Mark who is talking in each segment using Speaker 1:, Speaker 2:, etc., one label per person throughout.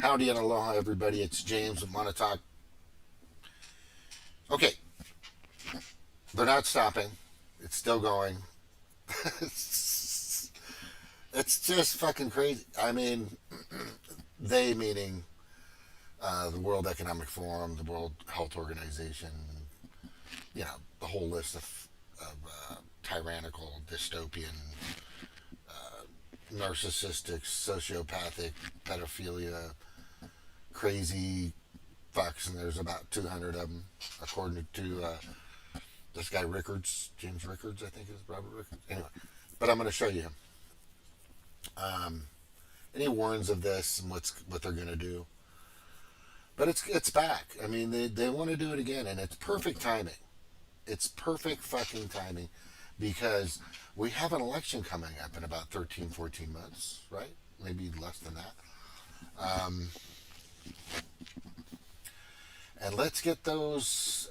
Speaker 1: Howdy and aloha, everybody. It's James with Montauk. Okay, they're not stopping. It's still going. it's just fucking crazy. I mean, they meaning the World Economic Forum, the World Health Organization, the whole list of tyrannical, dystopian, narcissistic, sociopathic, pedophilia, crazy fucks, and there's about 200 of them, according to this guy Rickards, James Rickards, I think is Robert Rickards. Anyway, but I'm going to show you him. Um, and he warns of this and what they're going to do. But it's back. I mean, they want to do it again, and it's perfect timing. It's perfect fucking timing because we have an election coming up in about 13, 14 months, right? Maybe less than that. Um, and let's get those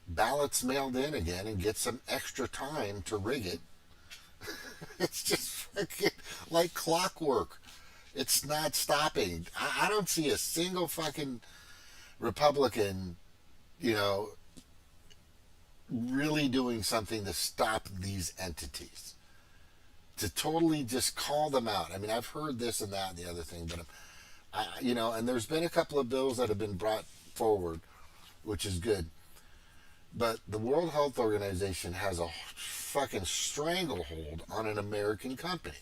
Speaker 1: ballots mailed in again and get some extra time to rig it. It's just fucking like clockwork. It's not stopping. I don't see a single fucking Republican, you know, really doing something to stop these entities. To totally just call them out. I mean, I've heard this and that and the other thing, but and there's been a couple of bills that have been brought forward, which is good. But the World Health Organization has a fucking stranglehold on an American company.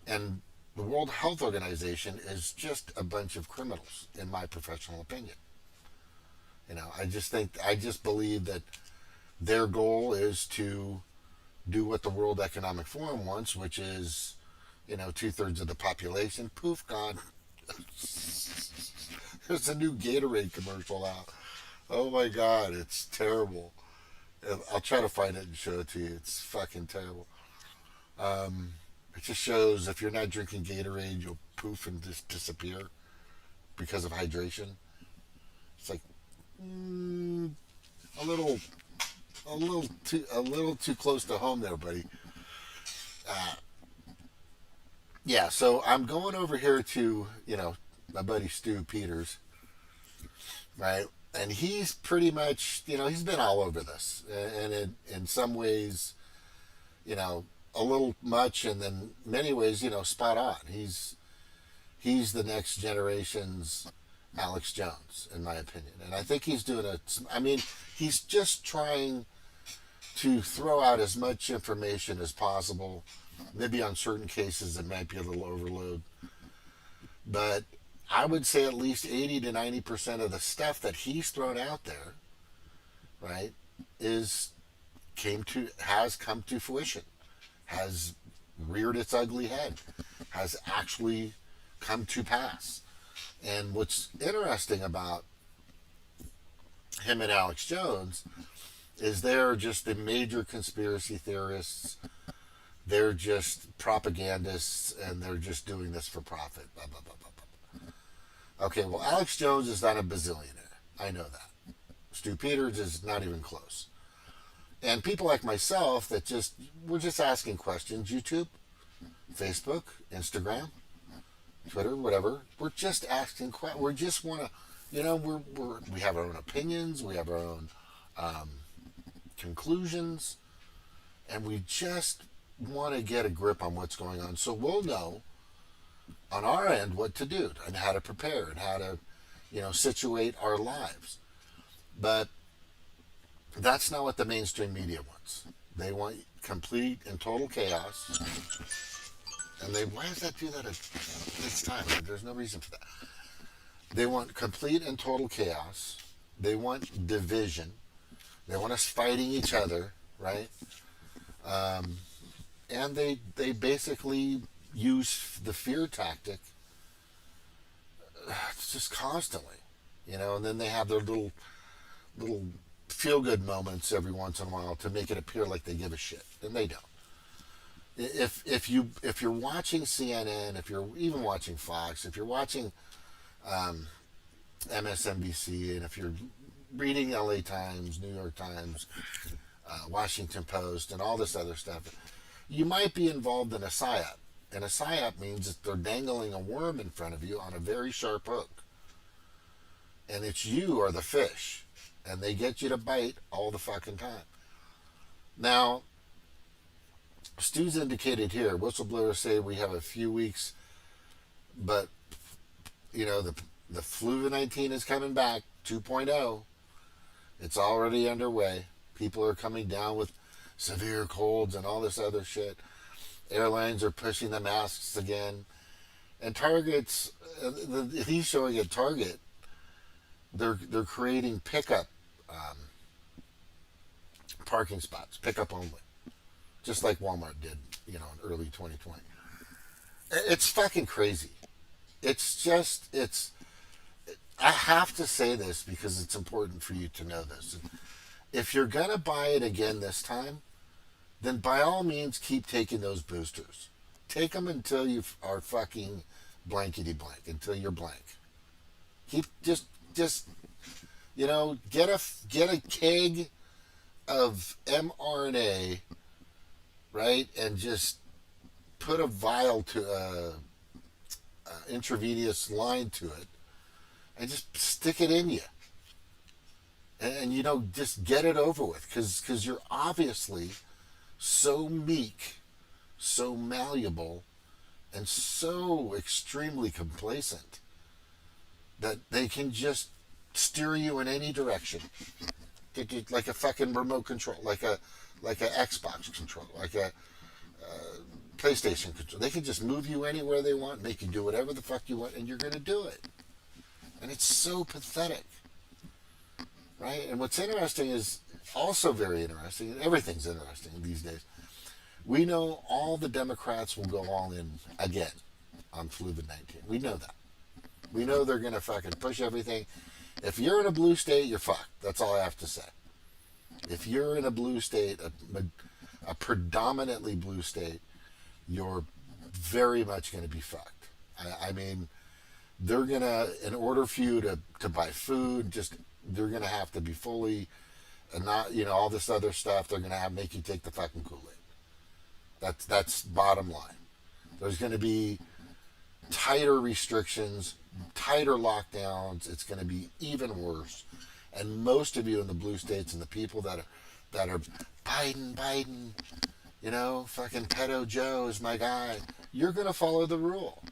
Speaker 1: And the World Health Organization is just a bunch of criminals, in my professional opinion. I just believe that their goal is to do what the World Economic Forum wants, which is, 2/3 of the population. Poof, gone. There's a new Gatorade commercial out. Oh my God, it's terrible. I'll try to find it and show it to you. It's fucking terrible. It just shows if you're not drinking Gatorade, you'll poof and just disappear because of hydration. It's like a little, too close to home there, buddy. Uh, yeah, so I'm going over here to my buddy Stu Peters, right? And he's pretty much he's been all over this, and in some ways, a little much, and then many ways, spot on. He's the next generation's Alex Jones, in my opinion, and I think he's doing it. I mean, he's just trying to throw out as much information as possible. Maybe on certain cases it might be a little overload, but I would say at least 80 to 90% of the stuff that he's thrown out there, right, has come to fruition, has reared its ugly head, has actually come to pass. And what's interesting about him and Alex Jones is they're just the major conspiracy theorists. They're just propagandists, and they're just doing this for profit. Blah, blah, blah, blah, blah. Okay, well, Alex Jones is not a bazillionaire. I know that. Stu Peters is not even close. And people like myself we're just asking questions. YouTube, Facebook, Instagram, Twitter, whatever. We're just asking questions. We just want to, we have our own opinions. We have our own conclusions. And we just want to get a grip on what's going on. So we'll know on our end what to do and how to prepare and how to, situate our lives. But that's not what the mainstream media wants. They want complete and total chaos. And why does that do that at this time? There's no reason for that. They want complete and total chaos. They want division. They want us fighting each other, right? And they basically use the fear tactic just constantly, and then they have their little feel good moments every once in a while to make it appear like they give a shit, and they don't. If you're watching CNN, if you're even watching Fox, if you're watching MSNBC, and if you're reading LA Times, New York Times, Washington Post, and all this other stuff, you might be involved in a psyop. And a psyop means that they're dangling a worm in front of you on a very sharp hook. And it's you or the fish. And they get you to bite all the fucking time. Now, Stu's indicated here, whistleblowers say we have a few weeks, but, the flu-19 is coming back, 2.0. It's already underway. People are coming down with severe colds and all this other shit. Airlines are pushing the masks again. And Target's, he's showing at Target, they're creating pickup parking spots, pickup only. Just like Walmart did, in early 2020. It's fucking crazy. I have to say this because it's important for you to know this. If you're going to buy it again this time, then by all means keep taking those boosters. Take them until you are fucking blankety blank, until you're blank. Keep get a keg of mRNA, right, and just put a vial to intravenous line to it, and just stick it in you, and just get it over with, because you're obviously so meek, so malleable, and so extremely complacent that they can just steer you in any direction, like a fucking remote control, like a Xbox control, like a PlayStation control. They can just move you anywhere they want, make you do whatever the fuck you want, and you're going to do it. And it's so pathetic, right? And what's interesting is also very interesting, and everything's interesting these days. We know all the Democrats will go all in again on COVID-19. We know that. We know they're going to fucking push everything. If you're in a blue state, you're fucked. That's all I have to say. If you're in a blue state, a predominantly blue state, you're very much going to be fucked. I mean, they're going to, in order for you to buy food, they're going to have to be fully, and not, all this other stuff, they're going to make you take the fucking Kool-Aid. That's bottom line. There's going to be tighter restrictions, tighter lockdowns. It's going to be even worse. And most of you in the blue states and the people that are Biden, fucking Pedo Joe is my guy, you're going to follow the rule.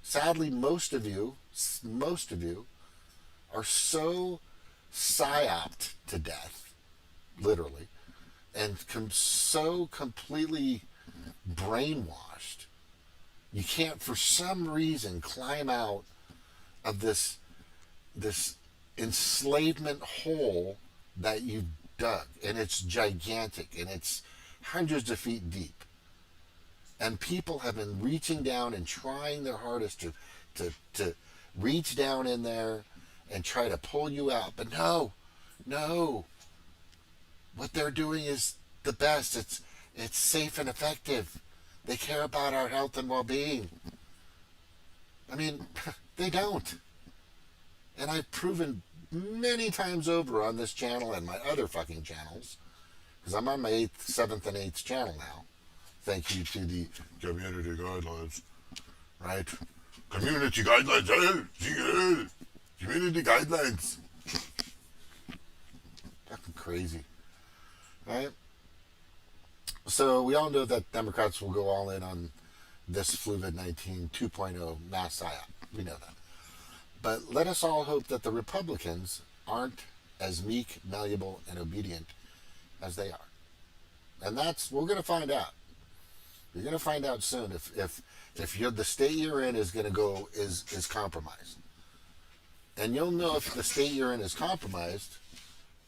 Speaker 1: Sadly, most of you are so psyoped to death, literally, and so completely brainwashed, you can't, for some reason, climb out of this enslavement hole that you've dug, and it's gigantic, and it's hundreds of feet deep. And people have been reaching down and trying their hardest to reach down in there and try to pull you out. But no. What they're doing is the best. It's safe and effective. They care about our health and well-being. I mean, they don't. And I've proven many times over on this channel and my other fucking channels, because I'm on my 8th, 7th, and 8th channel now. Thank you to the community guidelines, right? Community guidelines, community guidelines. Fucking crazy, right? So we all know that Democrats will go all in on this COVID-19 2.0 mass psyop. We know that. But let us all hope that the Republicans aren't as meek, malleable, and obedient as they are. And we're going to find out. You're going to find out soon if the state you're in is going to go is compromised. And you'll know if the state you're in is compromised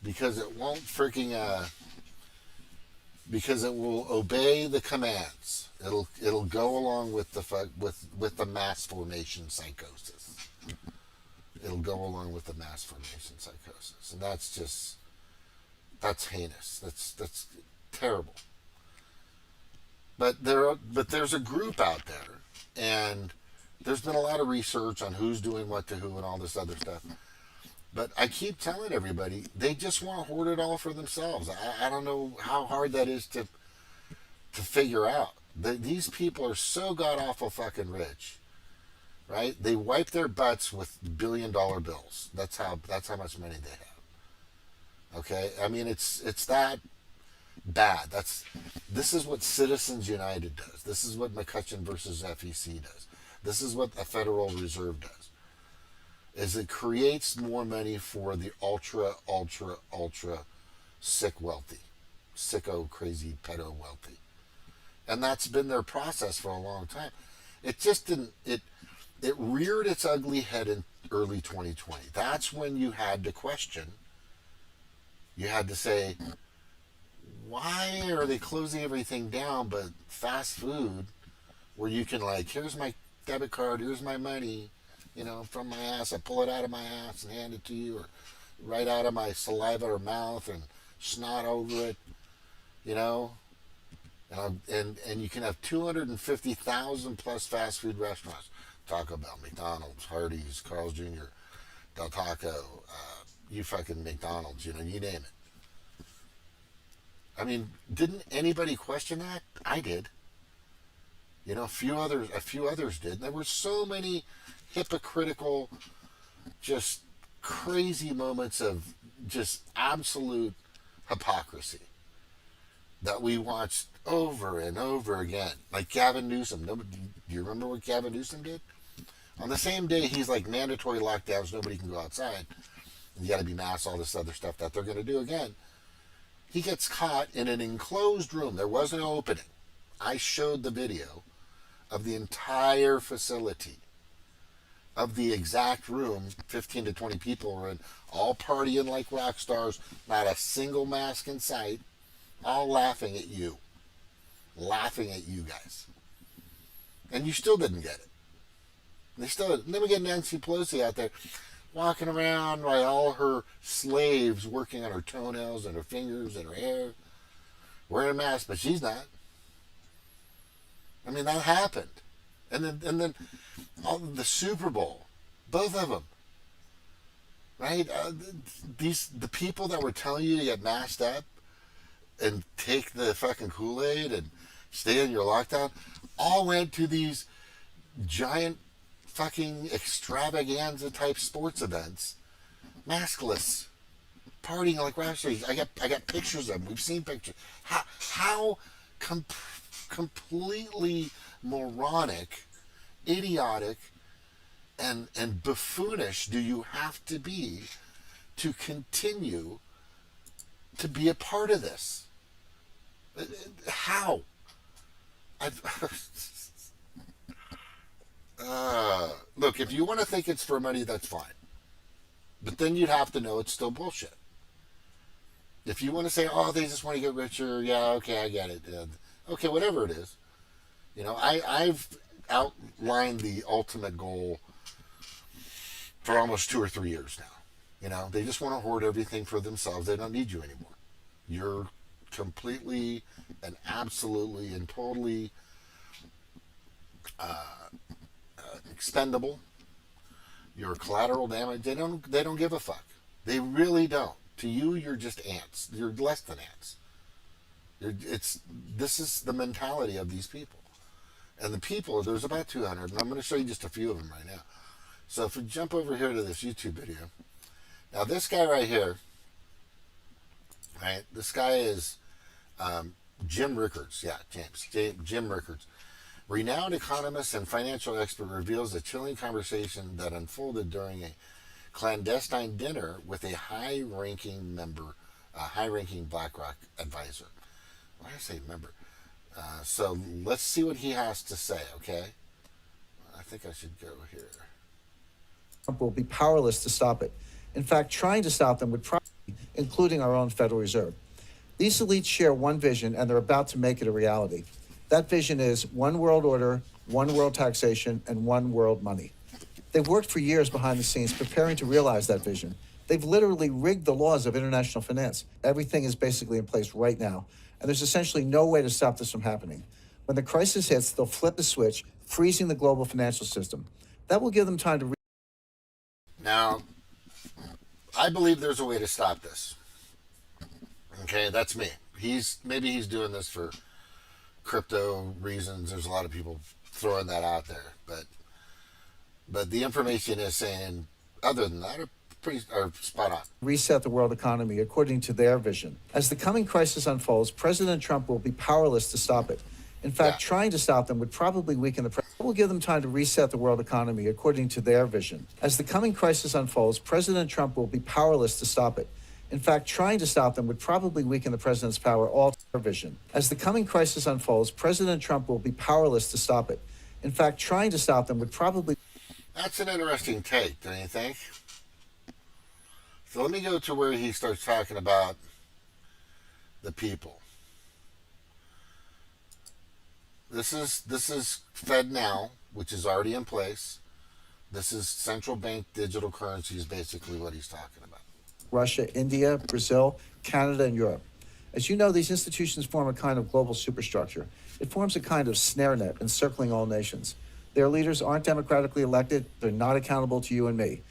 Speaker 1: because it won't because it will obey the commands. It'll go along with the mass formation psychosis. It'll go along with the mass formation psychosis, and that's heinous. That's terrible. But there's a group out there, and there's been a lot of research on who's doing what to who and all this other stuff. But I keep telling everybody, they just want to hoard it all for themselves. I don't know how hard that is to figure out. These people are so god awful fucking rich, right? They wipe their butts with $1 billion bills. That's how much money they have. Okay, I mean it's that bad. This is what Citizens United does. This is what McCutcheon versus FEC does. This is what the Federal Reserve does. Is it creates more money for the ultra, ultra, ultra sick wealthy, sicko, crazy, pedo wealthy. And that's been their process for a long time. It just didn't, it reared its ugly head in early 2020. That's when you had to question. You had to say, why are they closing everything down but fast food where you can like, here's my debit card, here's my money, from my ass, I pull it out of my ass and hand it to you, or right out of my saliva or mouth and snot over it, you know, and you can have 250,000 plus fast food restaurants: Taco Bell, McDonald's, Hardee's, Carl's Jr., Del Taco, you fucking McDonald's, you name it. I mean, didn't anybody question that? I did. A few others did. And there were so many hypocritical, just crazy moments of just absolute hypocrisy that we watched over and over again. Like Gavin Newsom. Do you remember what Gavin Newsom did? On the same day, he's like, mandatory lockdowns, nobody can go outside. You got to be masked, all this other stuff that they're going to do again. He gets caught in an enclosed room. There was an opening. I showed the video of the entire facility, of the exact room. 15 to 20 people were in, all partying like rock stars, not a single mask in sight, all laughing at you guys. And you still didn't get it. They still didn't. And then we get Nancy Pelosi out there walking around by all her slaves, working on her toenails and her fingers and her hair, wearing a mask, but she's not. I mean, that happened. And then all the Super Bowl, both of them, right? The people that were telling you to get masked up and take the fucking Kool-Aid and stay in your lockdown, all went to these giant fucking extravaganza type sports events, maskless, partying like rock stars. I got pictures of them. We've seen pictures. How completely moronic, idiotic, and buffoonish do you have to be to continue to be a part of this? How? Look, if you want to think it's for money, that's fine. But then you'd have to know it's still bullshit. If you want to say, oh, they just want to get richer, yeah, okay, I get it. Okay, whatever it is. I've outlined the ultimate goal for almost 2 or 3 years now. They just want to hoard everything for themselves. They don't need you anymore. You're completely and absolutely and totally expendable. You're collateral damage. They don't give a fuck. They really don't. To you, you're just ants. You're less than ants. This is the mentality of these people. And the people, there's about 200, and I'm going to show you just a few of them right now. So if we jump over here to this YouTube video. Now this guy right here, right? This guy is Jim Rickards. Yeah, Jim Rickards. Renowned economist and financial expert reveals a chilling conversation that unfolded during a clandestine dinner with a high-ranking BlackRock advisor. Why did I say member? So let's see what he has to say, okay? I think I should go here.
Speaker 2: Trump will be powerless to stop it. In fact, trying to stop them would probably, including our own Federal Reserve. These elites share one vision, and they're about to make it a reality. That vision is one world order, one world taxation, and one world money. They've worked for years behind the scenes preparing to realize that vision. They've literally rigged the laws of international finance. Everything is basically in place right now, and there's essentially no way to stop this from happening. When the crisis hits, they'll flip the switch, freezing the global financial system. That will give them time to...
Speaker 1: Now, I believe there's a way to stop this. Okay, that's me. Maybe he's doing this for crypto reasons, there's a lot of people throwing that out there, but the information is saying other than that are spot on.
Speaker 2: Reset the world economy according to their vision. As the coming crisis unfolds, President Trump will be powerless to stop it. In fact, trying to stop them would probably weaken the president. It will give them time to reset the world economy according to their vision. As the coming crisis unfolds, President Trump will be powerless to stop it. In fact, trying to stop them would probably weaken the president's power all to their vision. As the coming crisis unfolds, President Trump will be powerless to stop it. In fact, trying to stop them would probably...
Speaker 1: That's an interesting take, don't you think? So let me go to where he starts talking about the people. This is Fed Now, which is already in place. This is central bank digital currency is basically what he's talking about.
Speaker 2: Russia, India, Brazil, Canada, and Europe. As you know, these institutions form a kind of global superstructure. It forms a kind of snare net encircling all nations. Their leaders aren't democratically elected. They're not accountable to you and me.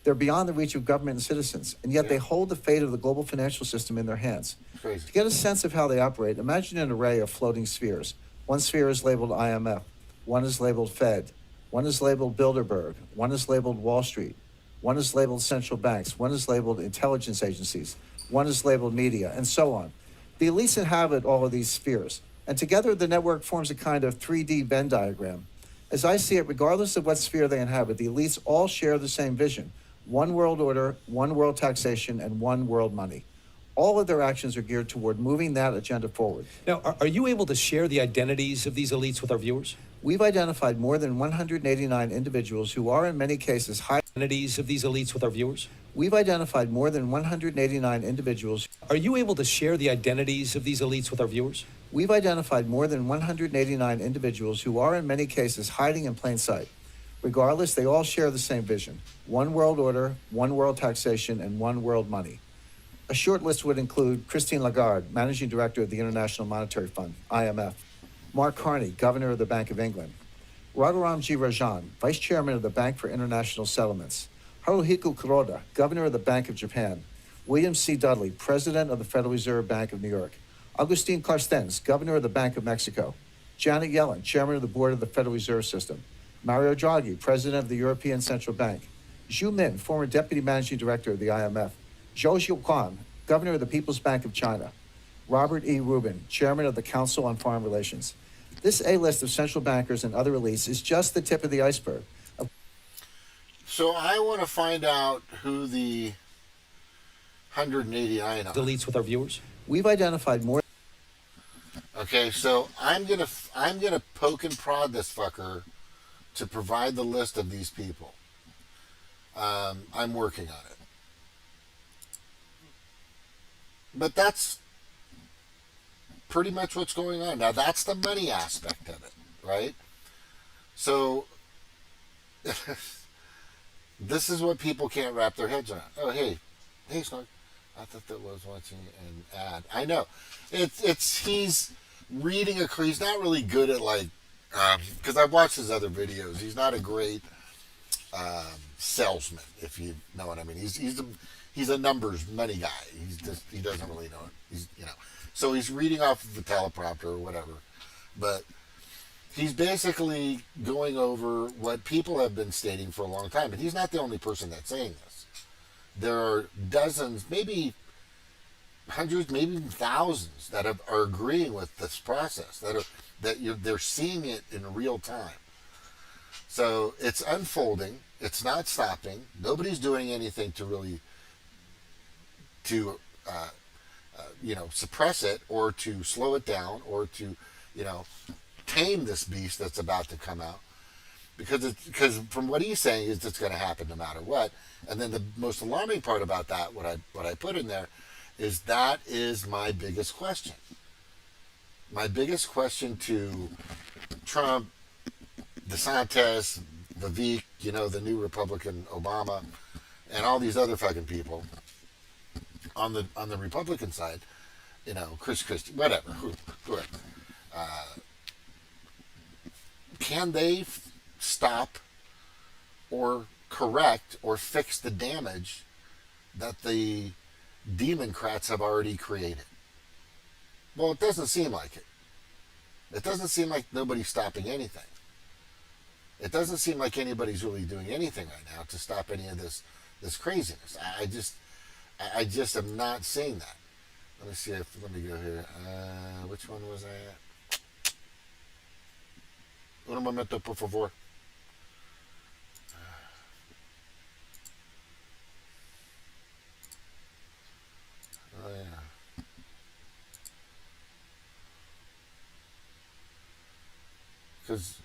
Speaker 2: They're beyond the reach of government and citizens, and yet they hold the fate of the global financial system in their hands.
Speaker 1: Crazy.
Speaker 2: To get a sense of how they operate, imagine an array of floating spheres. One sphere is labeled IMF, one is labeled Fed, one is labeled Bilderberg, one is labeled Wall Street, one is labeled central banks, one is labeled intelligence agencies, one is labeled media, and so on. The elites inhabit all of these spheres, and together the network forms a kind of 3D Venn diagram. As I see it, regardless of what sphere they inhabit, the elites all share the same vision: one world order, one world taxation, and one world money. All of their actions are geared toward moving that agenda forward.
Speaker 3: Now, are you able to share the identities of these elites with our viewers?
Speaker 2: We've identified more than 189 individuals who are in many cases high...
Speaker 3: Identities of these elites with our viewers?
Speaker 2: We've identified more than 189 individuals...
Speaker 3: Are you able to share the identities of these elites with our viewers?
Speaker 2: We've identified more than 189 individuals who are in many cases hiding in plain sight. Regardless, they all share the same vision: one world order, one world taxation, and one world money. A short list would include Christine Lagarde, Managing Director of the International Monetary Fund, IMF; Mark Carney, Governor of the Bank of England; Raghuram G. Rajan, Vice Chairman of the Bank for International Settlements; Haruhiko Kuroda, Governor of the Bank of Japan; William C. Dudley, President of the Federal Reserve Bank of New York; Agustin Carstens, Governor of the Bank of Mexico; Janet Yellen, Chairman of the Board of the Federal Reserve System; Mario Draghi, President of the European Central Bank; Zhu Min, former Deputy Managing Director of the IMF; Zhou Xiuquan, Governor of the People's Bank of China; Robert E. Rubin, Chairman of the Council on Foreign Relations. This A-list of central bankers and other elites is just the tip of the iceberg.
Speaker 1: So I want to find out who the 189 are.
Speaker 3: Elites with our viewers?
Speaker 2: We've identified more...
Speaker 1: Okay, so I'm gonna poke and prod this fucker to provide the list of these people. I'm working on it. But that's pretty much what's going on. Now, that's the money aspect of it, right? So, this is what people can't wrap their heads around. Oh, hey, Snark. I thought that was watching an ad. I know. He's reading he's not really good at, like, because I've watched his other videos. He's not a great salesman, if you know what I mean. He's a numbers money guy. He doesn't really know it. So he's reading off of the teleprompter or whatever, but he's basically going over what people have been stating for a long time. And he's not the only person that's saying this. There are dozens, maybe hundreds, maybe even thousands that are agreeing with this process. They're seeing it in real time. So it's unfolding. It's not stopping. Nobody's doing anything to really suppress it or to slow it down or to, tame this beast that's about to come out. Because from what he's saying is it's going to happen no matter what. And then the most alarming part about that, what I put in there, is that is my biggest question. My biggest question to Trump, DeSantis, Vivek, the new Republican Obama, and all these other fucking people on the Republican side, Chris Christie, whatever, whoever. Can they stop or correct or fix the damage that the Democrats have already created? Well, it doesn't seem like it. It doesn't seem like nobody's stopping anything. It doesn't seem like anybody's really doing anything right now to stop any of this craziness. I just am not seeing that. Let me see if, let me go here. Which one was I at? Un momento, por favor. Oh, yeah. Because,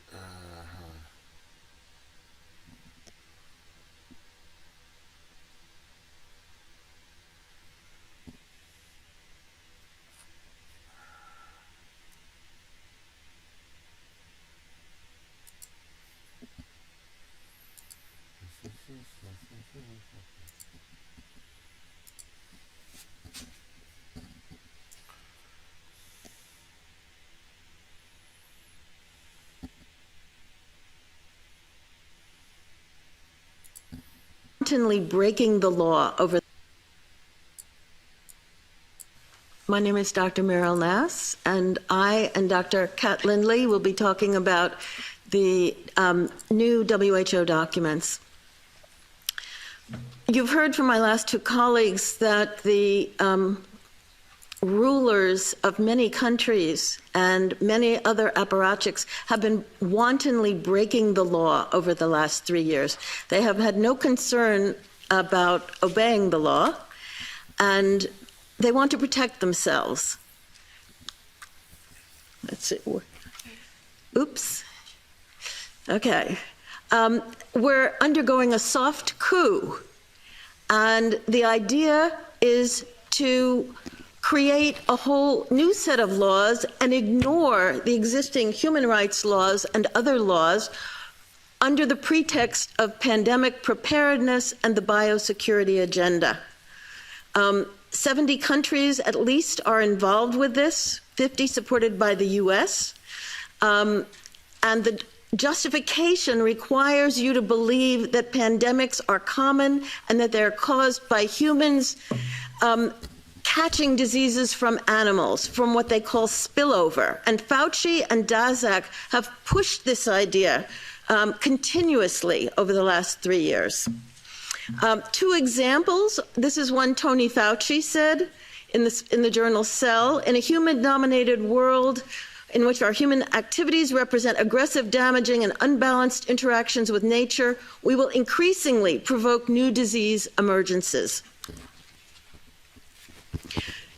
Speaker 4: wantonly breaking the law over. My name is Dr. Meryl Nass, and I and Dr. Kat Lindley will be talking about the new WHO documents. You've heard from my last two colleagues that the rulers of many countries and many other apparatchiks have been wantonly breaking the law over the last 3 years. They have had no concern about obeying the law, and they want to protect themselves. Let's see. Oops. Okay. We're undergoing a soft coup, and the idea is to create a whole new set of laws and ignore the existing human rights laws and other laws under the pretext of pandemic preparedness and the biosecurity agenda. 70 countries at least are involved with this, 50 supported by the US. And the justification requires you to believe that pandemics are common and that they're caused by humans catching diseases from animals, from what they call spillover. And Fauci and Daszak have pushed this idea continuously over the last 3 years. Two examples. This is one Tony Fauci said in the journal Cell. In a human-dominated world in which our human activities represent aggressive, damaging, and unbalanced interactions with nature, we will increasingly provoke new disease emergences.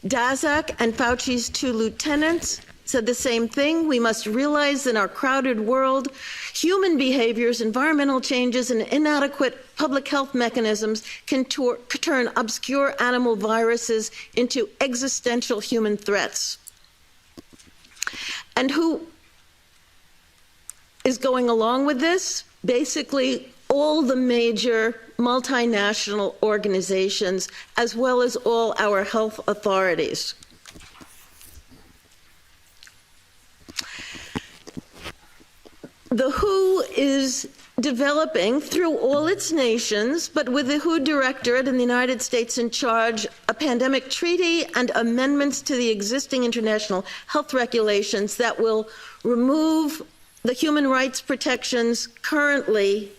Speaker 4: Daszak and Fauci's two lieutenants said the same thing. We must realize in our crowded world, human behaviors, environmental changes, and inadequate public health mechanisms can turn obscure animal viruses into existential human threats. And who is going along with this? Basically, all the major multinational organizations, as well as all our health authorities. The WHO is developing through all its nations, but with the WHO Directorate in the United States in charge, a pandemic treaty and amendments to the existing international health regulations that will remove the human rights protections currently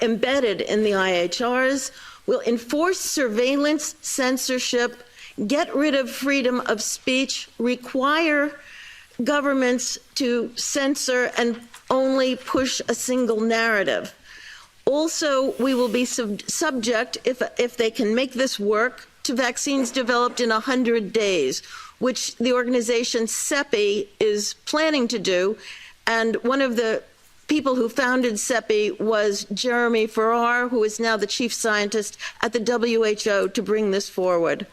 Speaker 4: embedded in the IHRs, will enforce surveillance, censorship, get rid of freedom of speech, require governments to censor and only push a single narrative. Also, we will be subject, if they can make this work, to vaccines developed in 100 days, which the organization CEPI is planning to do. And one of the people who founded CEPI was Jeremy Farrar, who is now the chief scientist at the WHO to bring this forward.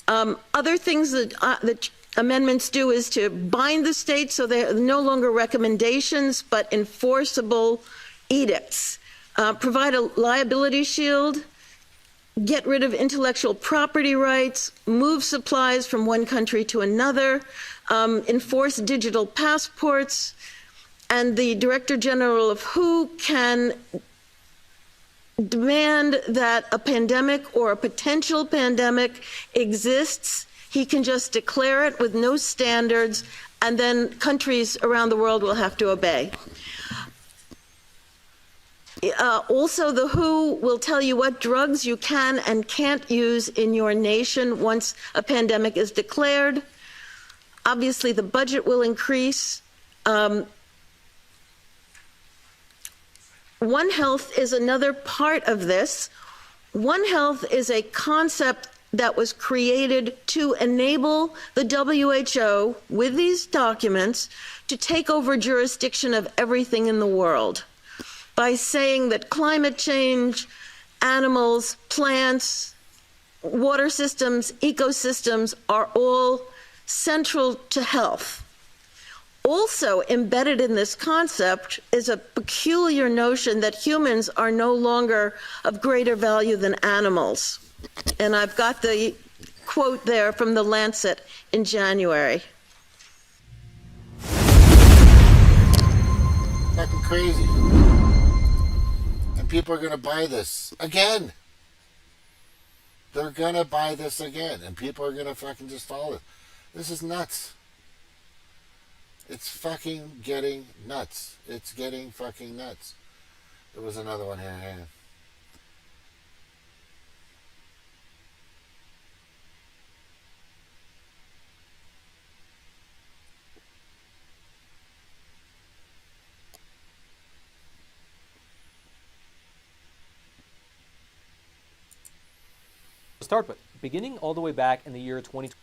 Speaker 4: Other things that amendments do is to bind the states so they're no longer recommendations but enforceable edicts, provide a liability shield, get rid of intellectual property rights, move supplies from one country to another, enforce digital passports, and the Director General of WHO can demand that a pandemic or a potential pandemic exists. He can just declare it with no standards and then countries around the world will have to obey. Also, the WHO will tell you what drugs you can and can't use in your nation once a pandemic is declared. Obviously, the budget will increase. One Health is another part of this. One Health is a concept that was created to enable the WHO, with these documents, to take over jurisdiction of everything in the world by saying that climate change, animals, plants, water systems, ecosystems are all central to health. Also embedded in this concept is a peculiar notion that humans are no longer of greater value than animals. And I've got the quote there from the Lancet in January.
Speaker 1: Fucking crazy. And people are going to buy this again. They're going to buy this again. And people are going to fucking just follow it. This is nuts. It's fucking getting nuts. It's getting fucking nuts. There was another one here. Hang on.
Speaker 5: To start with, beginning all the way back in the year 2020.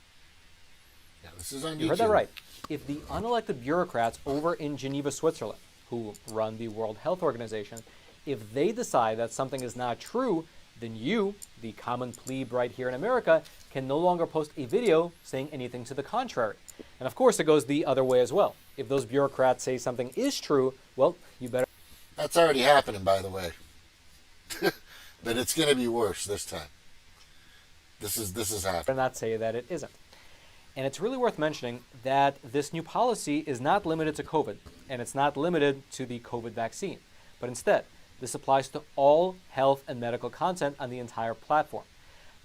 Speaker 1: Yeah, this is on YouTube.
Speaker 5: You heard that right. If the unelected bureaucrats over in Geneva, Switzerland, who run the World Health Organization, if they decide that something is not true, then you, the common plebe right here in America, can no longer post a video saying anything to the contrary. And of course, it goes the other way as well. If those bureaucrats say something is true, well, you better...
Speaker 1: That's already happening, by the way. But it's going to be worse this time. This is happening.
Speaker 5: not say that it isn't. And it's really worth mentioning that this new policy is not limited to COVID, and it's not limited to the COVID vaccine. But instead, this applies to all health and medical content on the entire platform.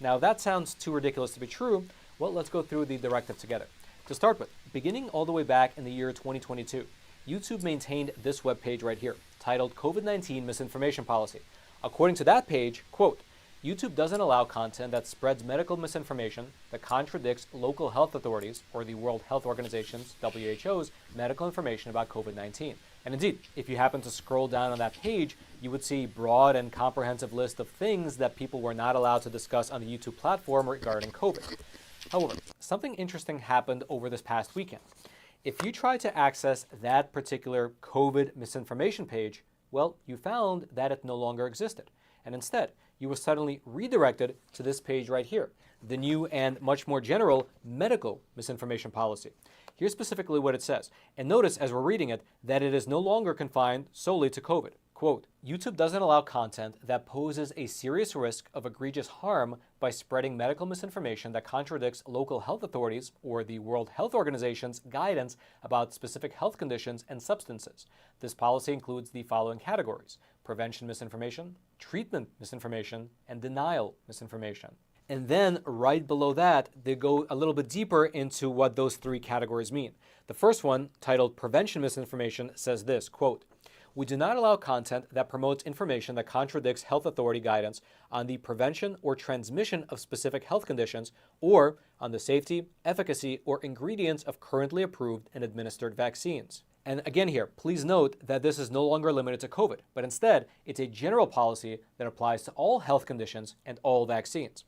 Speaker 5: Now, if that sounds too ridiculous to be true, well, let's go through the directive together. To start with, beginning all the way back in the year 2022, YouTube maintained this webpage right here, titled COVID-19 Misinformation Policy. According to that page, quote, YouTube doesn't allow content that spreads medical misinformation that contradicts local health authorities or the World Health Organization's, WHO's, medical information about COVID-19. And indeed, if you happen to scroll down on that page, you would see a broad and comprehensive list of things that people were not allowed to discuss on the YouTube platform regarding COVID. However, something interesting happened over this past weekend. If you try to access that particular COVID misinformation page, well, you found that it no longer existed. And instead, you were suddenly redirected to this page right here, the new and much more general medical misinformation policy. Here's specifically what it says. And notice as we're reading it that it is no longer confined solely to COVID. Quote, YouTube doesn't allow content that poses a serious risk of egregious harm by spreading medical misinformation that contradicts local health authorities or the World Health Organization's guidance about specific health conditions and substances. This policy includes the following categories: prevention misinformation, treatment misinformation, and denial misinformation. And then right below that, they go a little bit deeper into what those three categories mean. The first one, titled prevention misinformation, says this, quote, we do not allow content that promotes information that contradicts health authority guidance on the prevention or transmission of specific health conditions or on the safety, efficacy, or ingredients of currently approved and administered vaccines. And again here, please note that this is no longer limited to COVID, but instead, it's a general policy that applies to all health conditions and all vaccines.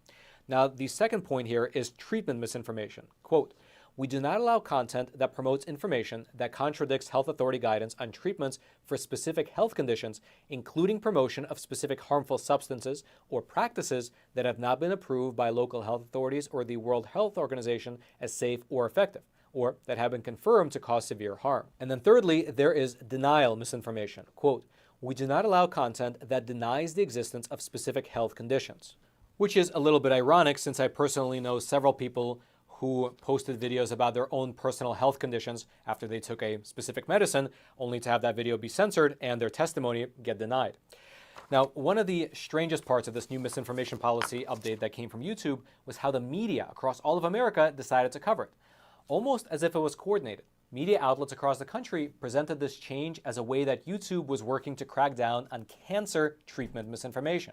Speaker 5: Now, the second point here is treatment misinformation. Quote, we do not allow content that promotes information that contradicts health authority guidance on treatments for specific health conditions, including promotion of specific harmful substances or practices that have not been approved by local health authorities or the World Health Organization as safe or effective, or that have been confirmed to cause severe harm. And then thirdly, there is denial misinformation. Quote, we do not allow content that denies the existence of specific health conditions, which is a little bit ironic since I personally know several people who posted videos about their own personal health conditions after they took a specific medicine, only to have that video be censored and their testimony get denied. Now, one of the strangest parts of this new misinformation policy update that came from YouTube was how the media across all of America decided to cover it, almost as if it was coordinated. media outlets across the country presented this change as a way that YouTube was working to crack down on cancer treatment misinformation,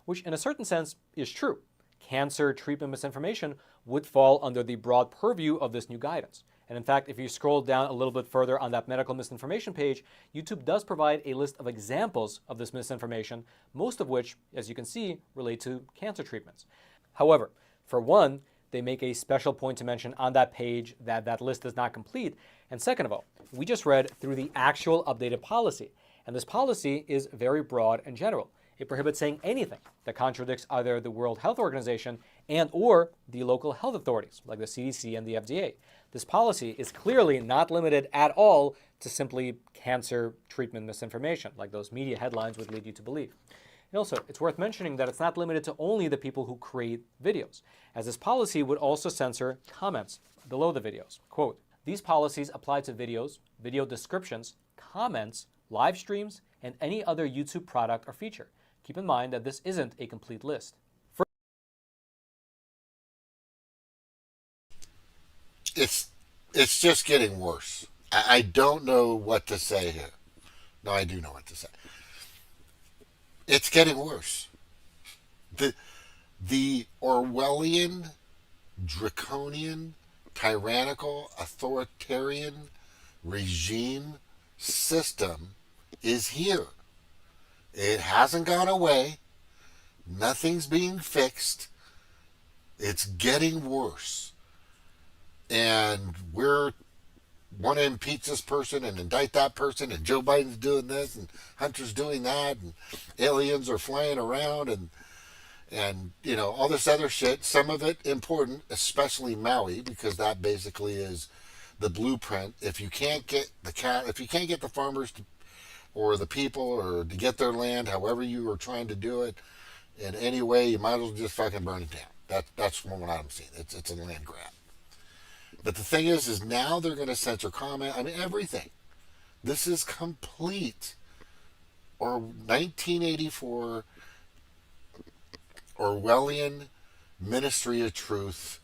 Speaker 5: which in a certain sense is true. Cancer treatment misinformation would fall under the broad purview of this new guidance. And in fact, if you scroll down a little bit further on that medical misinformation page, YouTube does provide a list of examples of this misinformation, most of which, as you can see, relate to cancer treatments. However, for one, they make a special point to mention on that page that that list is not complete. And second of all, we just read through the actual updated policy. And this policy is very broad and general. It prohibits saying anything that contradicts either the World Health Organization and or the local health authorities, like the CDC and the FDA. This policy is clearly not limited at all to simply cancer treatment misinformation, like those media headlines would lead you to believe. And also, it's worth mentioning that it's not limited to only the people who create videos, as this policy would also censor comments below the videos. Quote, "These policies apply to videos, video descriptions, comments, live streams, and any other YouTube product or feature. Keep in mind that this isn't a complete list."
Speaker 1: It's just getting worse. I don't know what to say here. No, I do know what to say. It's getting worse. The Orwellian, draconian, tyrannical, authoritarian regime system is here. It hasn't gone away. Nothing's being fixed. It's getting worse. And we're want to impeach this person and indict that person, and Joe Biden's doing this, and Hunter's doing that, and aliens are flying around, and all this other shit. Some of it important, especially Maui, because that basically is the blueprint. If you can't get the farmers or the people or to get their land, however you are trying to do it, in any way, you might as well just fucking burn it down. That's from what I'm seeing. It's a land grab. But the thing is now they're going to censor comment. I mean, everything. This is complete or 1984 Orwellian Ministry of Truth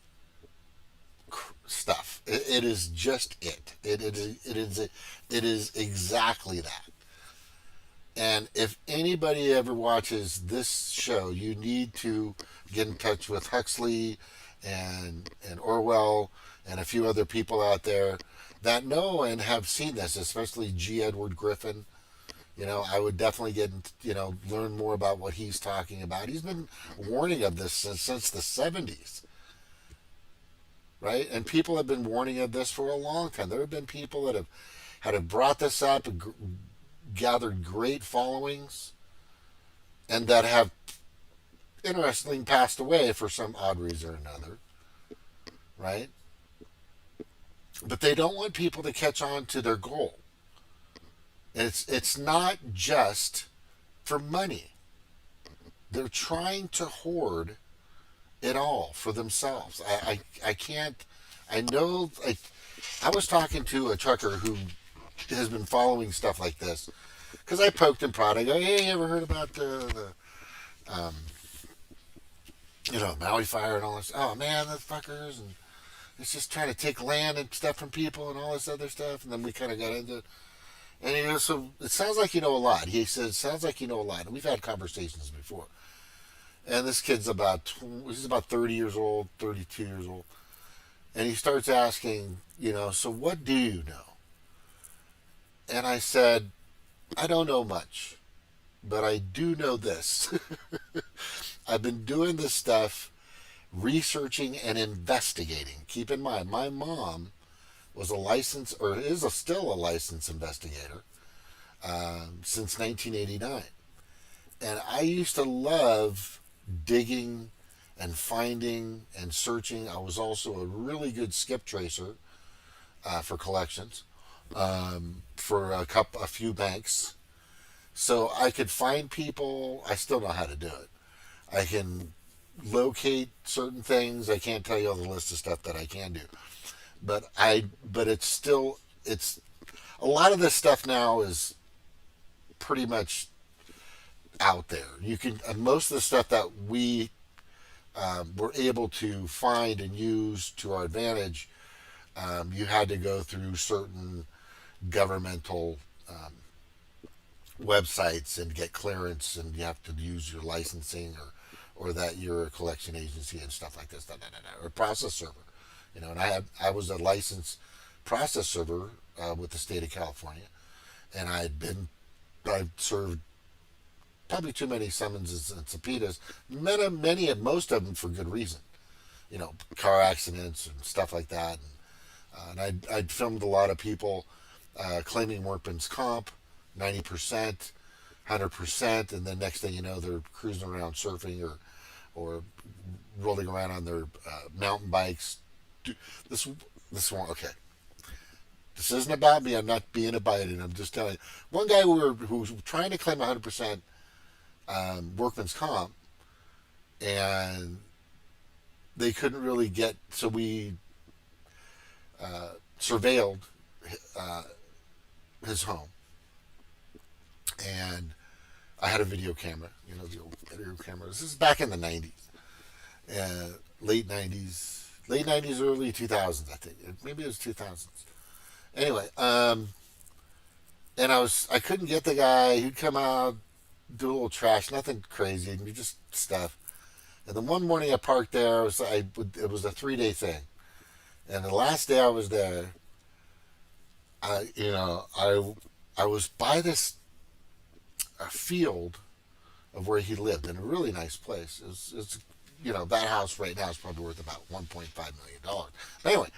Speaker 1: stuff. It is just it. It is exactly that. And if anybody ever watches this show, you need to get in touch with Huxley and Orwell and a few other people out there that know and have seen this, especially G. Edward Griffin. I would definitely learn more about what he's talking about. He's been warning of this since the 70s, right? And people have been warning of this for a long time. There have been people that have brought this up and gathered great followings, and that have, interestingly, passed away for some odd reason or another, right? But they don't want people to catch on to their goal. It's not just for money. They're trying to hoard it all for themselves. I can't. I was talking to a trucker who has been following stuff like this, because I poked and prodded. I go, "Hey, you ever heard about the Maui fire and all this? Oh man, those fuckers, and it's just trying to take land and stuff from people and all this other stuff." And then we kind of got into it. And so it sounds like you know a lot. He says, "It sounds like you know a lot." And we've had conversations before. And this kid's he's about 30 years old, 32 years old. And he starts asking, "So what do you know?" And I said, "I don't know much, but I do know this." I've been doing this stuff, researching and investigating. Keep in mind, my mom was still a licensed investigator since 1989. And I used to love digging and finding and searching. I was also a really good skip tracer for collections for a few banks. So I could find people. I still know how to do it. I can locate certain things. I can't tell you all the list of stuff that I can do. But it's a lot of this stuff now is pretty much out there. Most of the stuff that we were able to find and use to our advantage You had to go through certain governmental websites and get clearance, and you have to use your licensing or that you're a collection agency and stuff like this, or process server. And I was a licensed process server with the state of California, and I served probably too many summonses and subpoenas, most of them for good reason. Car accidents and stuff like that, and I'd filmed a lot of people claiming workman's comp, 90%, 100%, and then next thing you know, they're cruising around surfing or rolling around on their mountain bikes. This one, okay. This isn't about me. I'm not being a Biden. I'm just telling you. One guy who was trying to claim 100% workman's comp, and they couldn't really get, so we surveilled his home, and I had a video camera, the old video cameras. This is back in the 90s, late 90s, early 2000s, I think. Maybe it was 2000s. Anyway, and I couldn't get the guy. He'd come out, do a little trash, nothing crazy, just stuff. And then one morning I parked there. It was a 3-day thing, and the last day I was there, I was by this field of where he lived in a really nice place. It's that house right now is probably worth about $1.5 million. Anyway,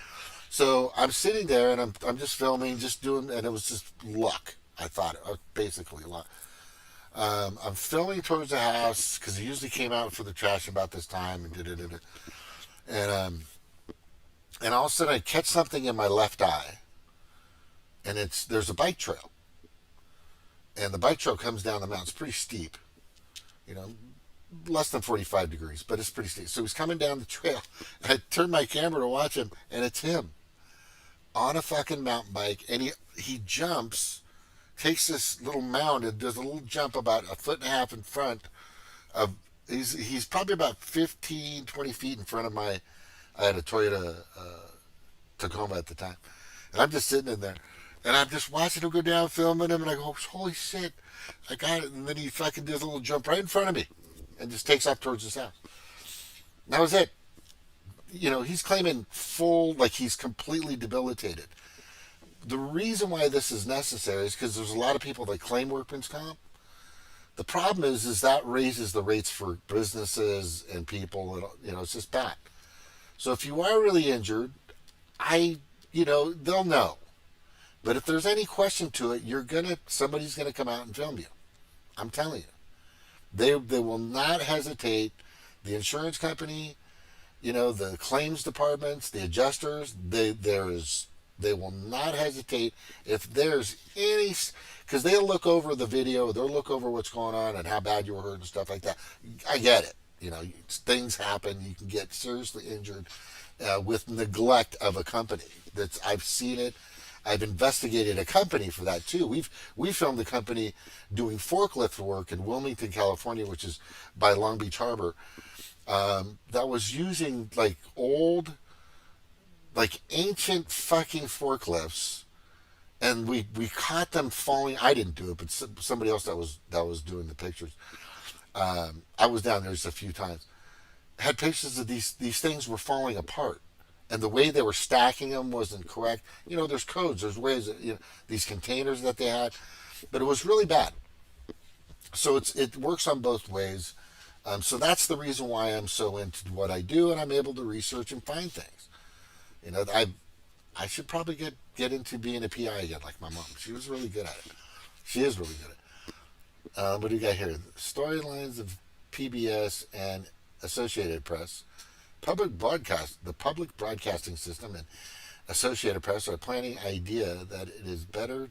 Speaker 1: so I'm sitting there and I'm just filming, just doing, and it was just luck. I thought basically luck. I'm filming towards the house because he usually came out for the trash about this time and and all of a sudden I catch something in my left eye, and there's a bike trail, and the bike trail comes down the mountain. It's pretty steep, less than 45 degrees, but it's pretty steep. So he's coming down the trail, and I turn my camera to watch him, and it's him on a fucking mountain bike, and he jumps, takes this little mound and does a little jump about 1.5 feet in front of, he's probably about 15, 20 feet in front of I had a Toyota Tacoma at the time, and I'm just sitting in there, and I'm just watching him go down, filming him, and I go, holy shit, I got it. And then he fucking does a little jump right in front of me and just takes off towards his house. And that was it. He's claiming full, like he's completely debilitated. The reason why this is necessary is because there's a lot of people that claim workman's comp. The problem is that raises the rates for businesses and people. It's just bad. So if you are really injured, they'll know. But if there's any question to it, somebody's gonna come out and film you. I'm telling you, they will not hesitate. The insurance company, the claims departments, the adjusters, they will not hesitate if there's any, because they'll look over the video, they'll look over what's going on and how bad you were hurt and stuff like that. I get it. Things happen. You can get seriously injured with neglect of a company. I've seen it. I've investigated a company for that too. We filmed a company doing forklift work in Wilmington, California, which is by Long Beach Harbor, that was using old, ancient fucking forklifts, and we caught them falling. I didn't do it, but somebody else that was doing the pictures. I was down there just a few times. Had pictures of these things were falling apart, and the way they were stacking them wasn't correct. There's codes, there's ways that, these containers that they had, but it was really bad. So it works on both ways. So that's the reason why I'm so into what I do, and I'm able to research and find things. I should probably get into being a PI again, like my mom. She was really good at it. She is really good at it. What do you got here? Storylines of PBS and Associated Press. The public broadcasting system and Associated Press are planning idea that it is better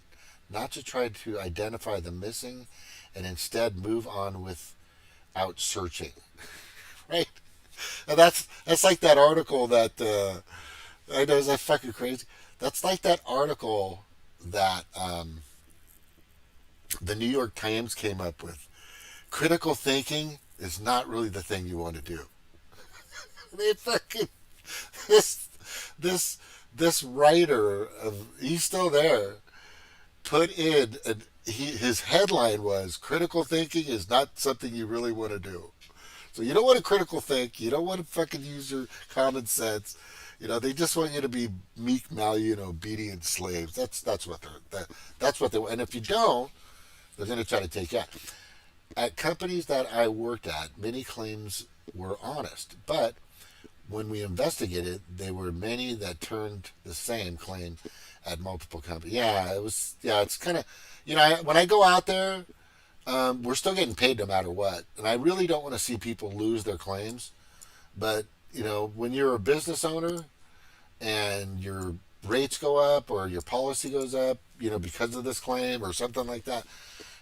Speaker 1: not to try to identify the missing and instead move on without searching. Right? And that's like that article that I know, is that fucking crazy? That's like that article that the New York Times came up with. Critical thinking is not really the thing you want to do. They fucking this this writer he's still there, put in his headline was critical thinking is not something you really want to do. So you don't want to critical think. You don't want to fucking use your common sense. They just want you to be meek, malleable, obedient slaves. That's what that's what they want. And if you don't, they're going to try to take you out. At companies that I worked at, many claims were honest, but when we investigated, there were many that turned the same claim at multiple companies. Yeah, it was. Yeah, it's kind of. When I go out there, we're still getting paid no matter what, and I really don't want to see people lose their claims. But when you're a business owner and your rates go up or your policy goes up, because of this claim or something like that,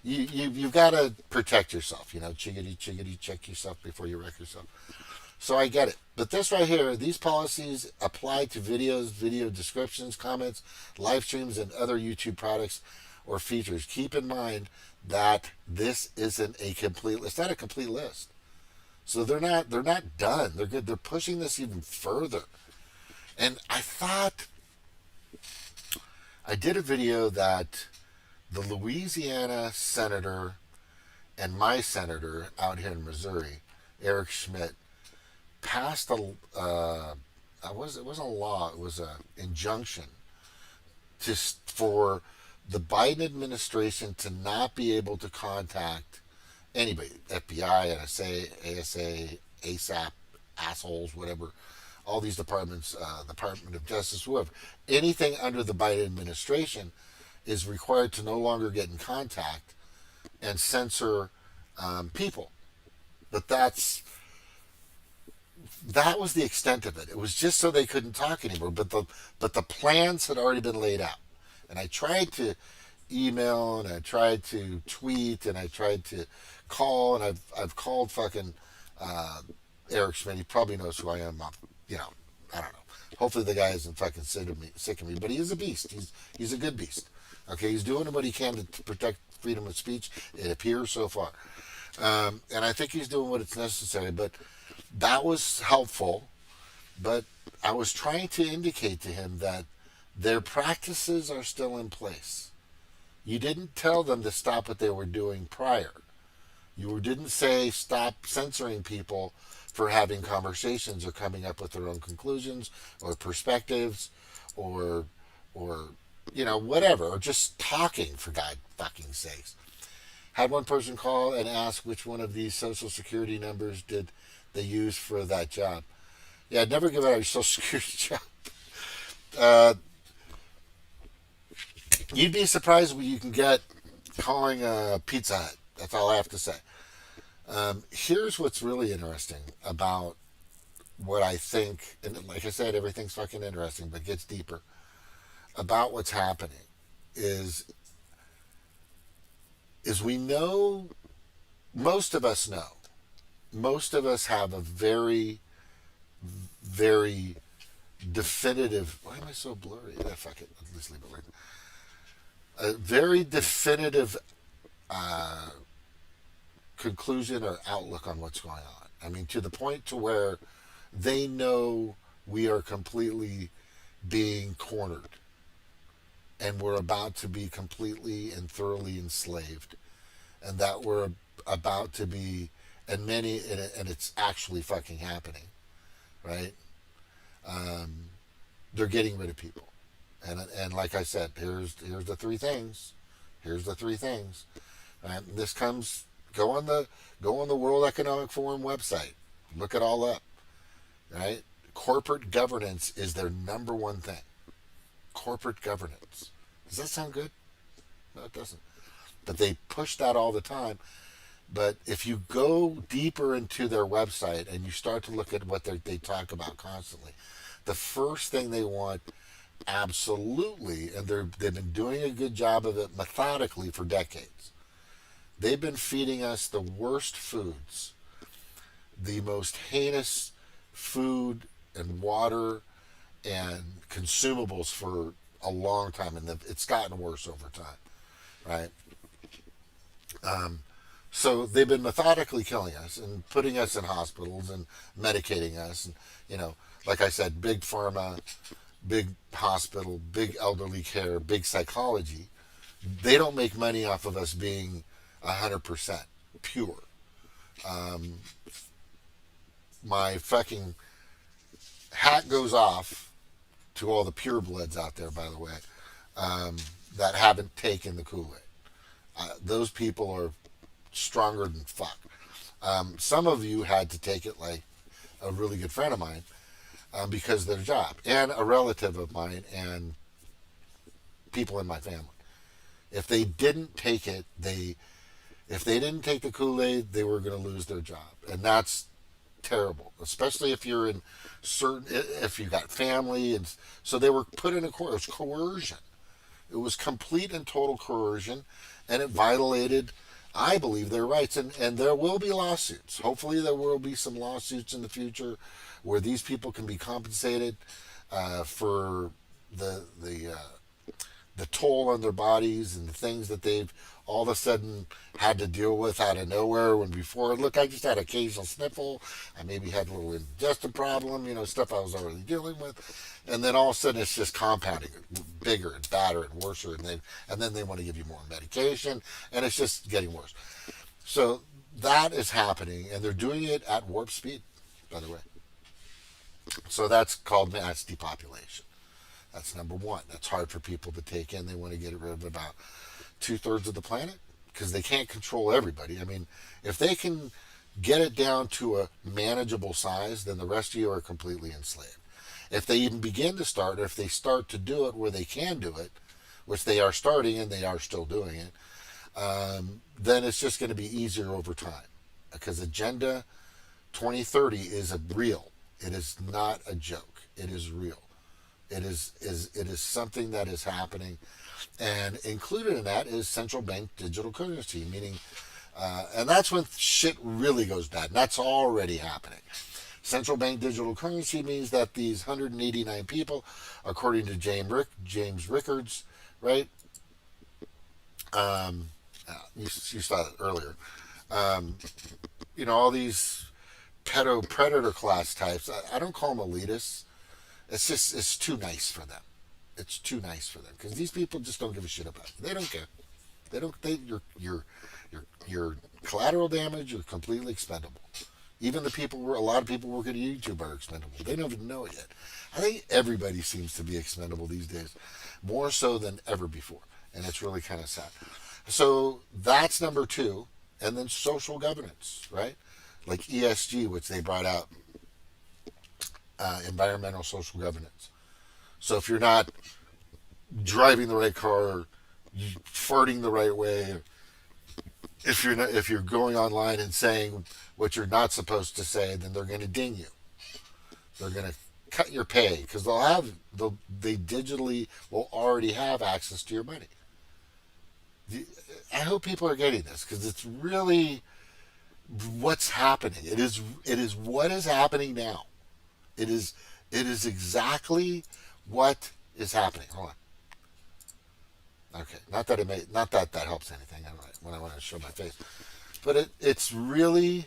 Speaker 1: you've got to protect yourself. Chiggity, check yourself before you wreck yourself. So I get it. But this right here, these policies apply to videos, video descriptions, comments, live streams, and other YouTube products or features. Keep in mind that this isn't a complete. It's not a complete list. So they're not done. They're good. They're pushing this even further. And I thought I did a video that the Louisiana senator and my senator out here in Missouri, Eric Schmidt, passed it wasn't a law, it was an injunction for the Biden administration to not be able to contact anybody, FBI, NSA, ASA, ASAP, assholes, whatever, all these departments, Department of Justice, whoever, anything under the Biden administration is required to no longer get in contact and censor people. But that was the extent of it. It was just so they couldn't talk anymore. But the plans had already been laid out. And I tried to email and I tried to tweet and I tried to call and I've called fucking Eric Schmidt. He probably knows who I am. I don't know. Hopefully the guy isn't fucking sick of me. But he is a beast. He's a good beast. Okay, he's doing what he can to protect freedom of speech. It appears so far. And I think he's doing what it's necessary. But that was helpful. But I was trying to indicate to him that their practices are still in place. You didn't tell them to stop what they were doing prior. You didn't say stop censoring people for having conversations or coming up with their own conclusions or perspectives or whatever, or just talking, for God fucking sakes. Had one person call and ask which one of these social security numbers did they use for that job. Yeah, I'd never give out your social security job. You'd be surprised what you can get calling a Pizza Hut. That's all I have to say. Here's what's really interesting about what I think, and like I said, everything's fucking interesting, but it gets deeper. About what's happening is we know, most of us know, most of us have a very, very definitive, why am I so blurry? Fuck it, let's leave it right. A very definitive conclusion or outlook on what's going on. I mean, to the point to where they know we are completely being cornered and we're about to be completely and thoroughly enslaved, and that we're about to be, and it's actually fucking happening, right? They're getting rid of people. And like I said, here's the three things. Here's the three things. And this comes. Go on the World Economic Forum website. Look it all up. Right? Corporate governance is their number one thing. Corporate governance. Does that sound good? No, it doesn't. But they push that all the time. But if you go deeper into their website and you start to look at what they talk about constantly, the first thing they want, absolutely, and they've been doing a good job of it methodically for decades. They've been feeding us the worst foods, the most heinous food and water and consumables for a long time, and it's gotten worse over time, right? So they've been methodically killing us and putting us in hospitals and medicating us, and like I said, big pharma, big hospital, big elderly care, big psychology. They don't make money off of us being 100% pure. My fucking hat goes off to all the purebloods out there, by the way, that haven't taken the Kool-Aid. Those people are stronger than fuck. Some of you had to take it, like a really good friend of mine, because of their job, and a relative of mine, and people in my family. If they didn't take it, if they didn't take the Kool-Aid, they were going to lose their job, and that's terrible, especially if you're in if you got family, and so they were put in it was coercion. It was complete and total coercion, and it violated, I believe, their rights, and there will be lawsuits. Hopefully there will be some lawsuits in the future where these people can be compensated for the toll on their bodies and the things that they've all of a sudden had to deal with out of nowhere, when before, look, I just had an occasional sniffle, I maybe had a little indigestion problem, stuff I was already dealing with, and then all of a sudden it's just compounding, bigger and badder and worse, and then they want to give you more medication, and it's just getting worse. So that is happening, and they're doing it at warp speed, by the way. So that's called mass depopulation. That's number one. That's hard for people to take in. They want to get rid of about 2/3 of the planet because they can't control everybody. I mean, if they can get it down to a manageable size, then the rest of you are completely enslaved. If they even begin to start, or if they start to do it where they can do it, which they are starting and they are still doing it, then it's just going to be easier over time. Because Agenda 2030 is real. It is not a joke. It is real. It is something that is happening, and included in that is central bank digital currency, meaning, and that's when shit really goes bad. And that's already happening. Central bank digital currency means that these 189 people, according to James Rickards, right? You saw it earlier. All these Pedo Predator Class types. I don't call them elitists. It's too nice for them. It's too nice for them because these people just don't give a shit about it. They don't care. Your collateral damage is completely expendable. Even a lot of people working at YouTube are expendable. They don't even know it yet. I think everybody seems to be expendable these days, more so than ever before, and it's really kind of sad. So that's number two, and then social governance, right? Like ESG, which they brought out. Environmental social governance. So if you're not driving the right car, farting the right way, if you're going online and saying what you're not supposed to say, then they're going to ding you. They're going to cut your pay because they digitally will already have access to your money. I hope people are getting this because it's really what's happening. It is what is happening now. It is exactly what is happening. Hold on. Okay, not that helps anything when I want to show my face, but it's really,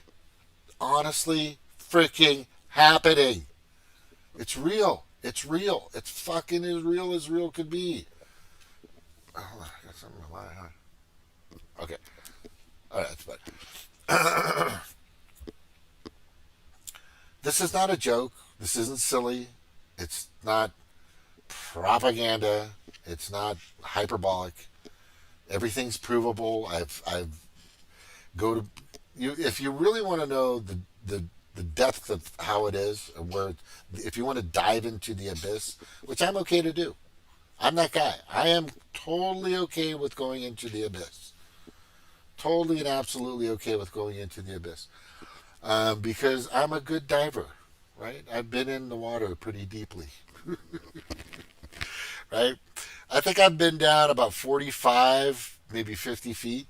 Speaker 1: honestly, freaking happening. It's real. It's real. It's fucking as real could be. Hold on, I got something in my eye, huh? Okay. All right, that's better. This is not a joke. This isn't silly. It's not propaganda. It's not hyperbolic. Everything's provable. If you really want to know the depth of how it is, and if you want to dive into the abyss, which I'm okay to do. I'm that guy. I am totally okay with going into the abyss. Totally and absolutely okay with going into the abyss. Because I'm a good diver, right? I've been in the water pretty deeply, right? I think I've been down about 45, maybe 50 feet,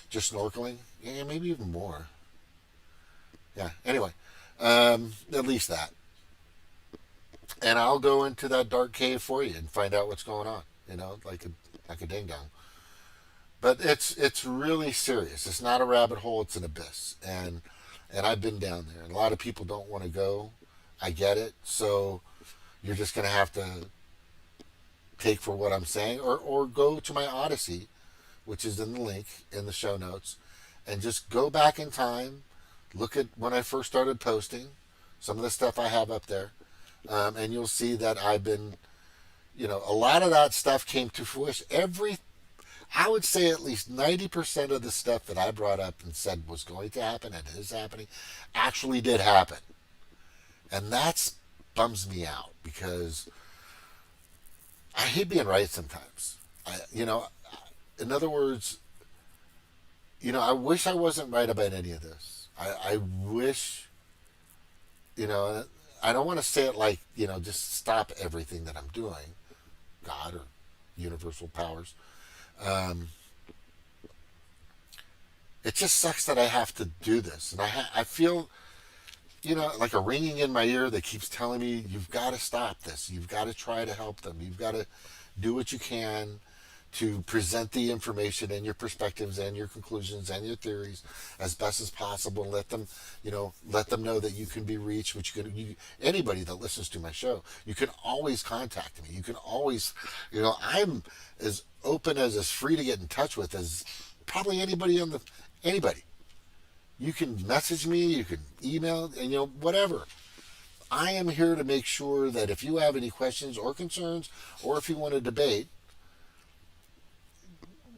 Speaker 1: just snorkeling. Yeah, maybe even more. Yeah, anyway, at least that. And I'll go into that dark cave for you and find out what's going on, like a ding dong. But it's really serious. It's not a rabbit hole, it's an abyss. And I've been down there. And a lot of people don't want to go. I get it. So, you're just going to have to take for what I'm saying, or go to my Odyssey, which is in the link in the show notes, and just go back in time, look at when I first started posting, some of the stuff I have up there, and you'll see that I've been, a lot of that stuff came to fruition. I would say at least 90% of the stuff that I brought up and said was going to happen and is happening actually did happen. And that bums me out because I hate being right sometimes. In other words, I wish I wasn't right about any of this. I wish, I don't want to say it like, just stop everything that I'm doing, God or universal powers. It just sucks that I have to do this. And I feel, like a ringing in my ear that keeps telling me, you've got to stop this. You've got to try to help them. You've got to do what you can to present the information and your perspectives and your conclusions and your theories as best as possible. Let them know that you can be reached, anybody that listens to my show, you can always contact me. You can always, I'm as open as free to get in touch with as probably anybody anybody. You can message me, you can email, and whatever. I am here to make sure that if you have any questions or concerns, or if you want to debate,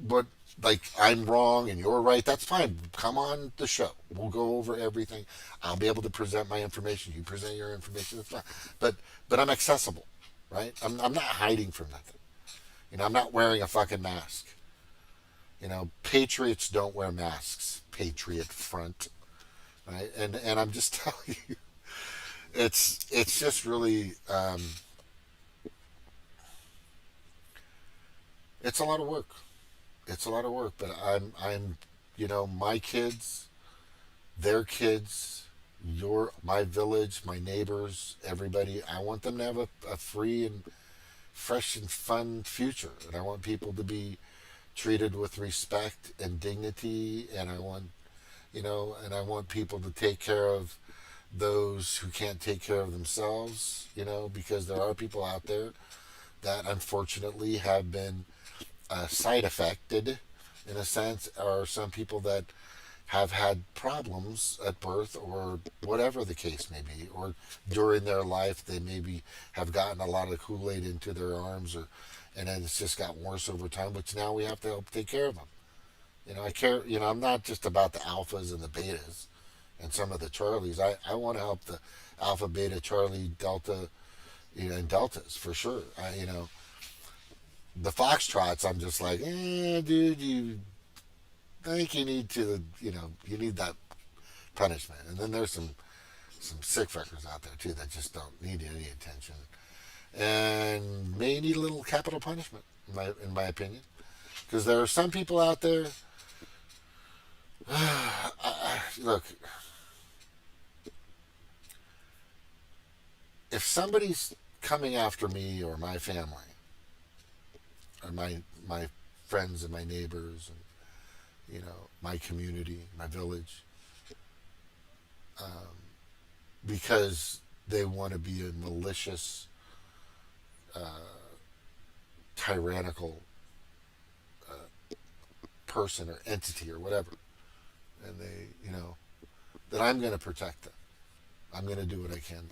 Speaker 1: but like I'm wrong and you're right, that's fine. Come on the show. We'll go over everything. I'll be able to present my information. You present your information. That's fine. But I'm accessible, right? I'm not hiding from nothing. I'm not wearing a fucking mask. Patriots don't wear masks. Patriot front, right? And I'm just telling you, it's just really, it's a lot of work. It's a lot of work, but I'm, my kids, their kids, my village, my neighbors, everybody. I want them to have a free and fresh and fun future, and I want people to be treated with respect and dignity, and I want, and I want people to take care of those who can't take care of themselves, because there are people out there that unfortunately have been side affected in a sense, or some people that have had problems at birth or whatever the case may be, or during their life they maybe have gotten a lot of Kool-Aid into their arms, and then it's just gotten worse over time, which now we have to help take care of them. I care, I'm not just about the alphas and the betas and some of the Charlies. I want to help the alpha, beta, Charlie, delta, and deltas for sure. The foxtrots, I'm just like, dude, I think you need to, you need that punishment. And then there's some sick fuckers out there too that just don't need any attention and may need a little capital punishment, in my opinion, because there are some people out there. Look, if somebody's coming after me or my family or my friends and my neighbors and my community, my village, because they want to be a malicious, tyrannical person or entity or whatever, and they, that I'm going to protect them. I'm going to do what I can.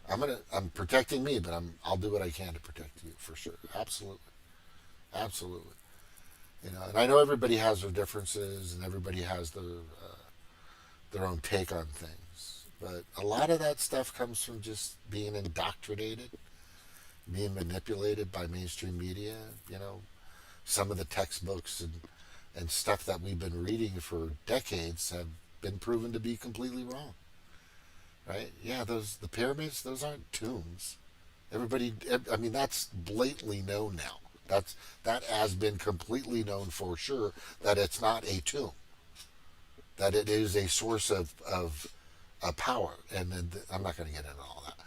Speaker 1: I'm protecting me, but I'll do what I can to protect you for sure. Absolutely. And I know everybody has their differences and everybody has their own take on things, but a lot of that stuff comes from just being indoctrinated, being manipulated by mainstream media. Some of the textbooks and stuff that we've been reading for decades have been proven to be completely wrong. Right? Yeah, the pyramids, those aren't tombs. That's blatantly known now. That has been completely known for sure that it's not a tomb. That it is a source of power. And then I'm not going to get into all that.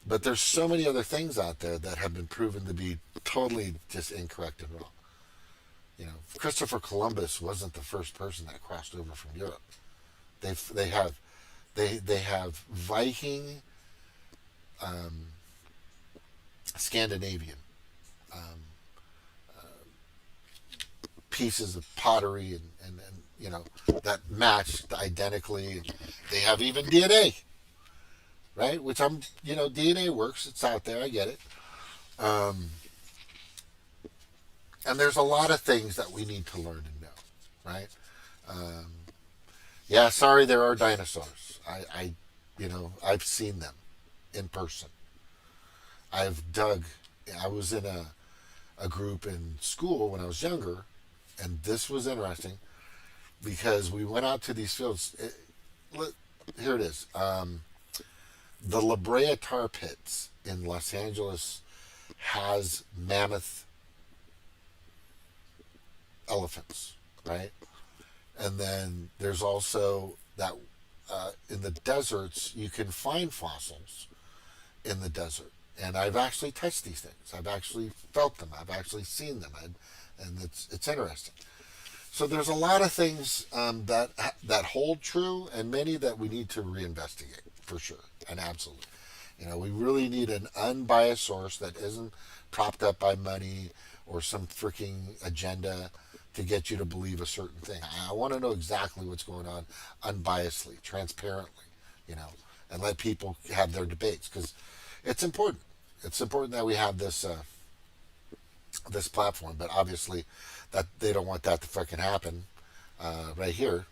Speaker 1: But there's so many other things out there that have been proven to be totally just incorrect and wrong. Christopher Columbus wasn't the first person that crossed over from Europe. They have Viking Scandinavian pieces of pottery and you know that matched identically. And they have even DNA, right? Which I'm DNA works. It's out there. I get it. Um, and there's a lot of things that we need to learn and know, right? Um, yeah, sorry, there are dinosaurs. I've seen them in person. I've dug. I was in a group in school when I was younger, and this was interesting because we went out to these fields. Here it is. The La Brea tar pits in Los Angeles has mammoth elephants, right? And then there's also that in the deserts you can find fossils in the desert, and I've actually touched these things. I've actually felt them. I've actually seen them, and it's interesting. So there's a lot of things that hold true, and many that we need to reinvestigate for sure, and absolutely. We really need an unbiased source that isn't propped up by money or some freaking agenda to get you to believe a certain thing. I want to know exactly what's going on unbiasedly, transparently, and let people have their debates because it's important. It's important that we have this this platform, but obviously that they don't want that to fucking happen right here.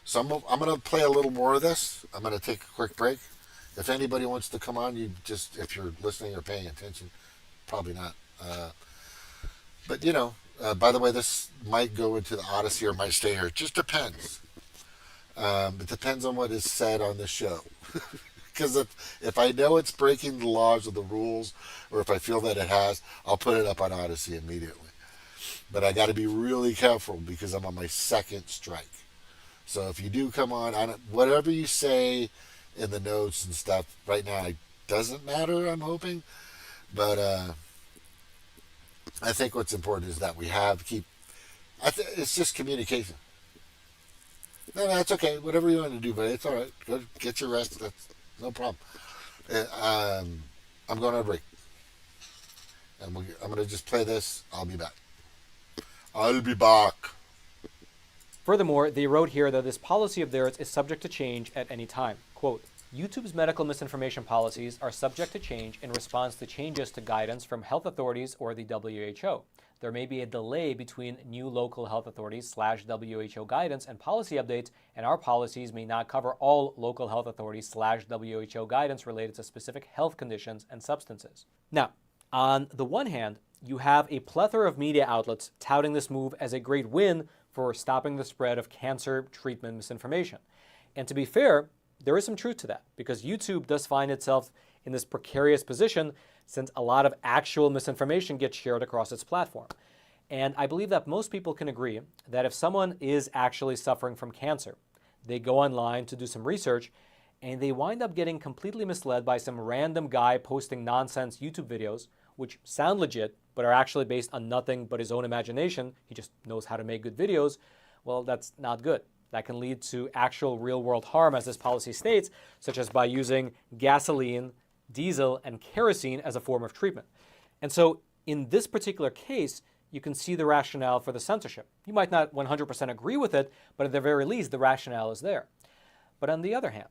Speaker 1: So I'm going to play a little more of this. I'm going to take a quick break. If anybody wants to come on, if you're listening or paying attention, probably not. But by the way, this might go into the Odyssey or might stay here. It just depends. It depends on what is said on the show. Because if I know it's breaking the laws or the rules, or if I feel that it has, I'll put it up on Odyssey immediately. But I got to be really careful because I'm on my second strike. So if you do come on, whatever you say in the notes and stuff right now, it doesn't matter, I'm hoping. But I think what's important is that we it's just communication. No, that's okay. Whatever you want to do, but it's all right. Go get your rest. That's no problem. I'm going on a break. And I'm going to just play this. I'll be back. I'll be back.
Speaker 5: Furthermore, they wrote here that this policy of theirs is subject to change at any time. Quote, YouTube's medical misinformation policies are subject to change in response to changes to guidance from health authorities or the WHO. There may be a delay between new local health authorities / WHO guidance and policy updates, and our policies may not cover all local health authorities / WHO guidance related to specific health conditions and substances. Now, on the one hand, you have a plethora of media outlets touting this move as a great win for stopping the spread of cancer treatment misinformation. And to be fair, there is some truth to that, because YouTube does find itself in this precarious position since a lot of actual misinformation gets shared across its platform. And I believe that most people can agree that if someone is actually suffering from cancer, they go online to do some research and they wind up getting completely misled by some random guy posting nonsense YouTube videos, which sound legit, but are actually based on nothing but his own imagination. He just knows how to make good videos. Well, that's not good. That can lead to actual real-world harm, as this policy states, such as by using gasoline, diesel, and kerosene as a form of treatment. And so in this particular case, you can see the rationale for the censorship. You might not 100% agree with it, but at the very least, the rationale is there. But on the other hand,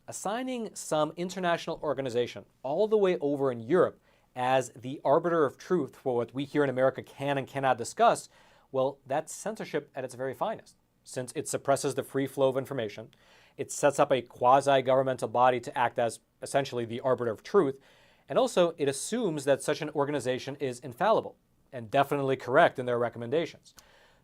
Speaker 5: assigning some international organization all the way over in Europe as the arbiter of truth for what we here in America can and cannot discuss, well, that's censorship at its very finest, since it suppresses the free flow of information. It sets up a quasi-governmental body to act as essentially the arbiter of truth, and also it assumes that such an organization is infallible and definitely correct in their recommendations.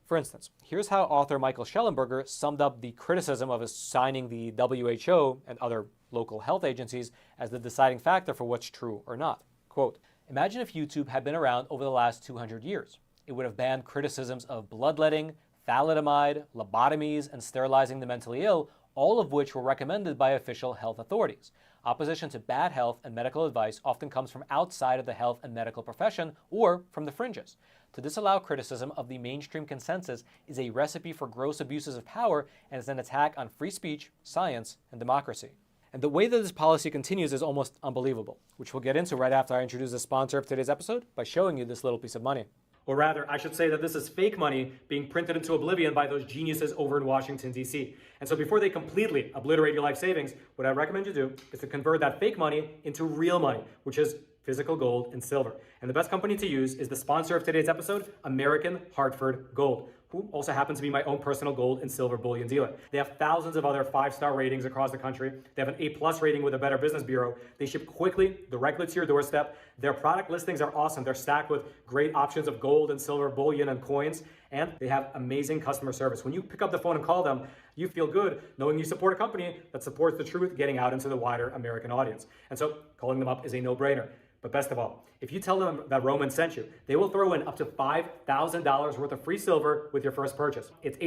Speaker 5: For instance, here's how author Michael Schellenberger summed up the criticism of assigning the WHO and other local health agencies as the deciding factor for what's true or not. Quote, imagine if YouTube had been around over the last 200 years. It would have banned criticisms of bloodletting, thalidomide, lobotomies, and sterilizing the mentally ill, all of which were recommended by official health authorities. Opposition to bad health and medical advice often comes from outside of the health and medical profession or from the fringes. To disallow criticism of the mainstream consensus is a recipe for gross abuses of power and is an attack on free speech, science, and democracy. And the way that this policy continues is almost unbelievable, which we'll get into right after I introduce the sponsor of today's episode by showing you this little piece of money. Or rather, I should say that this is fake money being printed into oblivion by those geniuses over in Washington, D.C. And so before they completely obliterate your life savings, what I recommend you do is to convert that fake money into real money, which is physical gold and silver. And the best company to use is the sponsor of today's episode, American Hartford Gold, who also happens to be my own personal gold and silver bullion dealer. They have thousands of other 5-star ratings across the country. They have an A+ rating with a Better Business Bureau. They ship quickly, directly to your doorstep. Their product listings are awesome. They're stacked with great options of gold and silver bullion and coins, and they have amazing customer service. When you pick up the phone and call them, you feel good knowing you support a company that supports the truth getting out into the wider American audience. And so calling them up is a no-brainer. But best of all, if you tell them that Roman sent you, they will throw in up to $5,000 worth of free silver with your first purchase. It's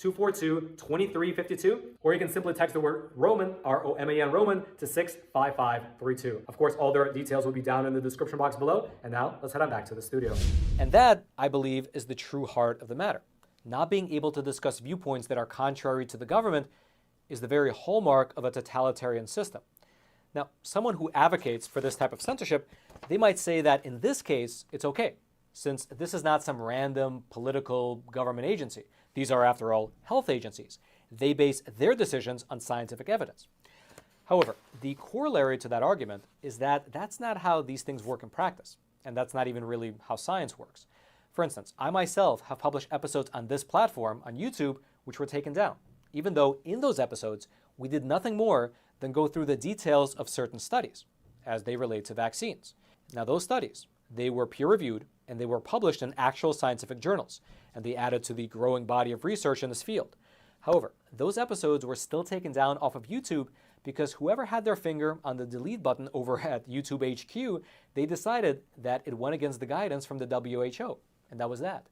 Speaker 5: 866-242-2352, or you can simply text the word Roman, R-O-M-A-N, Roman, to 65532. Of course, all their details will be down in the description box below. And now, let's head on back to the studio. And that, I believe, is the true heart of the matter. Not being able to discuss viewpoints that are contrary to the government is the very hallmark of a totalitarian system. Now, someone who advocates for this type of censorship, they might say that in this case, it's okay, since this is not some random political government agency. These are, after all, health agencies. They base their decisions on scientific evidence. However, the corollary to that argument is that that's not how these things work in practice, and that's not even really how science works. For instance, I myself have published episodes on this platform, on YouTube, which were taken down, even though in those episodes, we did nothing more than go through the details of certain studies as they relate to vaccines. Now, those studies, they were peer-reviewed and they were published in actual scientific journals, and they added to the growing body of research in this field. However, those episodes were still taken down off of YouTube because whoever had their finger on the delete button over at YouTube HQ, they decided that it went against the guidance from the WHO, and that was that.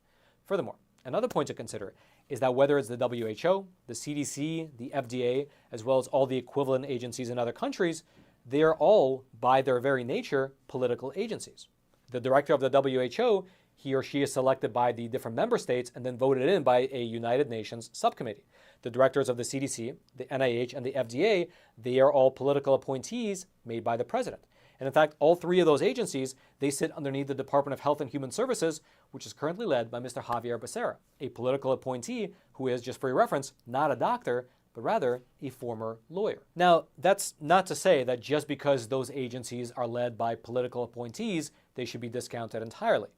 Speaker 5: Furthermore, another point to consider is that whether it's the WHO, the CDC, the FDA, as well as all the equivalent agencies in other countries, they are all, by their very nature, political agencies. The director of the WHO, he or she is selected by the different member states and then voted in by a United Nations subcommittee. The directors of the CDC, the NIH, and the FDA, they are all political appointees made by the president. And in fact, all three of those agencies, they sit underneath the Department of Health and Human Services, which is currently led by Mr. Javier Becerra, a political appointee who is, just for your reference, not a doctor, but rather a former lawyer. Now, that's not to say that just because those agencies are led by political appointees, they should be discounted entirely.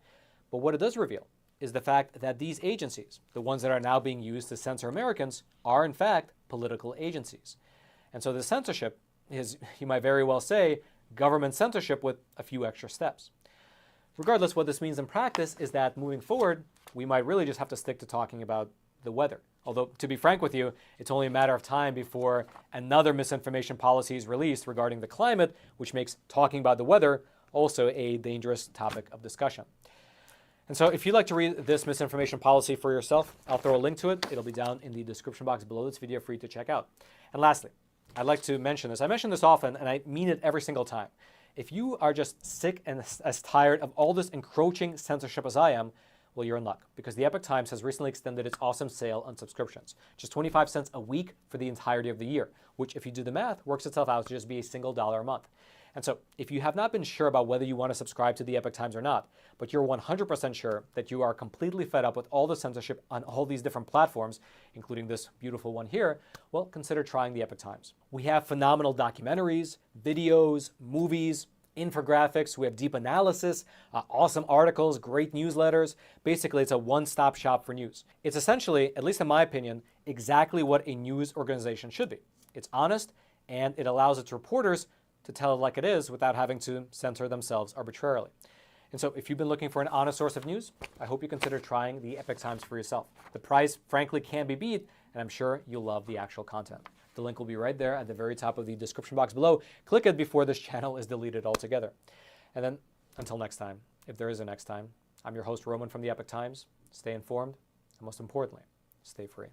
Speaker 5: But what it does reveal is the fact that these agencies, the ones that are now being used to censor Americans, are in fact political agencies. And so the censorship is, you might very well say, government censorship with a few extra steps. Regardless, what this means in practice is that moving forward, we might really just have to stick to talking about the weather. Although, to be frank with you, it's only a matter of time before another misinformation policy is released regarding the climate, which makes talking about the weather also a dangerous topic of discussion. And so if you'd like to read this misinformation policy for yourself, I'll throw a link to it. It'll be down in the description box below this video for you to check out. And lastly, I'd like to mention this. I mention this often, and I mean it every single time. If you are just sick and as tired of all this encroaching censorship as I am, well, you're in luck, because the Epoch Times has recently extended its awesome sale on subscriptions. Just 25 cents a week for the entirety of the year, which, if you do the math, works itself out to just be a single $1 a month. And so, if you have not been sure about whether you want to subscribe to the Epoch Times or not, but you're 100% sure that you are completely fed up with all the censorship on all these different platforms, including this beautiful one here, well, consider trying the Epoch Times. We have phenomenal documentaries, videos, movies, infographics, we have deep analysis, awesome articles, great newsletters. Basically, it's a one-stop shop for news. It's essentially, at least in my opinion, exactly what a news organization should be. It's honest, and it allows its reporters to tell it like it is without having to censor themselves arbitrarily. And so if you've been looking for an honest source of news, I hope you consider trying the Epoch Times for yourself. The price, frankly, can be beat, and I'm sure you'll love the actual content. The link will be right there at the very top of the description box below. Click it before this channel is deleted altogether. And then, until next time, if there is a next time, I'm your host, Roman from the Epoch Times. Stay informed, and most importantly, stay free.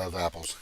Speaker 1: love apples.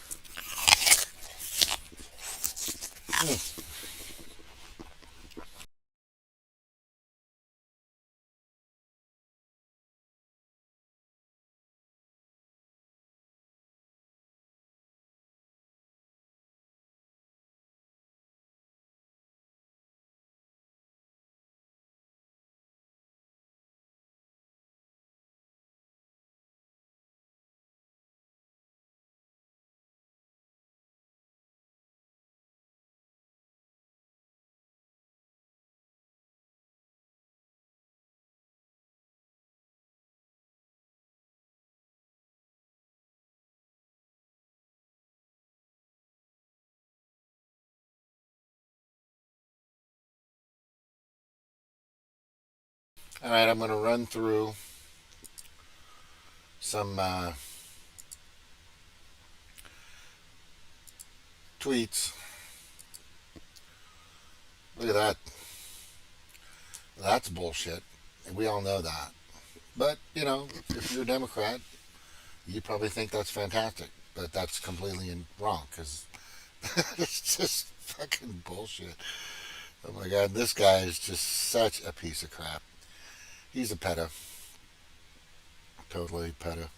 Speaker 1: All right, I'm going to run through some tweets. Look at that. That's bullshit. And we all know that. But, you know, if you're a Democrat, you probably think that's fantastic. But that's completely wrong because it's just fucking bullshit. Oh my God, this guy is just such a piece of crap. He's a pedo. Totally pedo.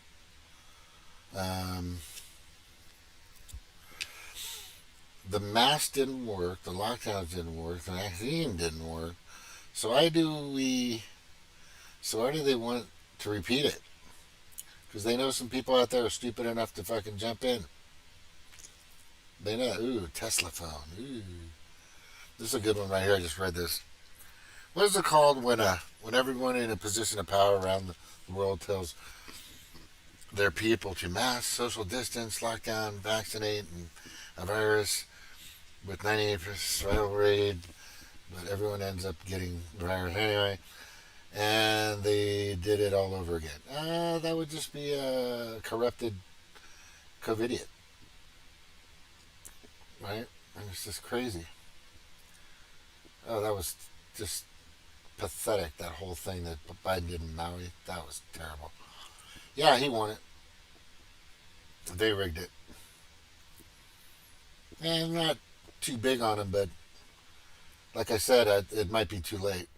Speaker 1: The mask didn't work, the lockdowns didn't work, the vaccine didn't work. So why do they want to repeat it? Because they know some people out there are stupid enough to fucking jump in. They know, ooh, Tesla phone, ooh. This is a good one right here, I just read this. What is it called when everyone in a position of power around the world tells their people to mask, social distance, lockdown, vaccinate, and a virus with 98% survival rate, but everyone ends up getting the virus anyway, and they did it all over again. That would just be a corrupted COVIDiot, right? And it's just crazy. Oh, that was just pathetic, that whole thing that Biden did in Maui. That was terrible. Yeah, he won it. They rigged it. And I'm not too big on him, but like I said, it might be too late.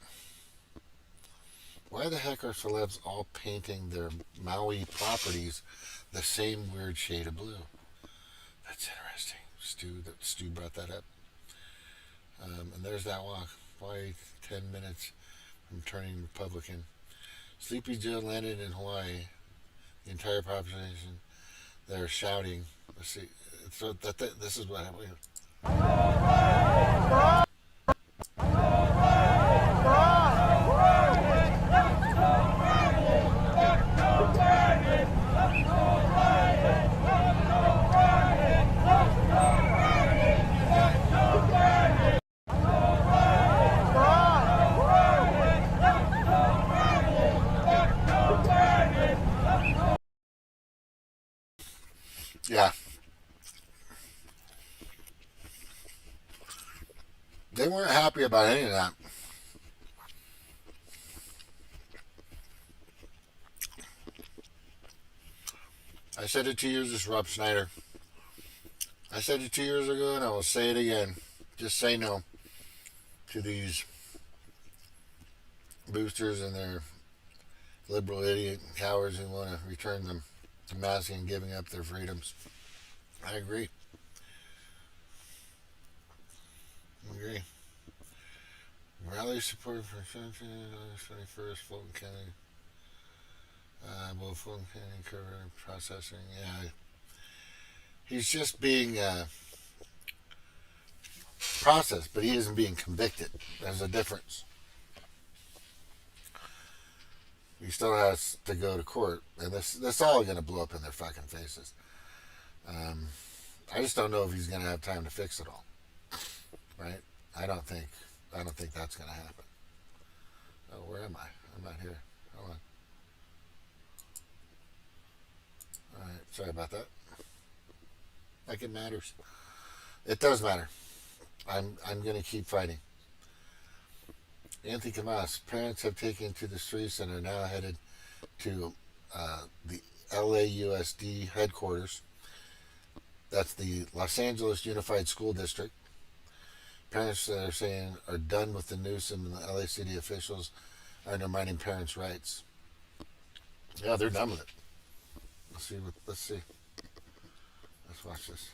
Speaker 1: Why the heck are celebs all painting their Maui properties the same weird shade of blue? That's interesting. Stu brought that up. And there's that walk. Why 10 minutes from turning Republican? Sleepy Joe landed in Hawaii. The entire population, they're shouting. Let's see. So this is what happened. Yeah. They weren't happy about any of that. I said it 2 years, this is Rob Schneider. I said it 2 years ago and I will say it again. Just say no to these boosters and their liberal idiot cowards who want to return them to masking and giving up their freedoms. I agree. Rally support for 21st, Fulton County. Fulton County cover processing. Yeah. He's just being processed, but he isn't being convicted. There's a difference. He still has to go to court, and this all going to blow up in their fucking faces. I just don't know if he's going to have time to fix it all. Right? I don't think that's going to happen. Oh, where am I? I'm not here. Hold on. All right, sorry about that. Like it matters. It does matter. I'm going to keep fighting. Anthony Camas, parents have taken to the streets and are now headed to the LAUSD headquarters That's the Los Angeles Unified School District. Parents that are saying are done with the Newsom and the LACD officials are undermining parents' rights. Yeah, they're done with it. Let's see. Let's watch this.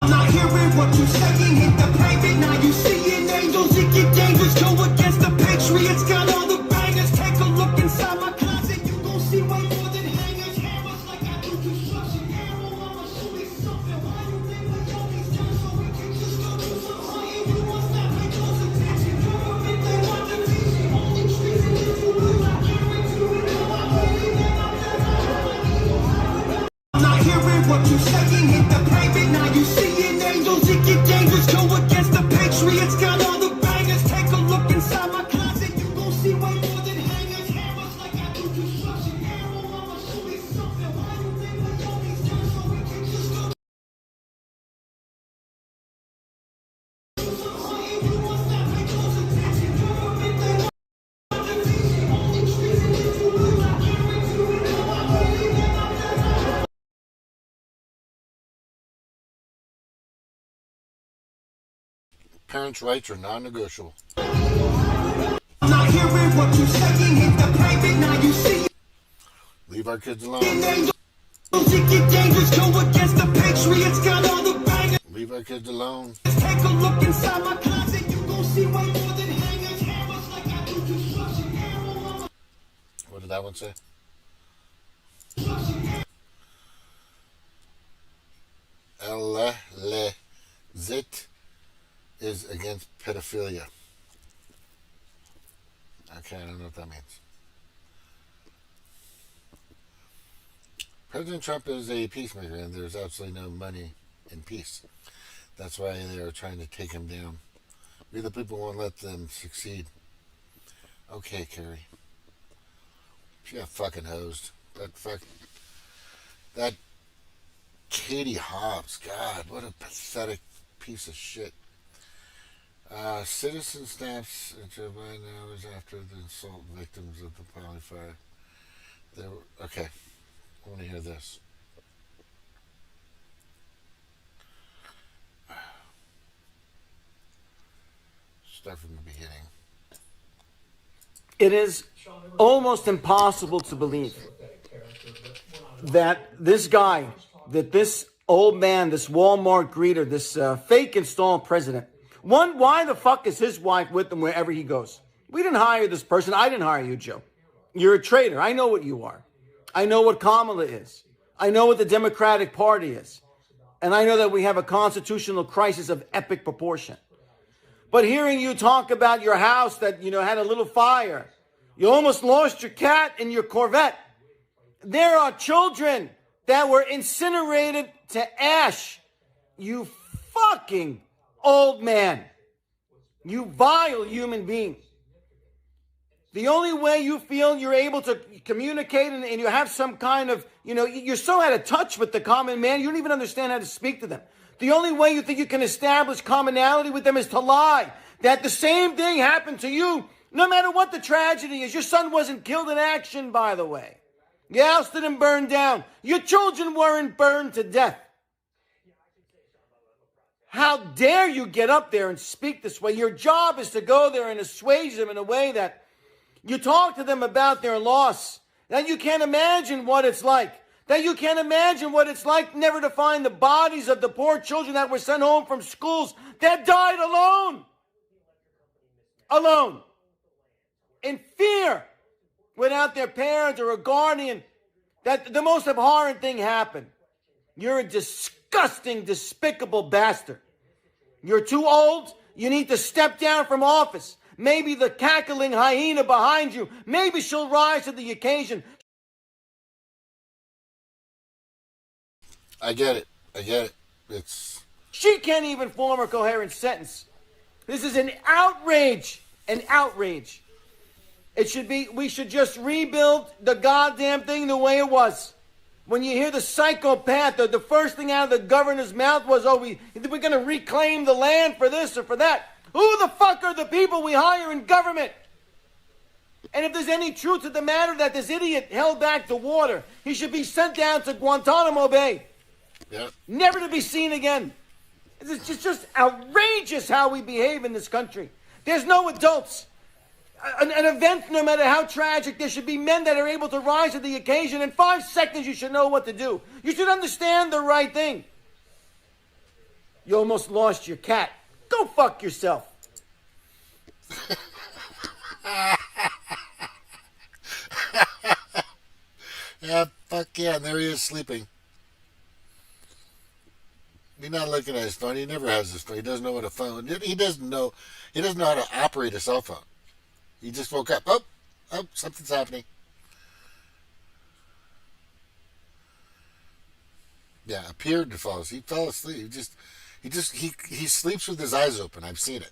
Speaker 6: Not hearing what you saying, hit the pavement, now you seeing angels, it get dangerous, go against the Patriots, got all the bangers, take a look inside my closet, you gon' see way more than hangers, hammers like I do construction, arrow, I'ma show you something, why you think we always done so we can just go do some hunting, you want that, pay close attention, government, they want the vision, only treason if you will, I guarantee you, I'm not hearing what you saying, hit the pavement, now you seeing angels, it get dangerous, go against the Patriots, got all the bangers, take a look inside my closet, you gon' see way more than hangers, hammers like I do construction, arrow, I'ma show you something, why you think we always done so we can just go do some hunting, you want that, pay close attention, government, they want the vision, only treason if you will, I guarantee you, I believe that I'm the
Speaker 1: Parents' rights are non-negotiable.
Speaker 6: not hearing what you saying, hit the pavement, now you see
Speaker 1: Leave our kids alone.
Speaker 6: angels, it get dangerous, go against the Patriots, got all the bangers,
Speaker 1: Leave our kids alone.
Speaker 6: take a look inside my closet, you gon' see way more than hangers, hammers like I do construction, arrow,
Speaker 1: What did that one say? Zit is against pedophilia. Okay, I don't know what that means. President Trump is a peacemaker, and there's absolutely no money in peace. That's why they are trying to take him down. We the people won't let them succeed. Okay, Carrie. She got fucking hosed. That Katie Hobbs, God, what a pathetic piece of shit. Citizen snaps Joe Biden hours after the assault victims of the Poly Fire. Okay, I want to hear this. Start from the beginning.
Speaker 7: It is almost impossible to believe that this guy, that this old man, this Walmart greeter, this fake installed president, why the fuck is his wife with him wherever he goes? We didn't hire this person. I didn't hire you, Joe. You're a traitor. I know what you are. I know what Kamala is. I know what the Democratic Party is. And I know that we have a constitutional crisis of epic proportion. But hearing you talk about your house that, had a little fire, you almost lost your cat and your Corvette. There are children that were incinerated to ash. You fucking old man. You vile human being. The only way you feel you're able to communicate and you have some kind of, you're so out of touch with the common man, you don't even understand how to speak to them. The only way you think you can establish commonality with them is to lie. That the same thing happened to you, no matter what the tragedy is. Your son wasn't killed in action, by the way. Your house didn't burn down. Your children weren't burned to death. How dare you get up there and speak this way? Your job is to go there and assuage them in a way that you talk to them about their loss, that you can't imagine what it's like. That you can't imagine what it's like never to find the bodies of the poor children that were sent home from schools that died alone. Alone. In fear. Without their parents or a guardian. That the most abhorrent thing happened. You're a disgusting, despicable bastard. You're too old. You need to step down from office. Maybe the cackling hyena behind you, maybe she'll rise to the occasion.
Speaker 1: I get it.
Speaker 7: She can't even form a coherent sentence. This is an outrage. An outrage. We should just rebuild the goddamn thing the way it was. When you hear the psychopath, the first thing out of the governor's mouth was, we're going to reclaim the land for this or for that. Who the fuck are the people we hire in government? And if there's any truth to the matter that this idiot held back the water, he should be sent down to Guantanamo Bay.
Speaker 1: Yep.
Speaker 7: Never to be seen again. It's just outrageous how we behave in this country. There's no adults. An event, no matter how tragic, there should be men that are able to rise to the occasion. In 5 seconds, you should know what to do. You should understand the right thing. You almost lost your cat. Go fuck yourself.
Speaker 1: Yeah, fuck yeah, and there he is sleeping. He's not looking at his phone. He never has his phone. He doesn't know what a phone. He doesn't know. He doesn't know how to operate a cell phone. He just woke up. Oh, something's happening. Yeah, appeared to fall asleep. He fell asleep. He sleeps with his eyes open. I've seen it.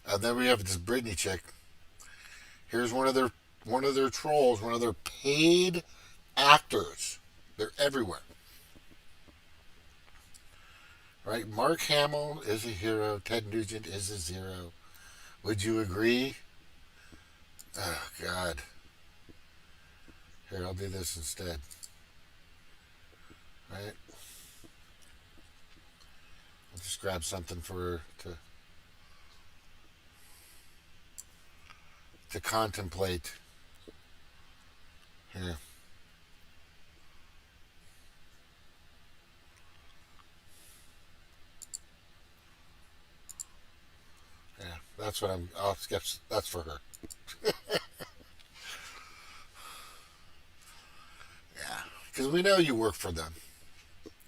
Speaker 1: And then we have this Britney chick. Here's one of their trolls, one of their paid actors. They're everywhere. Right? Mark Hamill is a hero. Ted Nugent is a zero. Would you agree? Oh, God. Here, I'll do this instead. Right? I'll just grab something for her to contemplate. Here. Yeah, that's what I'll skip. That's for her. Yeah, because we know you work for them.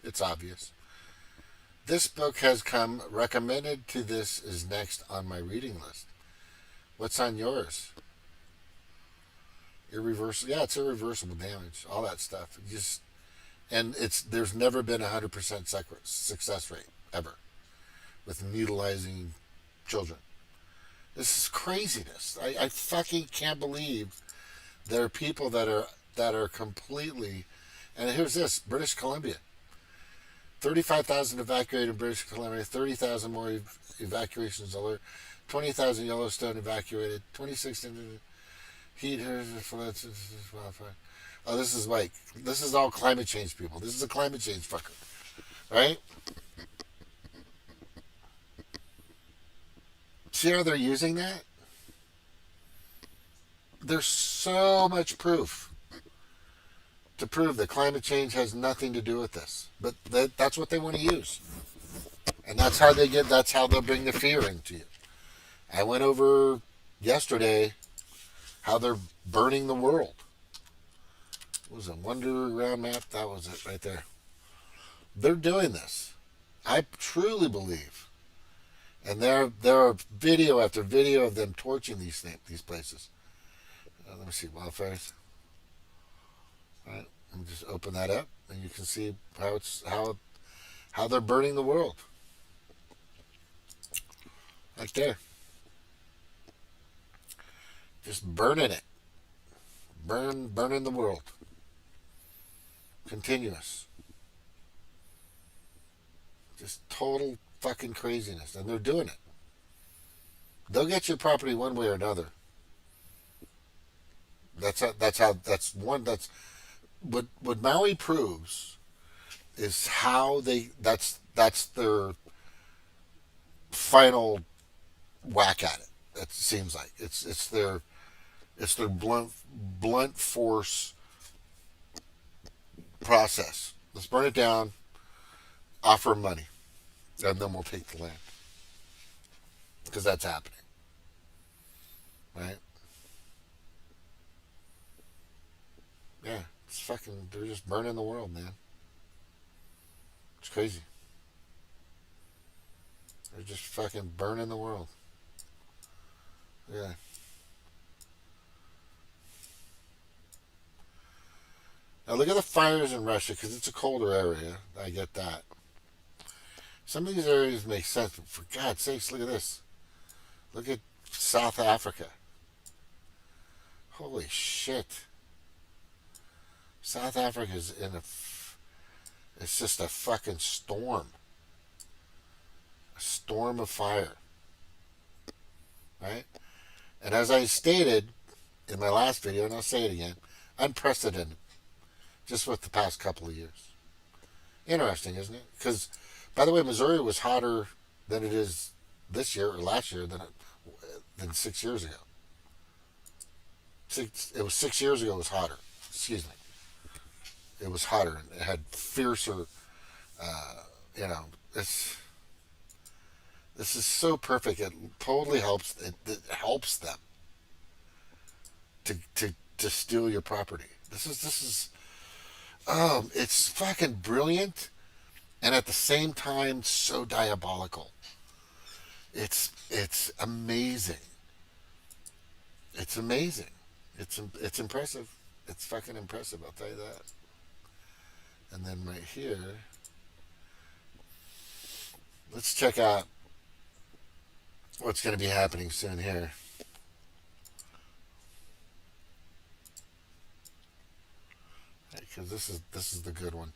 Speaker 1: It's obvious. This book has come recommended to this is next on my reading list. What's on yours? Irreversible. Yeah, it's irreversible damage. All that stuff. There's never been 100% success rate ever with mutilizing children. This is craziness. I fucking can't believe there are people that are completely. And here's this: British Columbia. 35,000 evacuated in British Columbia. 30,000 more evacuations alert. 20,000 Yellowstone evacuated. 26 heat floods. Oh, this is like, this is all climate change people. This is a climate change fucker, right? See how they're using that? There's so much proof to prove that climate change has nothing to do with this, but that's what they want to use, and that's how they'll bring the fear into you. I went over yesterday how they're burning the world. What was it, Wonder Ground Map? That was it right there. They're doing this. I truly believe. And there are video after video of them torching these places. Let me see, wildfires. All right, let me just open that up, and you can see how they're burning the world. Right there. Just burning it. Burning the world. Continuous. Just total fucking craziness. And they're doing it. They'll get your property one way or another. That's what Maui proves is how that's their final whack at it. It seems like it's their blunt force process. Let's burn it down, offer money, and then we'll take the land, because that's happening, right? Yeah, it's fucking. They're just burning the world, man. It's crazy. They're just fucking burning the world. Yeah. Now look at the fires in Russia, because it's a colder area. I get that. Some of these areas make sense, but for God's sakes, look at this. Look at South Africa. Holy shit. South Africa's in It's just a fucking storm. A storm of fire. Right? And as I stated in my last video, and I'll say it again, unprecedented. Just with the past couple of years. Interesting, isn't it? Because, by the way, Missouri was hotter than it is this year or last year than 6 years ago. It was 6 years ago. It was hotter. Excuse me. It was hotter and it had fiercer. This is so perfect. It totally helps. It helps them to steal your property. This is. It's fucking brilliant, and at the same time, so diabolical. It's amazing. It's amazing. It's impressive. It's fucking impressive. I'll tell you that. And then right here, let's check out what's going to be happening soon here. Because this is the good one.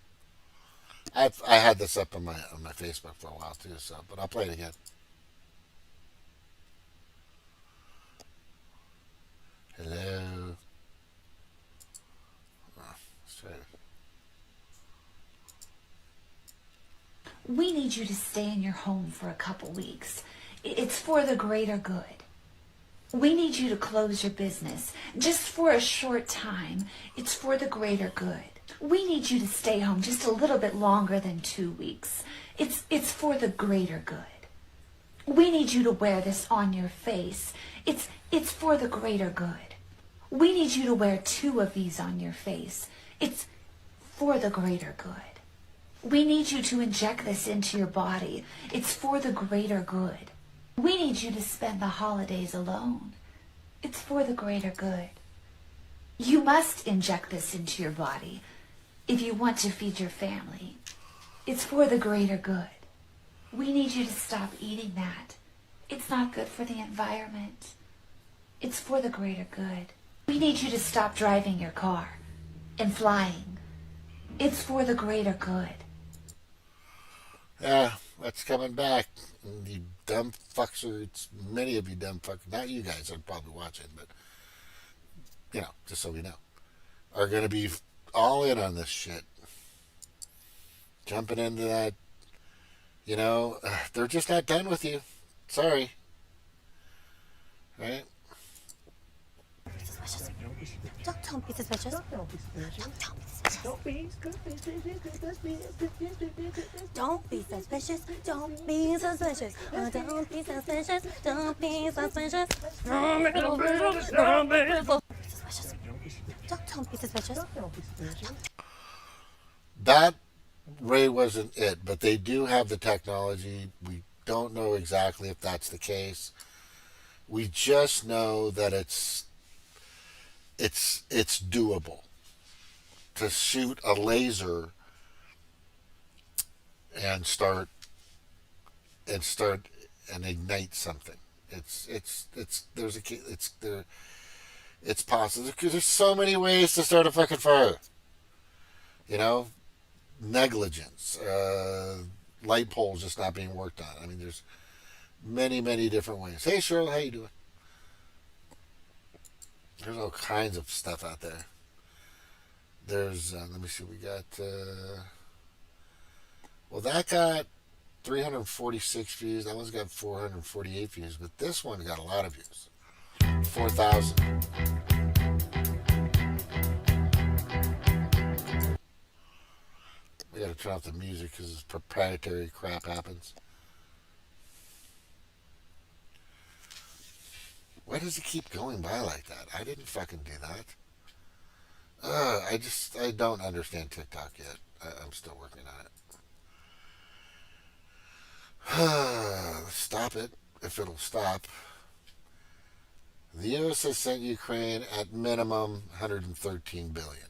Speaker 1: I had this up on my Facebook for a while too, but I'll play it again. Hello. Let's try it.
Speaker 8: We need you to stay in your home for a couple weeks. It's for the greater good. We need you to close your business just for a short time. It's for the greater good. We need you to stay home just a little bit longer than 2 weeks. It's for the greater good. We need you to wear this on your face. It's for the greater good. We need you to wear 2 of these on your face. It's for the greater good. We need you to inject this into your body. It's for the greater good. We need you to spend the holidays alone. It's for the greater good. You must inject this into your body if you want to feed your family. It's for the greater good. We need you to stop eating that. It's not good for the environment. It's for the greater good. We need you to stop driving your car and flying. It's for the greater good.
Speaker 1: Yeah, that's coming back. You dumb fucks, it's many of you dumb fucks, not you guys are probably watching, but, just so we know, are going to be all in on this shit. Jumping into that, they're just not done with you. Sorry. Right?
Speaker 9: Don't be suspicious. Don't be suspicious. Don't be suspicious. Don't be suspicious. Don't be suspicious. Don't be suspicious. Don't be suspicious.
Speaker 1: That, Ray, wasn't it, but they do have the technology. We don't know exactly if that's the case. We just know that it's doable to shoot a laser and ignite something. It's possible because there's so many ways to start a fucking fire. Negligence, light poles just not being worked on. I mean, there's many different ways. Hey, Cheryl, how you doing? There's all kinds of stuff out there. There's, let me see, we got, that got 346 views. That one's got 448 views, but this one got a lot of views. 4,000. We gotta turn off the music because this proprietary crap happens. Why does it keep going by like that? I didn't fucking do that. I don't understand TikTok yet. I'm still working on it. Stop it, if it'll stop. The U.S. has sent Ukraine at minimum 113 billion.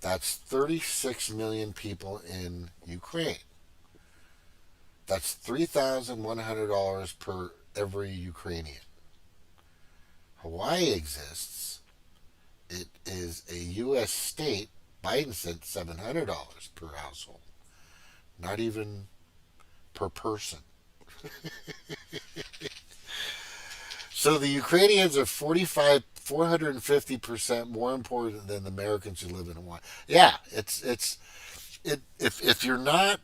Speaker 1: That's 36 million people in Ukraine. That's $3,100 per every Ukrainian. Hawaii exists. It is a U.S. state Biden said $700 per household, not even per person. So the Ukrainians are 450% more important than the Americans who live in Hawaii. Yeah, if you're not,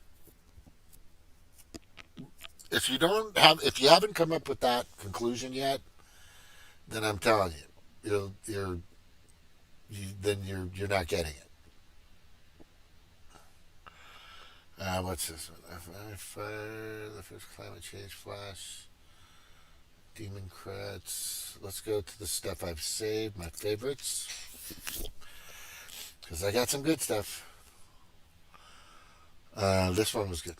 Speaker 1: if you haven't come up with that conclusion yet, then I'm telling you, you're not getting it. What's this one? The first climate change flash. Demon credits. Let's go to the stuff I've saved, my favorites. Because I got some good stuff. This one was good.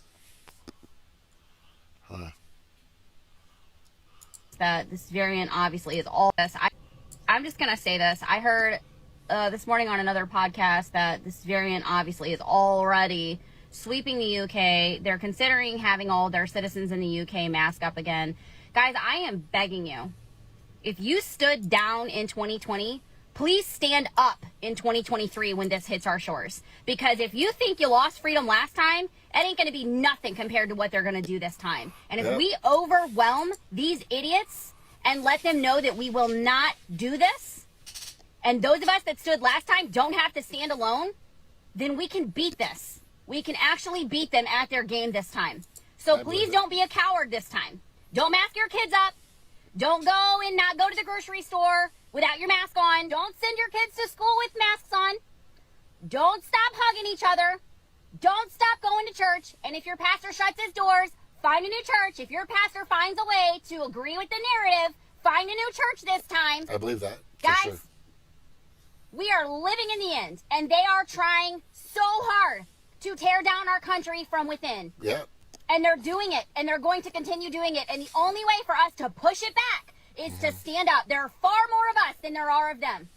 Speaker 10: That this variant obviously is all this. I'm just going to say this. I heard this morning on another podcast that this variant obviously is already sweeping the UK. They're considering having all their citizens in the UK mask up again. Guys, I am begging you, if you stood down in 2020, please stand up in 2023 when this hits our shores. Because if you think you lost freedom last time, it ain't going to be nothing compared to what they're going to do this time. And if we overwhelm these idiots and let them know that we will not do this, and those of us that stood last time don't have to stand alone, then we can beat this. We can actually beat them at their game this time. So please don't be a coward this time. Don't mask your kids up. Don't go and not go to the grocery store without your mask on. Don't send your kids to school with masks on. Don't stop hugging each other. Don't stop going to church. And if your pastor shuts his doors, find a new church. If your pastor finds a way to agree with the narrative, find a new church this time.
Speaker 1: I believe that.
Speaker 10: Guys,
Speaker 1: sure.
Speaker 10: We are living in the end, and they are trying so hard to tear down our country from within.
Speaker 1: Yeah.
Speaker 10: And they're doing it, and they're going to continue doing it. And the only way for us to push it back is to stand up. There are far more of us than there are of them.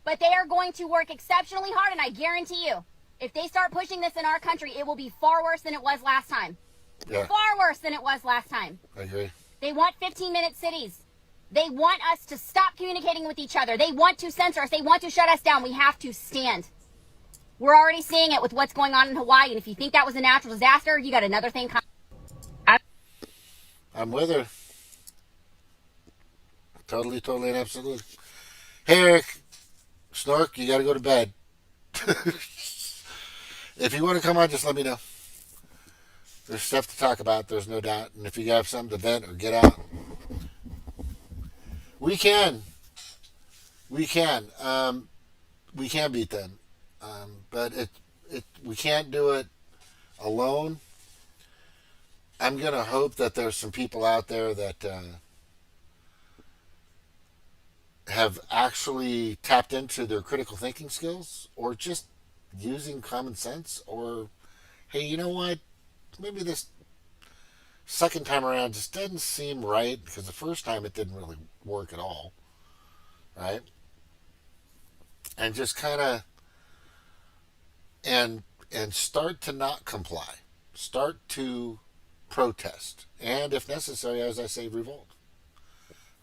Speaker 10: But they are going to work exceptionally hard, and I guarantee you, if they start pushing this in our country, it will be far worse than it was last time.
Speaker 1: Yeah.
Speaker 10: Far worse than it was last time.
Speaker 1: I agree.
Speaker 10: They want 15-minute cities. They want us to stop communicating with each other. They want to censor us. They want to shut us down. We have to stand. We're already seeing it with what's going on in Hawaii. And if you think that was a natural disaster, you got another thing coming.
Speaker 1: I'm with her. Totally, and absolutely. Hey, Eric. Snork, you got to go to bed. If you want to come on, just let me know. There's stuff to talk about, there's no doubt. And if you have something to vent or get out, we can. We can beat them. But we can't do it alone. I'm going to hope that there's some people out there that have actually tapped into their critical thinking skills, or just using common sense, or, hey, you know what? Maybe this second time around just doesn't seem right, because the first time it didn't really work at all. Right? And just kind of and start to not comply, start to protest, and if necessary, as I say, revolt.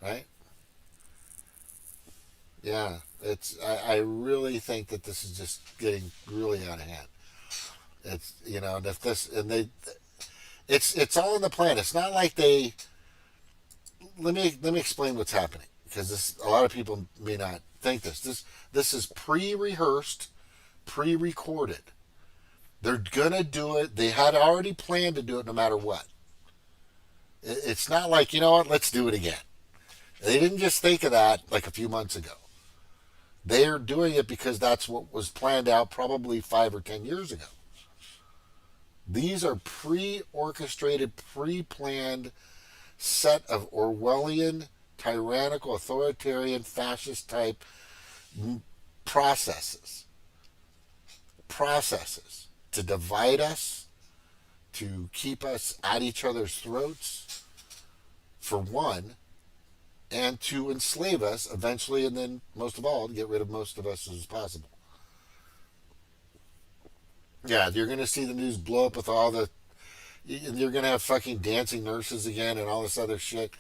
Speaker 1: Right? Yeah, I really think that this is just getting really out of hand. It's, and if this, and it's all in the plan. It's not like they. Let me explain what's happening, because a lot of people may not think this. This is pre-rehearsed, pre-recorded. They're gonna do it. They had already planned to do it no matter what. It's not like, you know what, let's do it again. They didn't just think of that like a few months ago. They're doing it because that's what was planned out probably 5 or 10 years ago. These are pre-orchestrated, pre-planned set of Orwellian, tyrannical, authoritarian, fascist type processes to divide us, to keep us at each other's throats, for one, and to enslave us eventually, and then most of all, to get rid of most of us as possible. Yeah, you're going to see the news blow up with all the... You're going to have fucking dancing nurses again and all this other shit.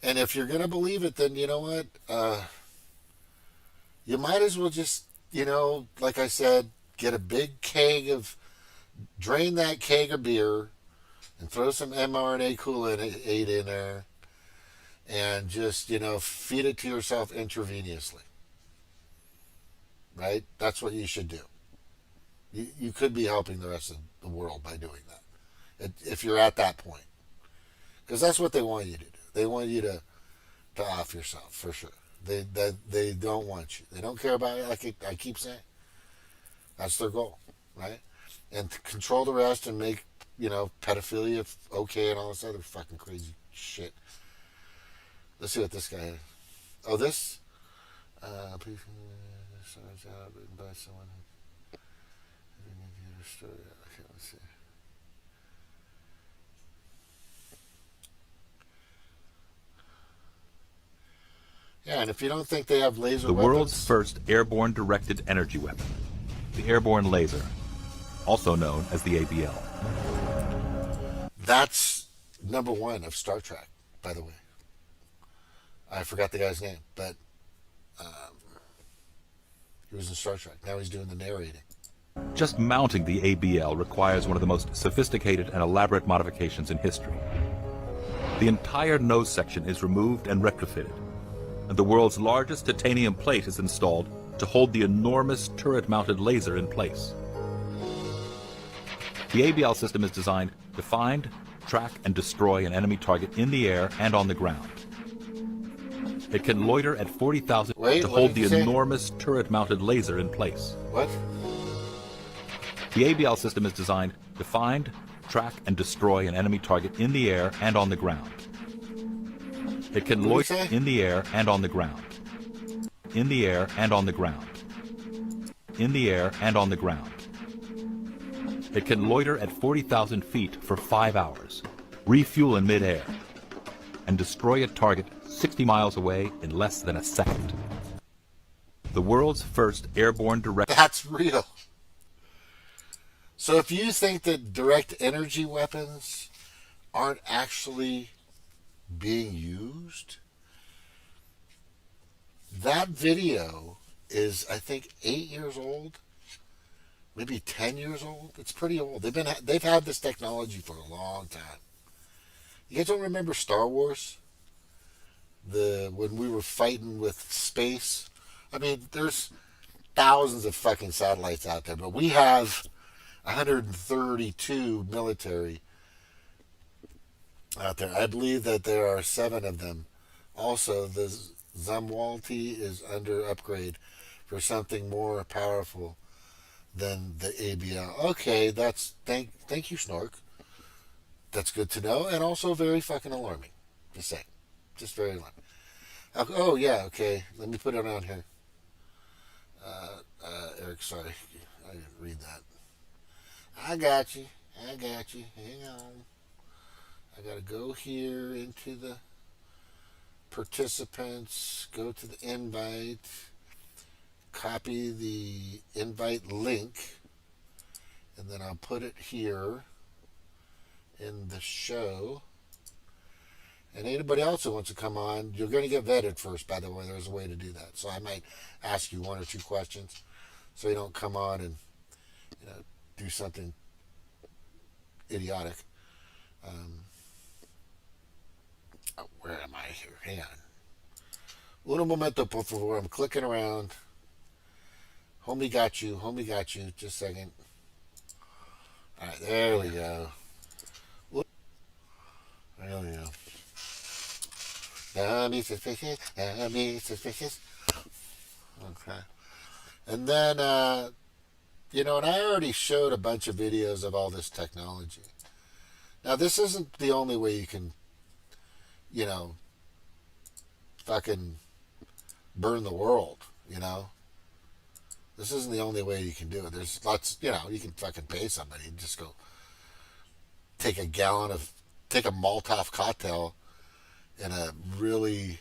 Speaker 1: And if you're going to believe it, then you know what? You might as well just, like I said, get a big keg of, drain that keg of beer and throw some mRNA Kool-Aid in there and just, feed it to yourself intravenously. Right? That's what you should do. You could be helping the rest of the world by doing that, if you're at that point. Because that's what they want you to do. They want you to off yourself, for sure. They don't want you. They don't care about it, like I keep saying. That's their goal, right? And to control the rest and make, pedophilia okay and all this other fucking crazy shit. Let's see what this guy is. Oh, this? Please, written by someone. Okay, let's see. Yeah, and if you don't think they have laser weapons...
Speaker 11: The world's first airborne directed energy weapon. The airborne laser, also known as the ABL.
Speaker 1: That's number one of Star Trek, by the way. I forgot the guy's name, but he was in Star Trek. Now he's doing the narrating.
Speaker 11: Just mounting the ABL requires one of the most sophisticated and elaborate modifications in history. The entire nose section is removed and retrofitted, and the world's largest titanium plate is installed to hold the enormous turret-mounted laser in place. The ABL system is designed to find, track, and destroy an enemy target in the air and on the ground. It can loiter at 40,000 to hold the enormous turret-mounted laser in place.
Speaker 1: What?
Speaker 11: The ABL system is designed to find, track, and destroy an enemy target in the air and on the ground. It can loiter in the air and on the ground. In the air and on the ground. In the air and on the ground. It can loiter at 40,000 feet for 5 hours, refuel in midair, and destroy a target 60 miles away in less than a second. The world's first airborne direct...
Speaker 1: That's real. So if you think that direct energy weapons aren't actually being used, that video is, I think, 8 years old, maybe 10 years old. It's pretty old. They've had this technology for a long time. You guys don't remember Star Wars? When we were fighting with space? I mean, there's thousands of fucking satellites out there, but we have 132 military out there. I believe that there are 7 of them. Also, the Zumwalti is under upgrade for something more powerful than the ABL. Okay, thank you, Snork. That's good to know, and also very fucking alarming. Just saying. Just very alarming. Oh, yeah, okay. Let me put it on here. Eric, sorry. I didn't read that. I got you. Hang on. I got to go here into the participants, go to the invite, copy the invite link, and then I'll put it here in the show. And anybody else who wants to come on, you're going to get vetted first, by the way. There's a way to do that. So I might ask you 1 or 2 questions so you don't come on and do something idiotic. Where am I here? Hang on. Uno momento, por favor. I'm clicking around. Homie got you. Just a second. All right, there we go. There we go. Don't be suspicious. Don't be suspicious. Okay. And then, and I already showed a bunch of videos of all this technology. Now, this isn't the only way you can, fucking burn the world, This isn't the only way you can do it. There's lots, you can fucking pay somebody and just go take a Molotov cocktail in a really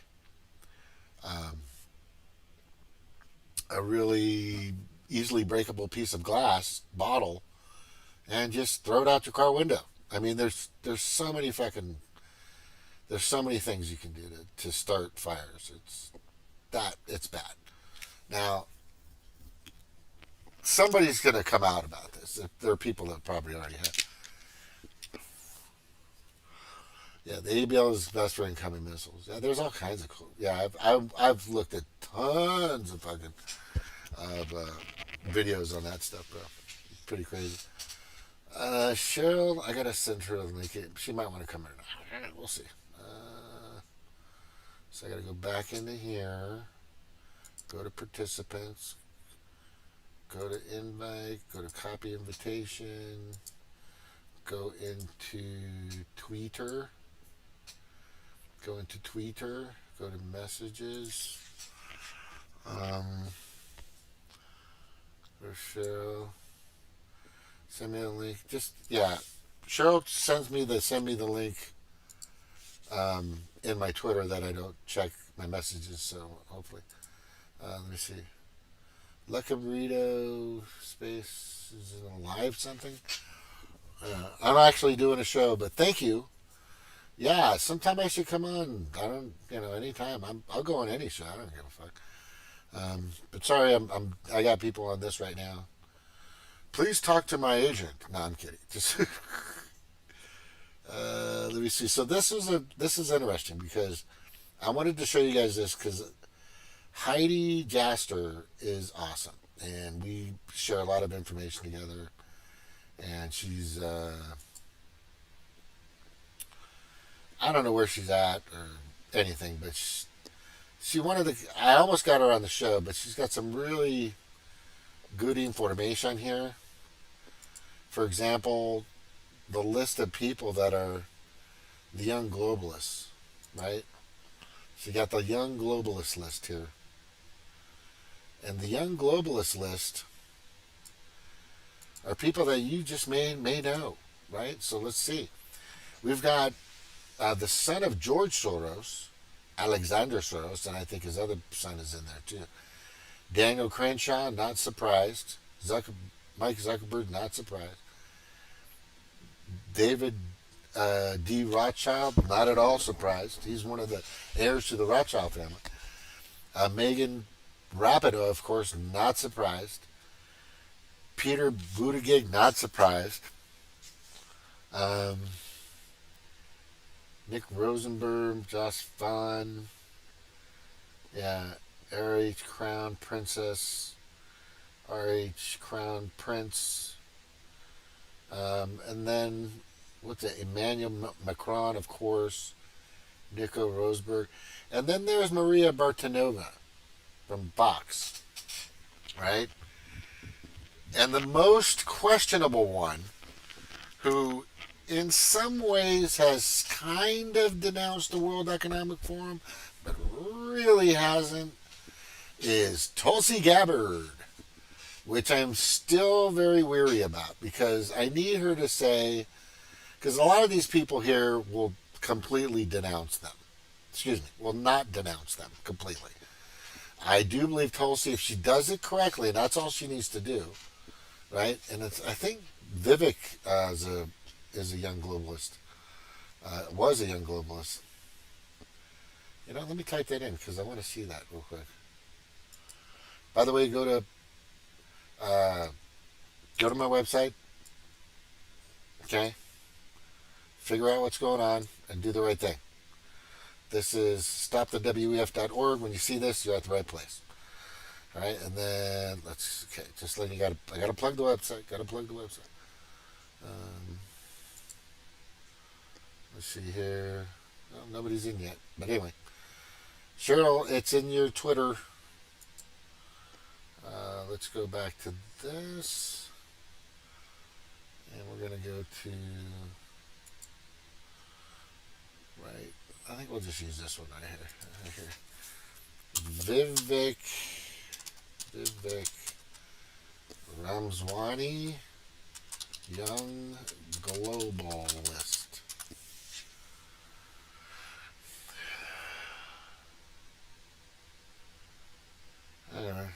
Speaker 1: easily breakable piece of glass bottle and just throw it out your car window. I mean, there's so many things you can do to start fires. It's bad. Now, somebody's going to come out about this. There are people that probably already have. Yeah, the ABL is best for incoming missiles. Yeah, there's all kinds of cool. Yeah, I've looked at tons of fucking videos on that stuff, bro. Pretty crazy. Cheryl, I gotta send her a link. She might want to come in. We'll see. So I gotta go back into here. Go to participants. Go to invite. Go to copy invitation. Go into Twitter. Go into Twitter. Go to messages. Or Cheryl. Send me a link. Just, yeah. Cheryl send me the link in my Twitter that I don't check my messages, so hopefully. Let me see. Luca Burrito space is in a live something. I'm actually doing a show, but thank you. Yeah, sometime I should come on. I don't, anytime. I'll go on any show. I don't give a fuck. But sorry, I got people on this right now. Please talk to my agent. No, I'm kidding. Just let me see. So this is interesting because I wanted to show you guys this because Heidi Jaster is awesome, and we share a lot of information together. And she's I don't know where she's at or anything, but she wanted to. I almost got her on the show, but she's got some really good information here. For example, the list of people that are the young globalists, right? She got the young globalist list here. And the young globalist list are people that you just may know, right? So let's see. We've got the son of George Soros, Alexander Soros, and I think his other son is in there too. Daniel Crenshaw, not surprised. Mike Zuckerberg, not surprised. David D. Rothschild, not at all surprised. He's one of the heirs to the Rothschild family. Megan Rapido, of course, not surprised. Peter Buttigieg, not surprised. Nick Rosenberg, Josh Vaughn. Yeah, RH Crown Princess. RH Crown Prince. And then, what's it? Emmanuel Macron, of course. Nico Rosberg. And then there's Maria Bartonova from Vox. Right? And the most questionable one, who in some ways has kind of denounced the World Economic Forum, but really hasn't, is Tulsi Gabbard, which I'm still very weary about because I need her to say, because a lot of these people here will completely denounce them. Excuse me, will not denounce them completely. I do believe Tulsi, if she does it correctly, and that's all she needs to do, right? And I think Vivek is a young globalist, was a young globalist. Let me type that in because I want to see that real quick. By the way, go to my website, okay? Figure out what's going on and do the right thing. This is stopthewef.org. When you see this, you're at the right place. All right, and then just letting you I gotta plug the website. Let's see here. Well, nobody's in yet, but anyway, Cheryl, it's in your Twitter. Let's go back to this, and we're gonna go to right. I think we'll just use this one right here. Vivek Ramswani, young globalist. I don't know.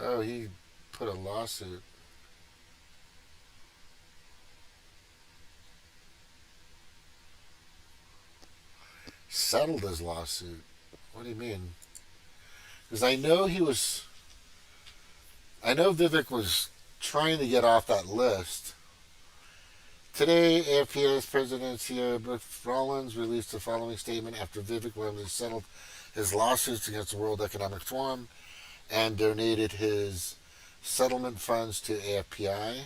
Speaker 1: Oh, he put a lawsuit. Settled his lawsuit. What do you mean? Because I know Vivek was trying to get off that list. Today, AFP's President CEO Brooke Rollins released the following statement after Vivek Williams settled his lawsuits against the World Economic Forum and donated his settlement funds to AFPI.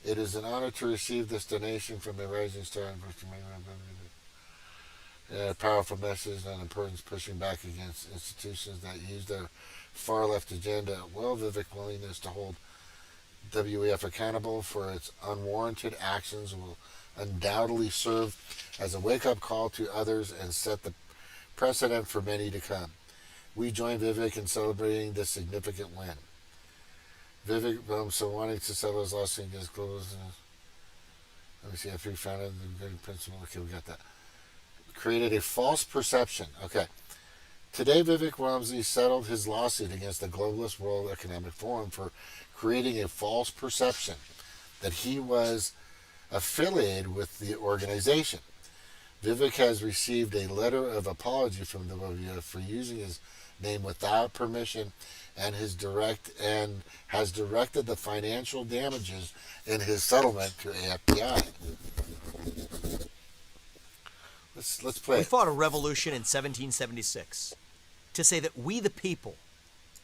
Speaker 1: It is an honor to receive this donation from a rising star and a powerful message on importance pushing back against institutions that use their far left agenda. Well, Vivek's willingness to hold WEF accountable for its unwarranted actions will undoubtedly serve as a wake-up call to others and set the precedent for many to come. We join Vivek in celebrating this significant win. Vivek, so wanting to settle his lawsuit against global. Let me see if we found it in the good principle. Okay, we got that. Created a false perception. Okay. Today, Vivek Ramsey settled his lawsuit against the globalist World Economic Forum for creating a false perception that he was affiliated with the organization. Vivek has received a letter of apology from the WEF for using his name without permission and has directed the financial damages in his settlement to AFPI. Let's play.
Speaker 12: We fought a revolution in 1776 to say that we the people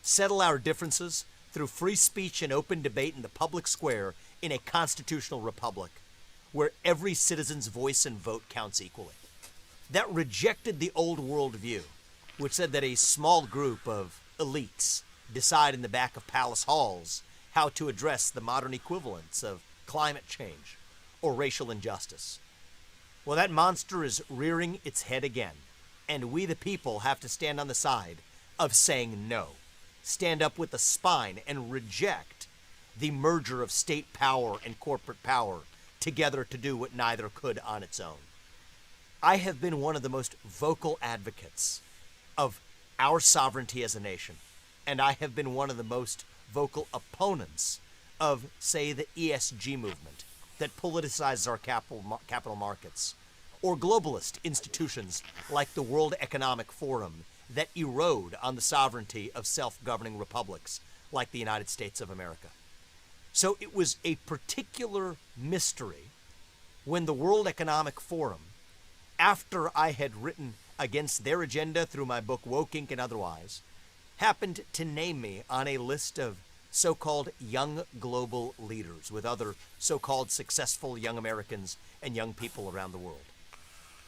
Speaker 12: settle our differences through free speech and open debate in the public square in a constitutional republic where every citizen's voice and vote counts equally. That rejected the old world view, which said that a small group of elites decide in the back of palace halls how to address the modern equivalents of climate change or racial injustice. Well, that monster is rearing its head again, and we the people have to stand on the side of saying no. Stand up with the spine and reject the merger of state power and corporate power together to do what neither could on its own. I have been one of the most vocal advocates of our sovereignty as a nation, and I have been one of the most vocal opponents of, say, the ESG movement that politicizes our capital markets, or globalist institutions like the World Economic Forum that erode on the sovereignty of self-governing republics like the United States of America. So it was a particular mystery when the World Economic Forum, after I had written against their agenda through my book Woke Inc. and otherwise, happened to name me on a list of so-called young global leaders with other so-called successful young Americans and young people around the world.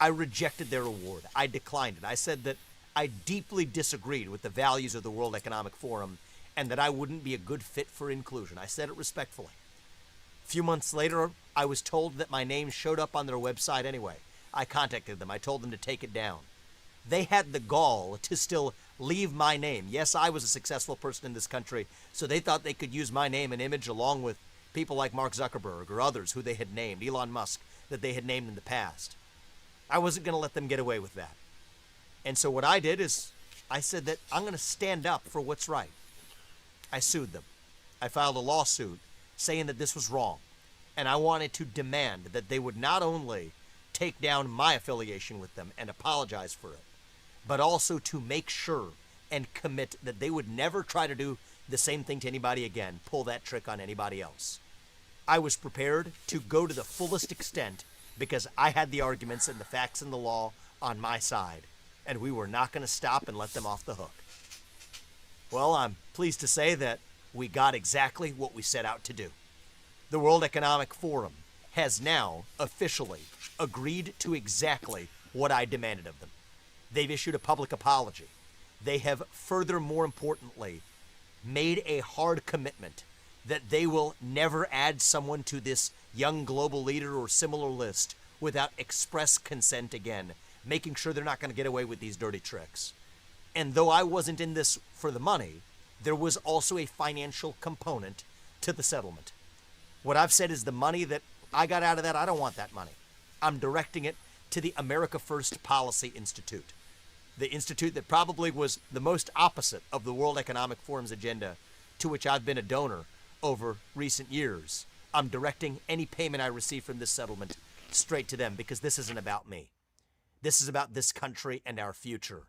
Speaker 12: I rejected their award. I declined it. I said that I deeply disagreed with the values of the World Economic Forum and that I wouldn't be a good fit for inclusion. I said it respectfully. A few months later, I was told that my name showed up on their website anyway. I contacted them. I told them to take it down. They had the gall to still leave my name. Yes, I was a successful person in this country, so they thought they could use my name and image along with people like Mark Zuckerberg or others who they had named, Elon Musk, that they had named in the past. I wasn't going to let them get away with that. And so what I did is I said that I'm going to stand up for what's right. I sued them. I filed a lawsuit saying that this was wrong. And I wanted to demand that they would not only take down my affiliation with them and apologize for it, but also to make sure and commit that they would never try to do the same thing to anybody again, pull that trick on anybody else. I was prepared to go to the fullest extent because I had the arguments and the facts and the law on my side, and we were not going to stop and let them off the hook. Well, I'm pleased to say that we got exactly what we set out to do. The World Economic Forum has now officially agreed to exactly what I demanded of them. They've issued a public apology. They have further, more importantly, made a hard commitment that they will never add someone to this young global leader or similar list without express consent again, making sure they're not going to get away with these dirty tricks. And though I wasn't in this for the money, there was also a financial component to the settlement. What I've said is the money that I got out of that, I don't want that money. I'm directing it to the America First Policy Institute, the institute that probably was the most opposite of the World Economic Forum's agenda, to which I've been a donor over recent years. I'm directing any payment I receive from this settlement straight to them because this isn't about me. This is about this country and our future.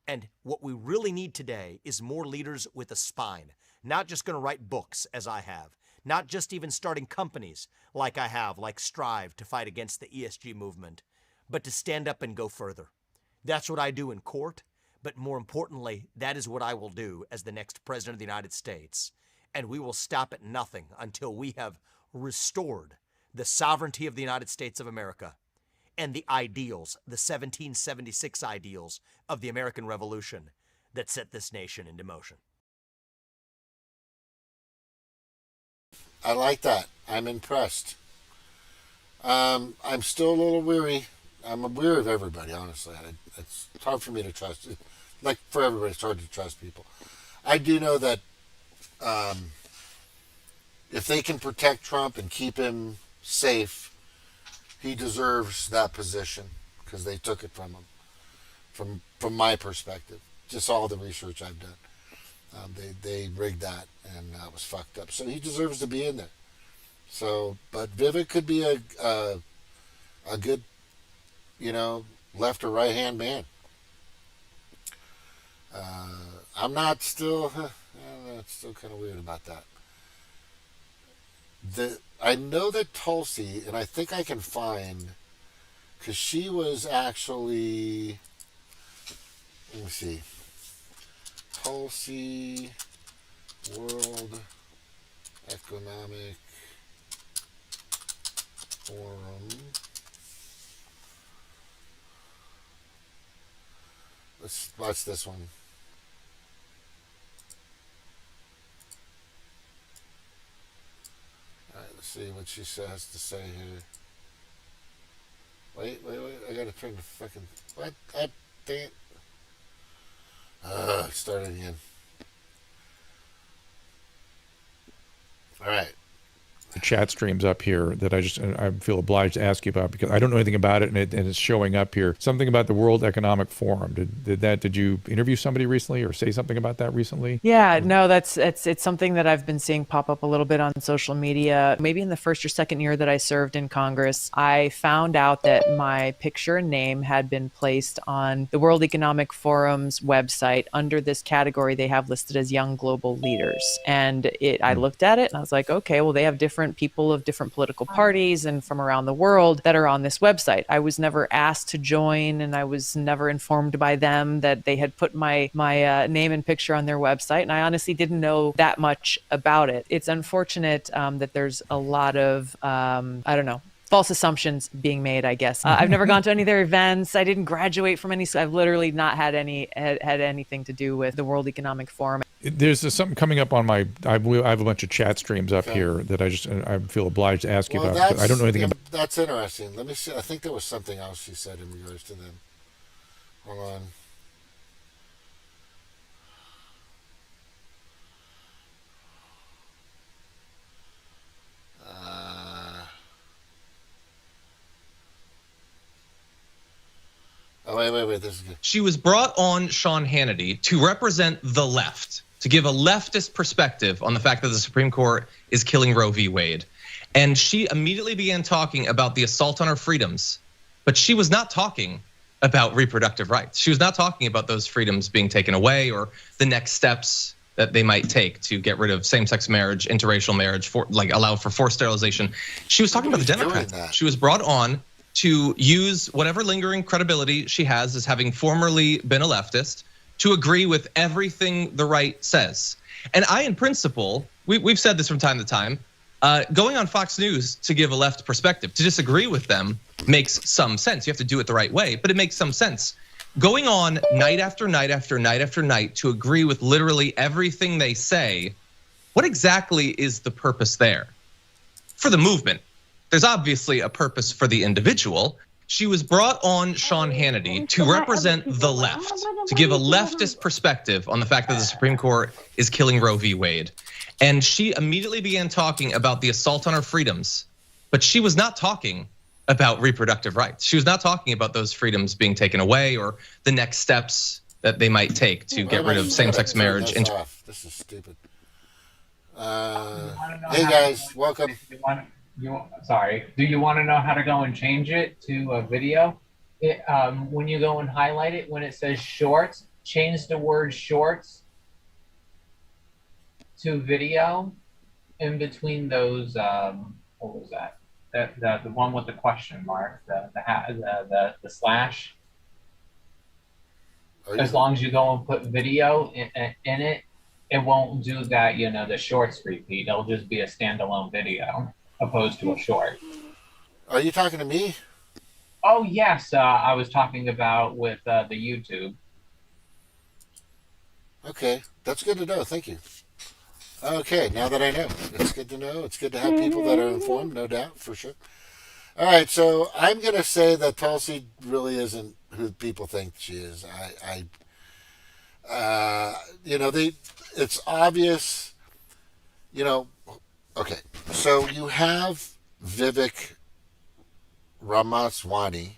Speaker 12: And what we really need today is more leaders with a spine, not just going to write books as I have, not just even starting companies like I have, like Strive, to fight against the ESG movement, but to stand up and go further. That's what I do in court, but more importantly, that is what I will do as the next president of the United States. And we will stop at nothing until we have restored the sovereignty of the United States of America and the ideals, the 1776 ideals of the American Revolution that set this nation into motion.
Speaker 1: I like that. I'm impressed. I'm still a little weary. I'm weary of everybody, honestly. It's hard for me to trust. Like for everybody, it's hard to trust people. I do know that if they can protect Trump and keep him safe, he deserves that position because they took it from him. From my perspective, just all the research I've done, they rigged that and that was fucked up. So he deserves to be in there. So, but Vivek could be a good, left or right hand man. I'm not still. It's still kind of weird about that. I know that Tulsi, and I think I can find, because she was actually, let me see, Tulsi World Economic Forum. Let's watch this one. Alright, let's see what she has to say here. Wait, I gotta turn the fucking... What? Dang it. Start it again. Alright.
Speaker 13: The chat streams up here that I feel obliged to ask you about because I don't know anything about it and it's showing up here. Something about the World Economic Forum. Did you interview somebody recently or say something about that recently?
Speaker 14: Yeah, no, it's something that I've been seeing pop up a little bit on social media. Maybe in the first or second year that I served in Congress, I found out that my picture and name had been placed on the World Economic Forum's website under this category they have listed as young global leaders. And I looked at it and I was like, okay, well, they have different people of different political parties and from around the world that are on this website. I was never asked to join and I was never informed by them that they had put my name and picture on their website. And I honestly didn't know that much about it. It's unfortunate that there's a lot of, false assumptions being made, I guess. I've never gone to any of their events. I didn't graduate from any. I've literally not had anything to do with the World Economic Forum.
Speaker 13: There's something coming up on my. I have a bunch of chat streams up here that I feel obliged to ask you about. Because I don't know anything about.
Speaker 1: That's interesting. Let me see. I think there was something else she said in regards to them. Hold on. Oh, wait. This is good.
Speaker 15: She was brought on Sean Hannity to represent the left, to give a leftist perspective on the fact that the Supreme Court is killing Roe v. Wade. And she immediately began talking about the assault on our freedoms, but she was not talking about reproductive rights. She was not talking about those freedoms being taken away or the next steps that they might take to get rid of same-sex marriage, interracial marriage, allow for forced sterilization. She was talking about the Democrats. She was brought on to use whatever lingering credibility she has as having formerly been a leftist to agree with everything the right says. And I, in principle, we've said this from time to time, going on Fox News to give a left perspective, to disagree with them makes some sense. You have to do it the right way, but it makes some sense. Going on night after night after night after night to agree with literally everything they say, what exactly is the purpose there? For the movement. There's obviously a purpose for the individual. She was brought on Sean Hannity to represent the left, to give a leftist perspective on the fact that the Supreme Court is killing Roe v. Wade. And she immediately began talking about the assault on our freedoms, but she was not talking about reproductive rights. She was not talking about those freedoms being taken away or the next steps that they might take to get rid of same-sex marriage.
Speaker 1: This is stupid. Hey guys, welcome.
Speaker 16: Sorry. Do you want to know how to go and change it to a video? When you go and highlight it, when it says short, change the word shorts to video in between those. What was that? The one with the question mark, the slash. As long as you go and put video in it, it won't do that. You know, the shorts repeat. It'll just be a standalone video opposed to a short.
Speaker 1: Are you talking to me?
Speaker 16: Oh yes, I was talking about with the YouTube.
Speaker 1: Okay, that's good to know. Thank you. Okay, now that I know, it's good to know. It's good to have people that are informed, no doubt, for sure. All right, so I'm going to say that Tulsi really isn't who people think she is. You know, it's obvious, you know, okay, so you have Vivek Ramaswamy,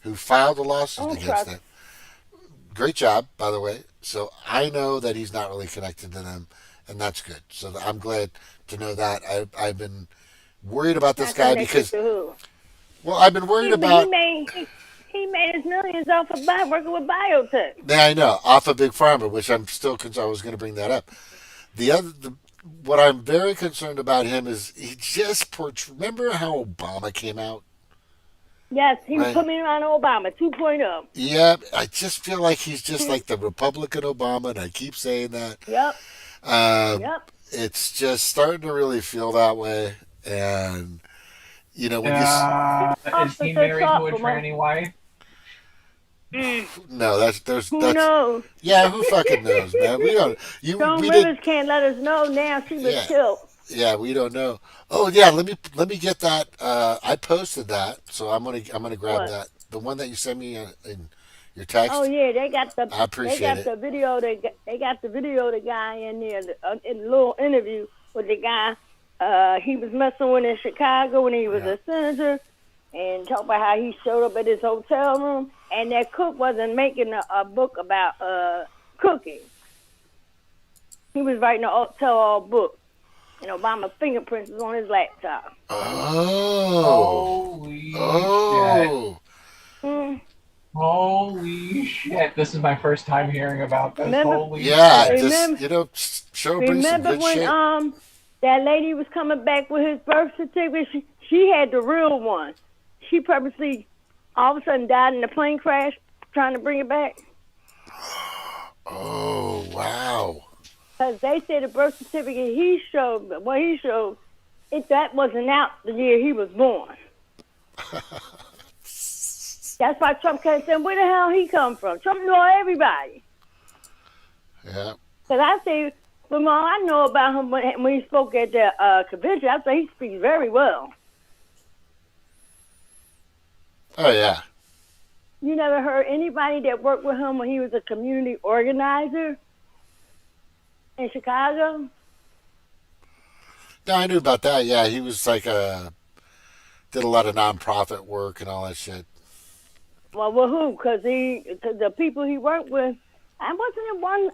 Speaker 1: who filed a lawsuit against them. Great job, by the way. So I know that he's not really connected to them, and that's good. So I'm glad to know that. I've been worried about this guy because, well, I've been worried about.
Speaker 17: He made his millions off of working with biotech.
Speaker 1: Yeah, I know, off of Big Pharma, which I'm still concerned. I was going to bring that up. What I'm very concerned about him is he just remember how Obama came out?
Speaker 17: Yes, he was coming around Obama 2.0.
Speaker 1: Yeah, I just feel like he's just like the Republican Obama, and I keep saying that.
Speaker 17: Yep.
Speaker 1: Yep. It's just starting to really feel that way, and you know when
Speaker 16: is he married to a tranny wife?
Speaker 1: No, that's
Speaker 17: who knows?
Speaker 1: Yeah, who fucking knows, man? We don't.
Speaker 17: Joan Rivers can't let us know now. She was killed.
Speaker 1: Yeah, we don't know. Oh yeah, let me get that. I posted that, so I'm gonna grab that. The one that you sent me in your text.
Speaker 17: Oh yeah, they got the.
Speaker 1: I appreciate
Speaker 17: the video. They got the video of the guy in there in a little interview with the guy. He was messing with in Chicago when he was a senator, and talk about how he showed up at his hotel room, and that cook wasn't making a book about cooking. He was writing a tell-all book. And Obama's fingerprints was on his laptop.
Speaker 1: Oh.
Speaker 16: Holy shit. Holy shit. This is my first time hearing about this. Holy shit.
Speaker 1: Just, you know, show brings some good shit.
Speaker 17: Remember when that lady was coming back with his birth certificate? She had the real one. She purposely all of a sudden died in a plane crash trying to bring it back.
Speaker 1: Oh, wow.
Speaker 17: Because they said the birth certificate he showed, that wasn't out the year he was born. That's why Trump kept saying, where the hell he come from? Trump know everybody.
Speaker 1: Yeah.
Speaker 17: Because I say, from all I know about him when he spoke at the convention, I say he speaks very well.
Speaker 1: Oh, yeah.
Speaker 17: You never heard anybody that worked with him when he was a community organizer in Chicago?
Speaker 1: No, I knew about that. Yeah, he was like did a lot of nonprofit work and all that shit.
Speaker 17: Well, who? Because the people he worked with, I wasn't in one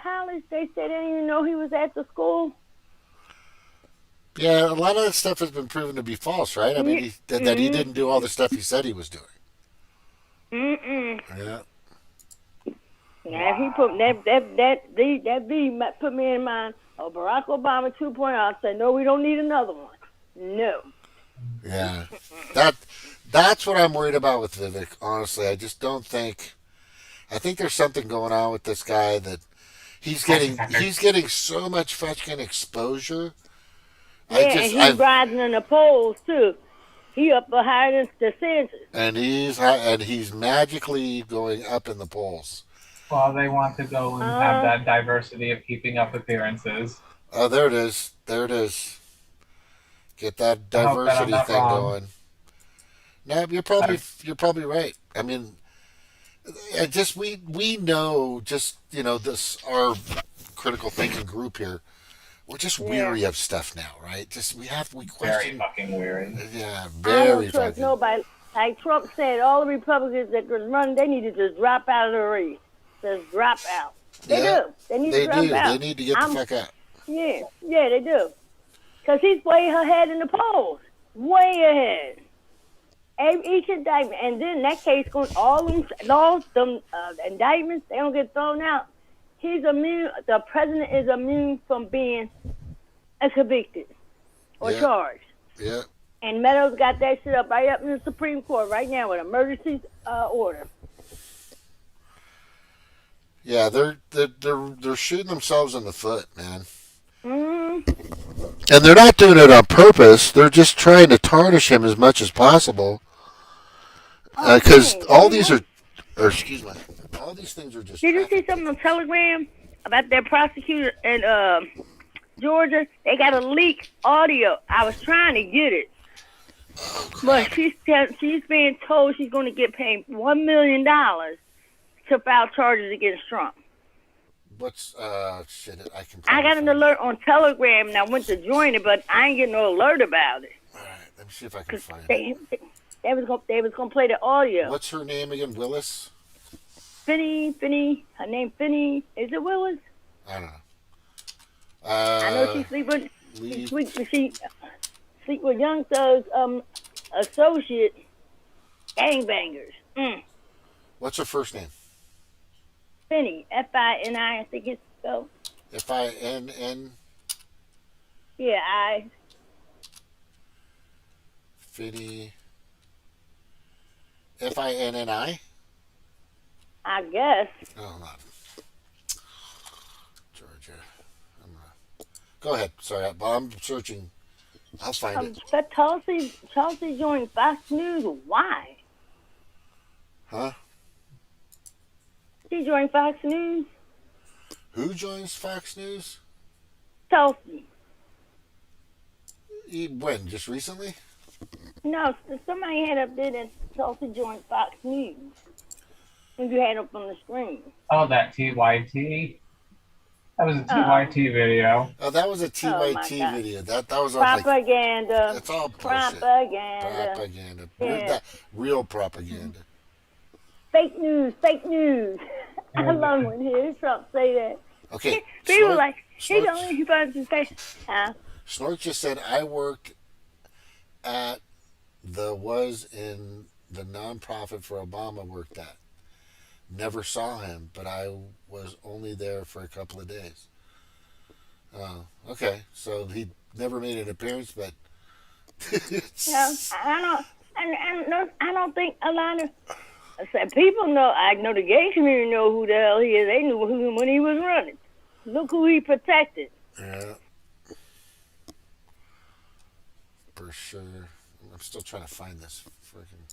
Speaker 17: college. They said they didn't even know he was at the school.
Speaker 1: Yeah, a lot of that stuff has been proven to be false, right? I mean, that he didn't do all the stuff he said he was doing. Yeah.
Speaker 17: Yeah, he put that V put me in mind of Barack Obama 2.0. I said, no, we don't need another one. No.
Speaker 1: Yeah, that's what I'm worried about with Vivek. Honestly, I just don't think. I think there's something going on with this guy that he's getting so much fucking exposure.
Speaker 17: Yeah, and he's rising in the polls too. He up higher than DeSantis.
Speaker 1: And he's magically going up in the polls.
Speaker 16: Well, they want to go and have that diversity of keeping up appearances.
Speaker 1: Oh, there it is. There it is. Get that diversity thing going. No, you're probably right. I mean, we know this our critical thinking group here. We're just weary of stuff now, right? We question.
Speaker 16: Very fucking weary.
Speaker 1: Yeah,
Speaker 17: I don't trust nobody. Like Trump said, all the Republicans that was running, they need to just drop out of the race. Just drop out. They do. They need to drop out.
Speaker 1: They need to get the fuck out.
Speaker 17: Yeah, they do. Because he's way ahead in the polls. Way ahead. Each indictment, and then that case going all them indictments, they don't get thrown out. He's immune. The president is immune from being convicted or charged.
Speaker 1: Yeah.
Speaker 17: And Meadows got that shit up right up in the Supreme Court right now with emergency order.
Speaker 1: Yeah, they're shooting themselves in the foot, man.
Speaker 17: Mm-hmm.
Speaker 1: And they're not doing it on purpose. They're just trying to tarnish him as much as possible. Because all these are, excuse me, all these things are just.
Speaker 17: Did you see something on Telegram about that prosecutor in Georgia? They got a leak audio. I was trying to get it. But she's being told she's going to get paid $1 million to file charges against Trump.
Speaker 1: What's shit?
Speaker 17: I got an alert on Telegram and I went to join it, but I ain't getting no alert about it.
Speaker 1: All right, let me see if I can find it.
Speaker 17: They was gonna play the audio.
Speaker 1: What's her name again? Willis?
Speaker 17: Finney. Her name Finney. Is it Willis?
Speaker 1: I don't know.
Speaker 17: I know she sleep with Young Thug's associate gangbangers.
Speaker 1: What's her first name?
Speaker 17: Finney. Fini. I think it's spelled.
Speaker 1: Finn.
Speaker 17: Yeah,
Speaker 1: Finney. Finni?
Speaker 17: I guess.
Speaker 1: Oh, not Georgia. Go ahead. Sorry, I'm searching. I'll find it.
Speaker 17: But Tulsi joined Fox News. Why?
Speaker 1: Huh?
Speaker 17: She joined Fox News.
Speaker 1: Who joins Fox News?
Speaker 17: Tulsi.
Speaker 1: When? Just recently?
Speaker 17: No, somebody had up there that Tulsi joined Fox News. And you had up on the screen.
Speaker 16: Oh, that TYT? That was a TYT video.
Speaker 1: Oh, that was a TYT video. That was
Speaker 17: propaganda.
Speaker 1: That's all bullshit.
Speaker 17: Propaganda.
Speaker 1: Yeah. Real propaganda.
Speaker 17: Fake news. I love when you hear Trump say that.
Speaker 1: Okay.
Speaker 17: People like, he don't he finds his face.
Speaker 1: Snork just said, I worked at in the nonprofit for Obama worked at. Never saw him, but I was only there for a couple of days. Okay, so he never made an appearance, but
Speaker 17: no, I don't think a lot of people know. I know the gay community know who the hell he is. They knew him when he was running. Look who he protected.
Speaker 1: Yeah, for sure. I'm still trying to find this freaking.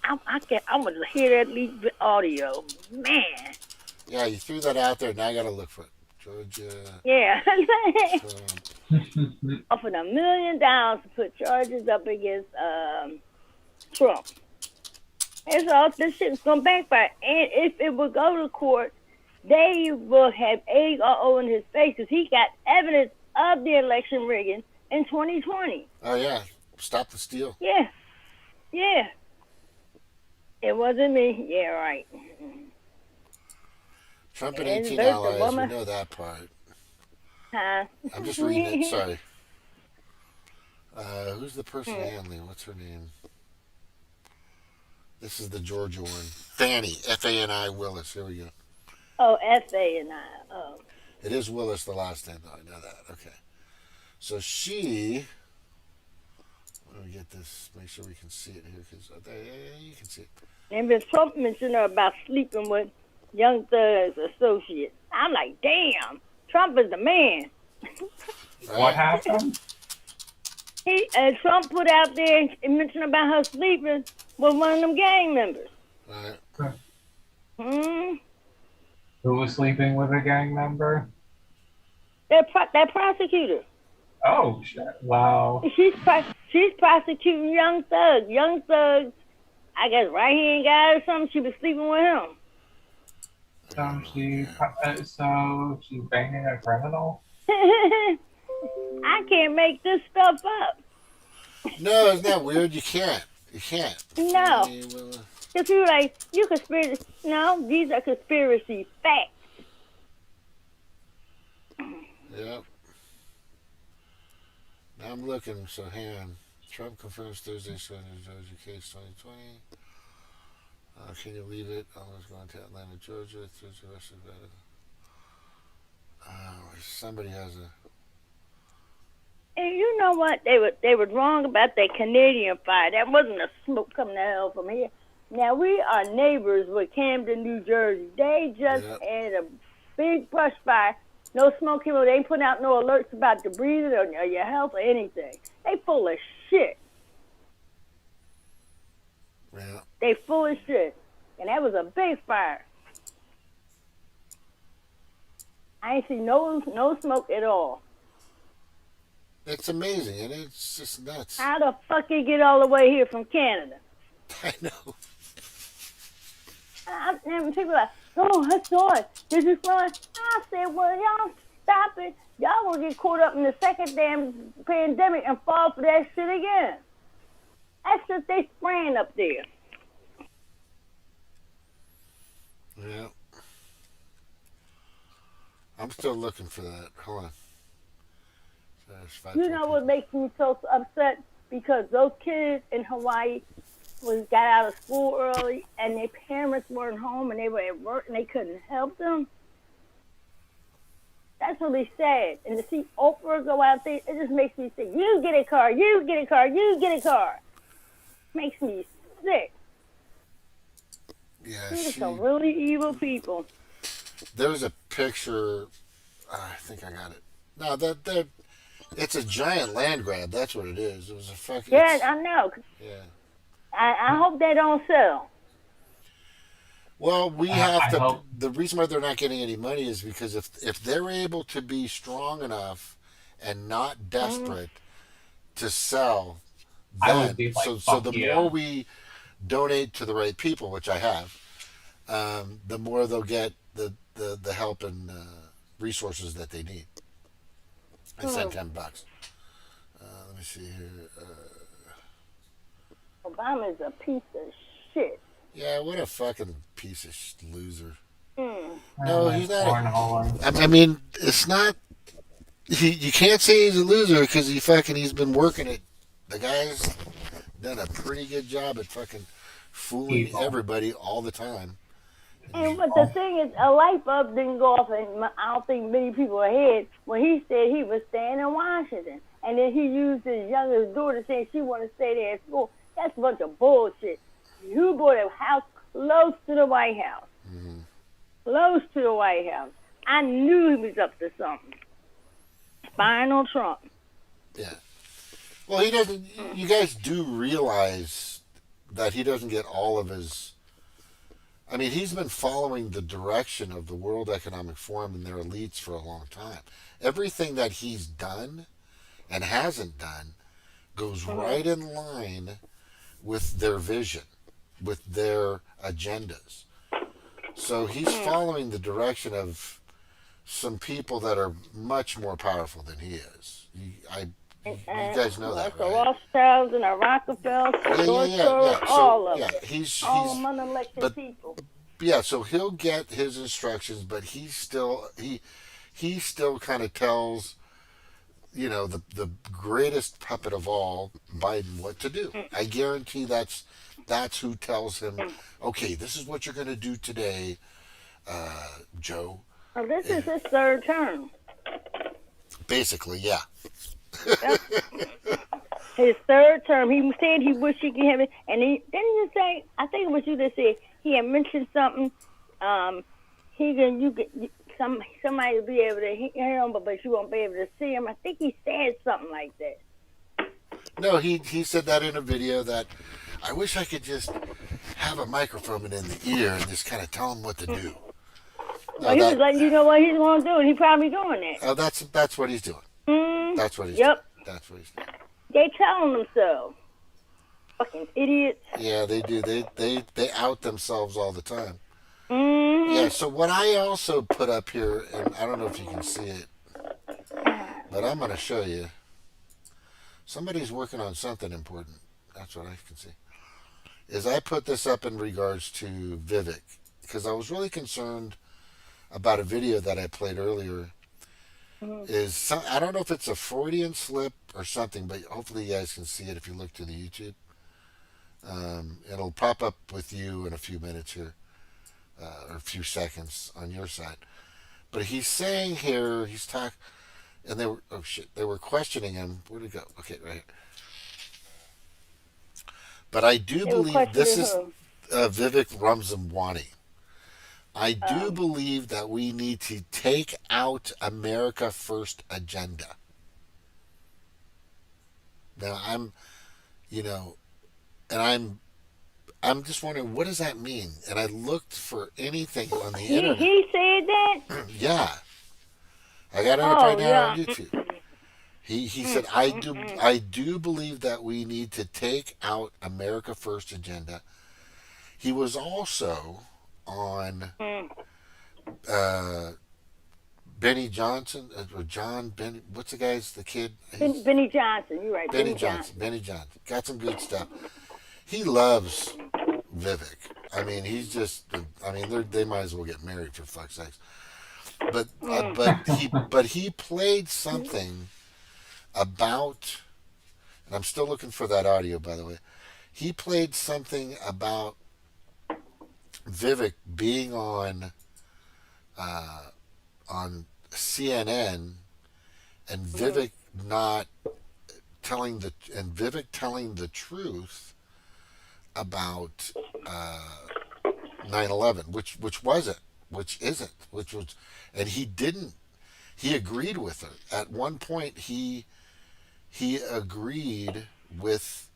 Speaker 17: I want to hear that leaked audio, man.
Speaker 1: Yeah, you threw that out there, now I gotta look for it. Georgia.
Speaker 17: Yeah. Offered $1 million to put charges up against Trump. And so this shit's gonna backfire. And if it would go to court, they will have egg all in his face because he got evidence of the election rigging in 2020.
Speaker 1: Oh yeah, stop the steal.
Speaker 17: Yeah. It wasn't me. Yeah, right.
Speaker 1: Trump and 18 allies, we know that part.
Speaker 17: Huh?
Speaker 1: I'm just reading it, sorry. Who's the person handling? What's her name? This is the Georgia one. Fannie, F-A-N-I Willis. Here we go.
Speaker 17: Oh, F-A-N-I. Oh.
Speaker 1: It is Willis the last name, though. I know that. Okay. So she... Let me get this, make sure we can see it here, because you can see it.
Speaker 17: And Ms. Trump mentioned her about sleeping with Young Thug's associate. I'm like, damn, Trump is the man.
Speaker 16: What happened?
Speaker 17: Trump put out there and mentioned about her sleeping with one of them gang members.
Speaker 1: Right.
Speaker 16: Who was sleeping with a gang member?
Speaker 17: That prosecutor.
Speaker 16: Oh, shit. Wow.
Speaker 17: She's prosecuting Young Thug. Young Thug, I guess right-hand guy or something, she was sleeping with him.
Speaker 16: So she's banging a criminal?
Speaker 17: I can't make this stuff up.
Speaker 1: No, isn't that weird? You can't.
Speaker 17: No. Because you're like, you conspiracy. No, these are conspiracy facts.
Speaker 1: Yep. Now I'm looking, so hang on. Trump confirms Thursday showing Georgia case 2020. Can you leave it? I was going to Atlanta, Georgia. Somebody has a.
Speaker 17: And you know what? They were wrong about that Canadian fire. That wasn't a smoke coming out hell from here. Now we are neighbors with Camden, New Jersey. They just had a big brush fire. No smoke came out. They ain't putting out no alerts about the breathing or your health or anything. They full of shit.
Speaker 1: Yeah.
Speaker 17: They full of shit. And that was a big fire. I ain't see no smoke at all.
Speaker 1: It's amazing, and it's just nuts.
Speaker 17: How the fuck you get all the way here from Canada?
Speaker 1: I know.
Speaker 17: And people are like, oh, I saw it. Did you saw it? I said, well, y'all stop it. Y'all gonna get caught up in the second damn pandemic and fall for that shit again. That's just they spraying up there.
Speaker 1: Yeah. I'm still looking for that. Hold on.
Speaker 17: You know what makes me so upset? Because those kids in Hawaii got out of school early and their parents weren't home and they were at work and they couldn't help them. That's really sad. And to see Oprah go out there, it just makes me think, you get a car, you get a car, you get a car. Makes me sick.
Speaker 1: Yeah,
Speaker 17: These are some really evil people.
Speaker 1: There's a picture. I think I got it. No, that it's a giant land grab. That's what it is. It was a fucking.
Speaker 17: Yeah, I know.
Speaker 1: Yeah.
Speaker 17: I hope they don't sell.
Speaker 1: Well, we have to. Hope. The reason why they're not getting any money is because if they're able to be strong enough and not desperate to sell, then so the more we donate to the right people, which I have, the more they'll get the help and resources that they need. I sent $10. Let me see here.
Speaker 17: Obama's a piece of shit.
Speaker 1: Yeah, what a fucking piece of loser.
Speaker 17: Mm.
Speaker 1: No, he's not. I mean, it's not. You can't say he's a loser because he's been working it. The guy's done a pretty good job at fucking fooling everybody all the time.
Speaker 17: And but the thing is, a light bulb didn't go off, and I don't think many people ahead when he said he was staying in Washington, and then he used his youngest daughter saying she wanted to stay there at school. That's a bunch of bullshit. You bought a house close to the White House. Mm-hmm. Close to the White House. I knew he was up to something. Spying on Trump.
Speaker 1: Yeah. Well, he doesn't. You guys do realize that he doesn't get all of his. I mean, he's been following the direction of the World Economic Forum and their elites for a long time. Everything that he's done and hasn't done goes right in line with their vision, with their agendas. So he's following the direction of some people that are much more powerful than he is. You guys know that,
Speaker 17: the
Speaker 1: right?
Speaker 17: Rothschilds and the Rockefellers, all of them.
Speaker 1: He's
Speaker 17: all unelected people.
Speaker 1: Yeah, so he'll get his instructions, but he still kind of tells, the greatest puppet of all, Biden, what to do. I guarantee that's who tells him, okay, this is what you're going to do today, Joe.
Speaker 17: Oh, this is his third term.
Speaker 1: Basically, yeah.
Speaker 17: His third term. He said he wished he could have it, and he didn't you say? I think it was you that said he had mentioned something. Somebody will be able to hear him, but you won't be able to see him. I think he said something like that.
Speaker 1: No, he said that in a video that I wish I could just have a microphone in the ear and just kind of tell him what to do.
Speaker 17: Well, he was letting you know what he's going to do, and he's probably doing that.
Speaker 1: Oh, that's what he's doing. That's what he's doing. That's what he's doing.
Speaker 17: They telling them so. Fucking idiots.
Speaker 1: Yeah, they do. They out themselves all the time.
Speaker 17: Mm-hmm.
Speaker 1: Yeah, so what I also put up here, and I don't know if you can see it, but I'm going to show you. Somebody's working on something important. That's what I can see. Is I put this up in regards to Vivek, because I was really concerned about a video that I played earlier is some, I don't know if it's a Freudian slip or something, but hopefully you guys can see it if you look to the YouTube. It'll pop up with you in a few minutes here, or a few seconds on your side. But he's saying here, he's talking, and they were, oh shit, they were questioning him. Where'd it go? Okay, right here. But I do believe this is Vivek Ramaswamy. I do believe that we need to take out America First agenda. Now I'm I'm just wondering, what does that mean? And I looked for anything on the internet.
Speaker 17: He said that?
Speaker 1: Yeah. I got it up right now on YouTube. He said, I do believe that we need to take out America First agenda. He was also on Benny Johnson, or John Benny, what's the guy's, the kid?
Speaker 17: Benny Johnson, you're right.
Speaker 1: Benny Johnson. Got some good stuff. He loves Vivek. I mean, he's just, I mean, they might as well get married, for fuck's sakes. But he played something about, and I'm still looking for that audio, by the way. He played something about Vivek being on CNN, and Vivek telling the truth about 9/11, which isn't, and he agreed with her. At one point he agreed with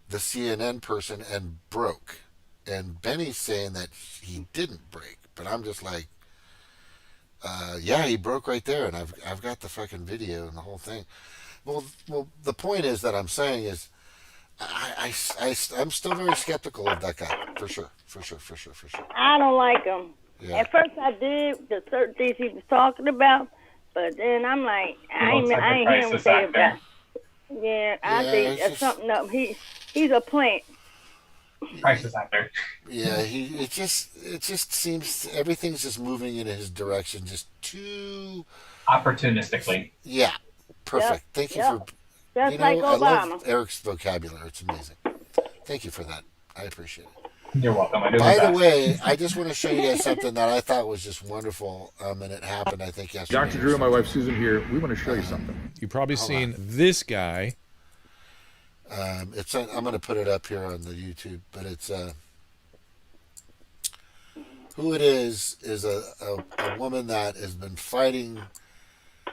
Speaker 1: the CNN person and broke. And Benny's saying that he didn't break, but I'm just like, yeah, he broke right there, and I've got the fucking video and the whole thing. Well, the point is that I'm saying is, I'm still very skeptical of that guy, for sure.
Speaker 17: I don't like him.
Speaker 1: Yeah.
Speaker 17: At first I did, the certain things he was talking about, but then I'm like, I ain't hearing him say that. Yeah, I think that's something up. He's a plant.
Speaker 16: Crisis actor.
Speaker 1: Yeah, it just seems everything's just moving in his direction, just too
Speaker 16: opportunistically.
Speaker 1: Yeah, perfect.
Speaker 17: Yep,
Speaker 1: Thank you
Speaker 17: yep.
Speaker 1: for.
Speaker 17: Just like
Speaker 1: I
Speaker 17: Obama.
Speaker 1: love Eric's vocabulary. It's amazing. Thank you for that. I appreciate it.
Speaker 16: You're welcome. I do
Speaker 1: By
Speaker 16: my
Speaker 1: the
Speaker 16: best.
Speaker 1: way, I just want to show you guys something that I thought was just wonderful, and it happened, I think, yesterday.
Speaker 13: Dr. Drew and my wife Susan here. We want to show you something. You've probably seen this guy.
Speaker 1: I'm going to put it up here on the YouTube, but it's who it is a woman that has been fighting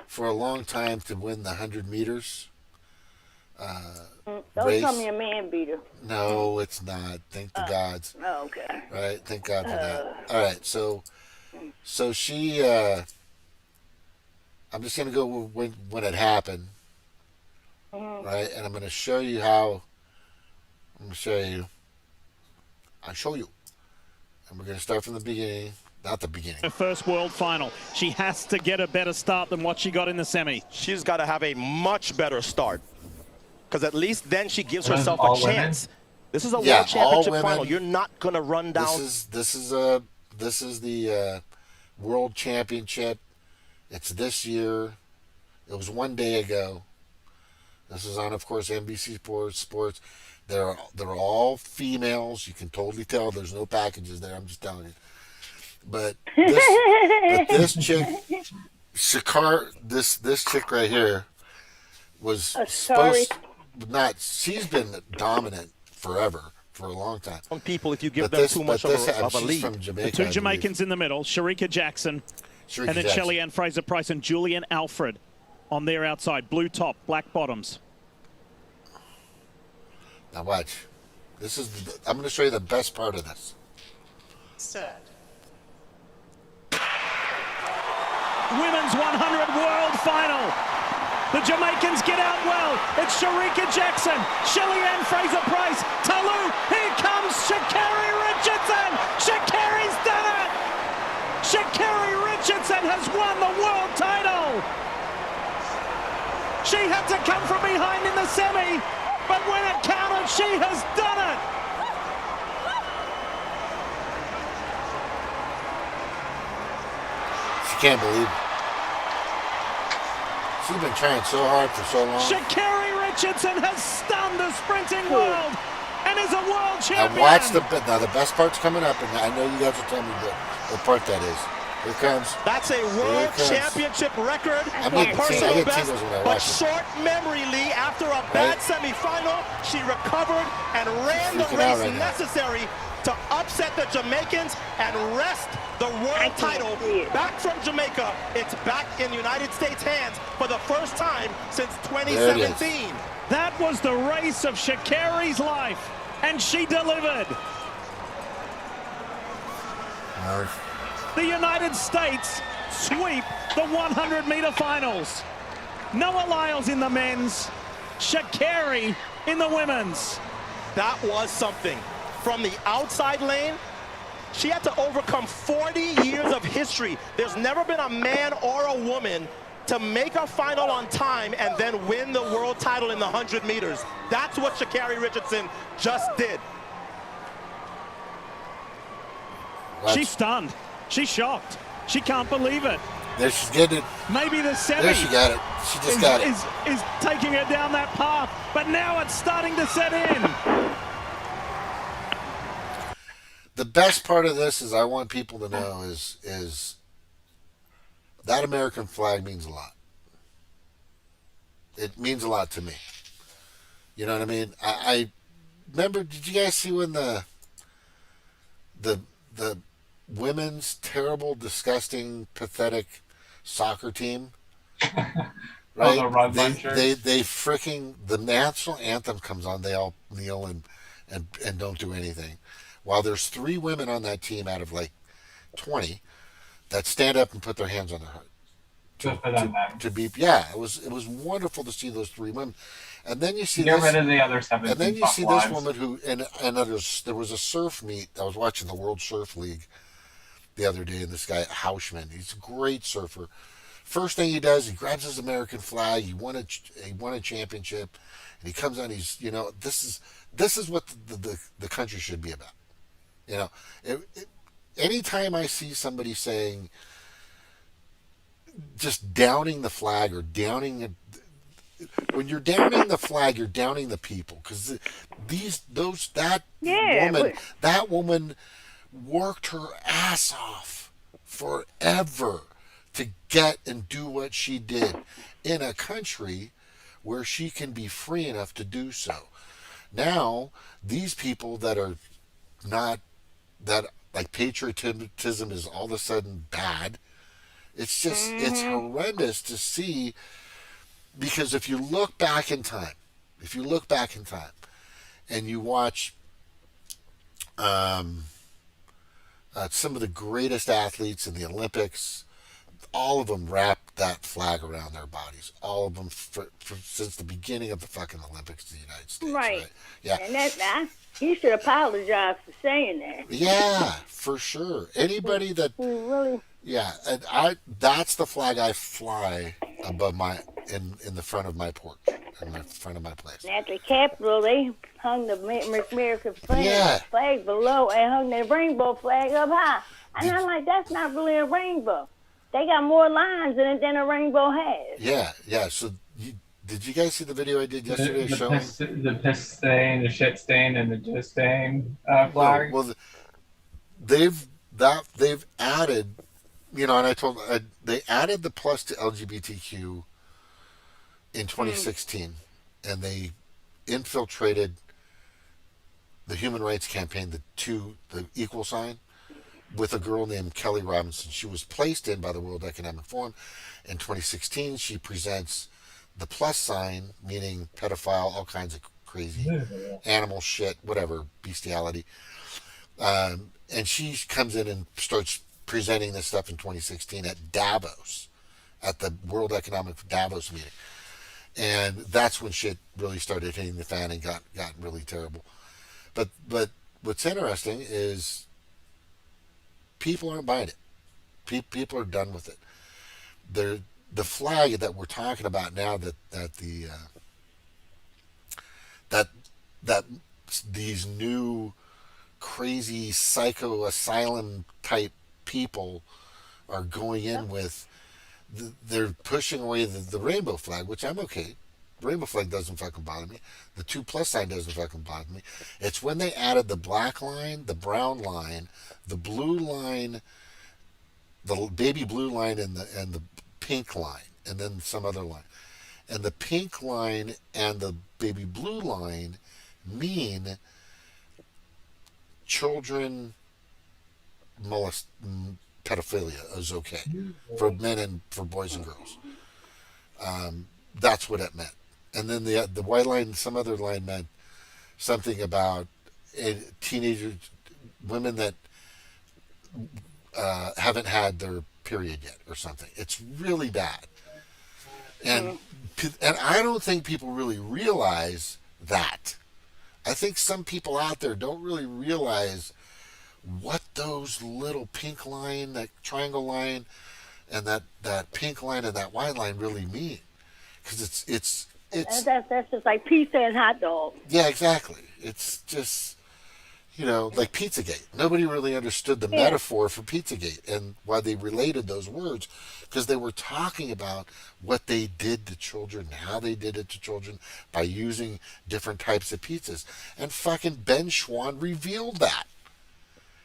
Speaker 1: for a long time to win the 100 meters.
Speaker 17: Don't tell me a man beater.
Speaker 1: No, it's not. Thank the gods.
Speaker 17: Oh, okay.
Speaker 1: Right? Thank God for that. All right, so she, I'm just going to go when it happened. Right? And I'm going to show you how. I'll show you. And we're going to start from the beginning. Not the beginning.
Speaker 18: Her first world final. She has to get a better start than what she got in the semi.
Speaker 19: She's got to have a much better start, because at least then she gives herself
Speaker 16: all
Speaker 19: a chance.
Speaker 16: women?
Speaker 19: This is a
Speaker 1: Yeah,
Speaker 19: world
Speaker 1: all
Speaker 19: championship
Speaker 1: women.
Speaker 19: final. You're not going to run down.
Speaker 1: This is the world championship. It's this year. It was one day ago. This is on, of course, NBC Sports. They're all females. You can totally tell. There's no packages there. I'm just telling you. But this chick, Shakar, this chick right here, was supposed not. She's been dominant forever, for a long time.
Speaker 19: On people, if you give them too much of a
Speaker 1: she's
Speaker 19: lead.
Speaker 1: from Jamaica,
Speaker 18: The two
Speaker 1: I believe.
Speaker 18: Jamaicans in the middle, Sharika Jackson, and then
Speaker 1: Jackson.
Speaker 18: Shelly Ann Fraser-Price and Julian Alfred on their outside. Blue top, black bottoms.
Speaker 1: Now watch. I'm going to show you the best part of this.
Speaker 18: Set. Women's 100 world final. The Jamaicans get out well. It's Sharika Jackson, Shelly Ann Fraser-Price, Talu. Here comes Sha'Carri Richardson. Sha'Carri's done it. Sha'Carri Richardson has won the world title. She had to come from behind in the semi, but when it counted, she has done it.
Speaker 1: She can't believe it. She's been trying so hard for so long.
Speaker 18: Sha'Carri Richardson has stunned the sprinting world and is a world champion.
Speaker 1: Now watch the best part's coming up, and I know you guys will tell me what part that is. Here it comes.
Speaker 19: That's a world championship record.
Speaker 1: I get
Speaker 19: Personal best,
Speaker 1: tingles when I
Speaker 19: but
Speaker 1: watch it.
Speaker 19: short memory, Lee. After a bad semifinal, she recovered and ran the
Speaker 1: Freaking out
Speaker 19: race
Speaker 1: right now.
Speaker 19: necessary to upset the Jamaicans and wrest the world title back from Jamaica. It's back in the United States' hands for the first time since 2017.
Speaker 18: That was the race of Sha'Carri's life, and she delivered. The United States sweep the 100-meter finals. Noah Lyles in the men's, Sha'Carri in the women's.
Speaker 19: That was something. From the outside lane, she had to overcome 40 years of history. There's never been a man or a woman to make a final on time and then win the world title in the 100 meters. That's what Sha'Carri Richardson just did.
Speaker 18: She's stunned. She's shocked. She can't believe it.
Speaker 1: There, she's getting it.
Speaker 18: Maybe the semi.
Speaker 1: There she got it. She just got it.
Speaker 18: Is taking her down that path, but now it's starting to set in.
Speaker 1: The best part of this is I want people to know is that American flag means a lot. It means a lot to me. You know what I mean? I remember. Did you guys see when the women's terrible, disgusting, pathetic soccer team? Right?
Speaker 16: the rug munchers.
Speaker 1: They freaking, the national anthem comes on. They all kneel and don't do anything. While there's 3 women on that team out of like 20 that stand up and put their hands on their heart. To be, yeah, it was wonderful to see those 3 women, and then you see
Speaker 16: Get
Speaker 1: this,
Speaker 16: rid of the other 17
Speaker 1: and then you see this
Speaker 16: wives.
Speaker 1: woman who, and there was a surf meet. I was watching the World Surf League the other day, and this guy Hausman, he's a great surfer. First thing he does, he grabs his American flag. He won a championship, and he comes on. He's, this is what the country should be about. Anytime I see somebody saying, just downing the flag or downing, when you're downing the flag, you're downing the people, because that woman worked her ass off forever to get and do what she did in a country where she can be free enough to do so. Now, these people that are not, that like patriotism is all of a sudden bad. It's just, it's horrendous to see, because if you look back in time, and you watch some of the greatest athletes in the Olympics, all of them wrap that flag around their bodies. All of them since the beginning of the fucking Olympics in the United States.
Speaker 17: Right.
Speaker 1: Yeah.
Speaker 17: And he should apologize for saying that.
Speaker 1: Yeah, for sure. Anybody that
Speaker 17: really.
Speaker 1: Yeah, and that's the flag I fly above in the front of my porch, in the front of my place.
Speaker 17: At the Capitol, they hung the American flag below and hung the rainbow flag up high. And I'm like, that's not really a rainbow. They got more lines in it than a rainbow has.
Speaker 1: Yeah. So did you guys see the video I did yesterday showing
Speaker 16: the piss stain, the shit stain, and the jizz stain flag?
Speaker 1: Well, they've added, and they added the plus to LGBTQ in 2016, and they infiltrated the Human Rights Campaign, the equal sign, with a girl named Kelly Robinson. She was placed in by the World Economic Forum in 2016. She presents the plus sign, meaning pedophile, all kinds of crazy animal shit, whatever, bestiality. And she comes in and starts presenting this stuff in 2016 at Davos, at the World Economic Davos meeting. And that's when shit really started hitting the fan and got really terrible. But what's interesting is people aren't buying it. People are done with it. The flag that we're talking about now, that these new crazy psycho asylum type people are going in with, they're pushing away the rainbow flag, which I'm okay. The rainbow flag doesn't fucking bother me. The 2+ sign doesn't fucking bother me. It's when they added the black line, the brown line, the blue line, the baby blue line, and the pink line, and then some other line. And the pink line and the baby blue line mean children pedophilia is okay for men and for boys and girls. That's what it meant. And then the white line, some other line meant something about teenagers, women that haven't had their period yet or something. It's really bad. And I don't think people really realize that. I think some people out there don't really realize what those little pink line, that triangle line, and that pink line and that white line really mean. Because it's
Speaker 17: that's just like pizza and hot dog.
Speaker 1: Yeah, exactly. It's just, like Pizzagate. Nobody really understood the metaphor for Pizzagate and why they related those words, because they were talking about what they did to children, how they did it to children by using different types of pizzas. And fucking Ben Schwann revealed that.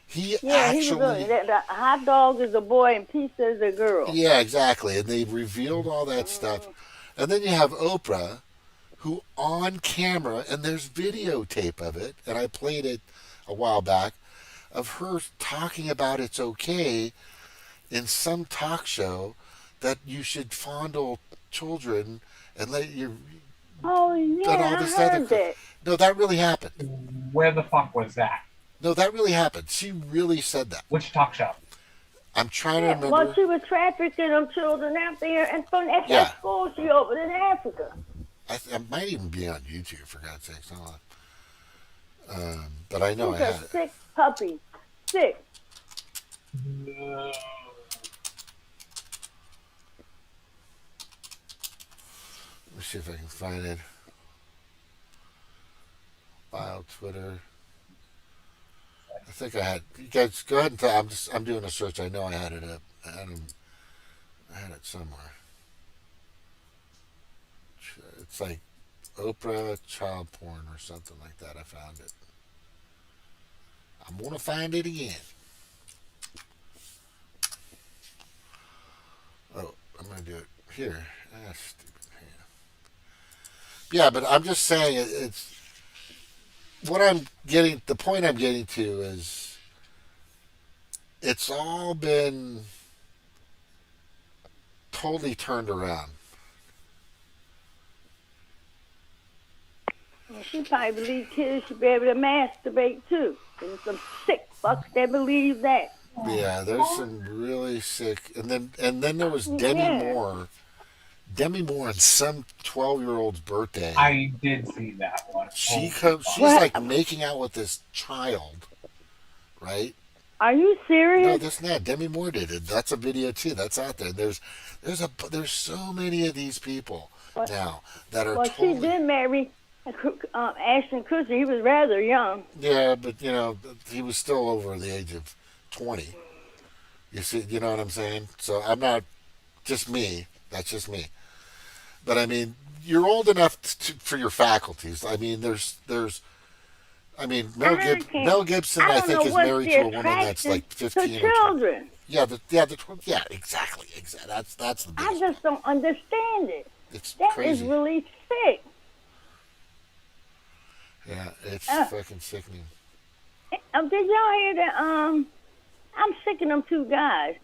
Speaker 1: He was
Speaker 17: the hot dog is a boy and pizza is a girl.
Speaker 1: Yeah, exactly. And they revealed all that stuff. And then you have Oprah, who on camera, and there's videotape of it, and I played it a while back, of her talking about it's okay in some talk show that you should fondle children and let your...
Speaker 17: Oh, yeah,
Speaker 1: and all this
Speaker 17: I heard that.
Speaker 1: No, that really happened.
Speaker 16: Where the fuck was that?
Speaker 1: No, that really happened. She really said that.
Speaker 16: Which talk show?
Speaker 1: I'm trying to remember.
Speaker 17: Well, she was trafficking them children out there, and from that school she opened in Africa.
Speaker 1: I might even be on YouTube, for God's sakes. But I know
Speaker 17: She's
Speaker 1: I had
Speaker 17: a
Speaker 1: it.
Speaker 17: sick puppy. Sick.
Speaker 1: Let me see if I can find it. File, Twitter. I think I had. You guys go ahead and tell. I'm doing a search. I know I had it up. I had it somewhere. It's like Oprah child porn or something like that. I found it. I'm gonna find it again. Oh, I'm gonna do it here. Stupid. Yeah, but I'm just saying it's. What I'm getting, the point I'm getting to is, it's all been totally turned around.
Speaker 17: Well, she probably believes kids should be able to masturbate too. There's some sick fucks that believe that.
Speaker 1: Yeah, there's some really sick, and then there was Demi Moore. Demi Moore on some 12-year-old's birthday.
Speaker 16: I did see that one.
Speaker 1: She's like making out with this child, right?
Speaker 17: Are you serious?
Speaker 1: No, that's not. Demi Moore did it. That's a video too. That's out there. There's so many of these people now that are.
Speaker 17: Well,
Speaker 1: totally...
Speaker 17: she did marry Ashton Kutcher. He was rather young.
Speaker 1: Yeah, but he was still over the age of 20. You see, you know what I'm saying? So I'm not just me. That's just me. But I mean, you're old enough for your faculties. I mean, Mel Gibson, I think, is married to a woman that's like 15
Speaker 17: to children.
Speaker 1: Yeah, exactly. That's the biggest.
Speaker 17: I just don't understand it.
Speaker 1: It's
Speaker 17: that
Speaker 1: crazy.
Speaker 17: is really sick.
Speaker 1: Yeah, it's fucking sickening.
Speaker 17: Did y'all hear that? I'm sick of them two guys.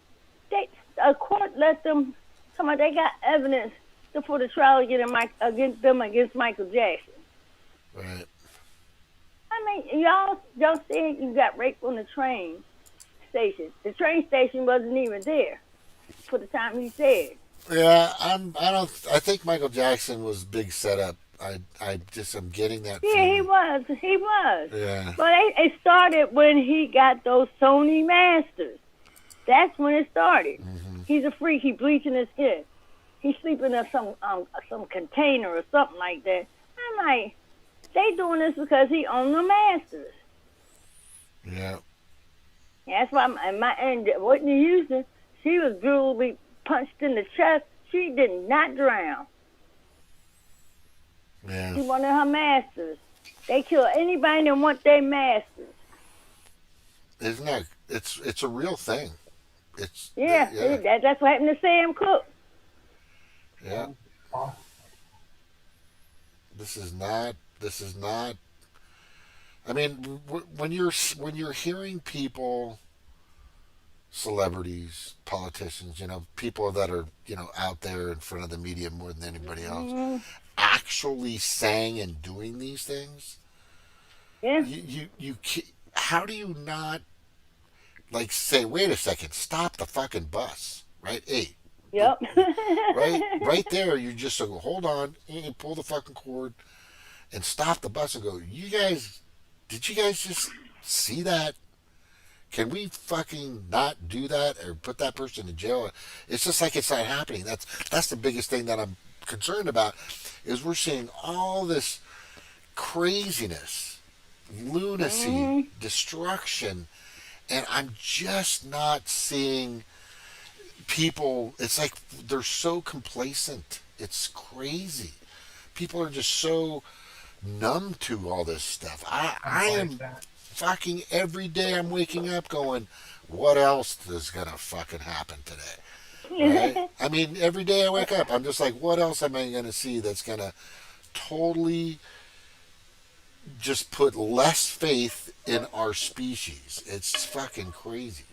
Speaker 17: A court let them. They got evidence for the trial against Michael Jackson.
Speaker 1: Right.
Speaker 17: I mean, y'all said you got raped on the train station. The train station wasn't even there for the time he said.
Speaker 1: Yeah, I think Michael Jackson was big setup. I'm getting that.
Speaker 17: Yeah, feeling. He was.
Speaker 1: Yeah.
Speaker 17: But it started when he got those Sony Masters. That's when it started. Mm-hmm. He's a freak. He bleaching his skin. He's sleeping in some container or something like that. I'm like, they doing this because he owned the Masters.
Speaker 1: Yeah.
Speaker 17: That's why and Whitney Houston, she was punched in the chest. She did not drown.
Speaker 1: Yeah.
Speaker 17: She wanted her masters. They kill anybody that want their masters.
Speaker 1: Isn't that? It's a real thing. It's
Speaker 17: Yeah, that's what happened to Sam Cooke.
Speaker 1: Yeah. This is not. I mean, when you're hearing people, celebrities, politicians, people that are out there in front of the media more than anybody else, actually saying and doing these things.
Speaker 17: Yeah.
Speaker 1: You how do you not say, wait a second, stop the fucking bus, right? Hey.
Speaker 17: Yep.
Speaker 1: right there, you just go, hold on, and pull the fucking cord and stop the bus and go, did you guys just see that? Can we fucking not do that or put that person in jail? It's just like it's not happening. That's the biggest thing that I'm concerned about, is we're seeing all this craziness, lunacy, destruction, and I'm just not seeing people. It's like they're so complacent. It's crazy. People are just so numb to all this stuff. I am fucking every day I'm waking up going, what else is gonna fucking happen today? Right? I mean, every day I wake up, I'm just like, what else am I gonna see that's gonna totally just put less faith in our species? It's fucking crazy.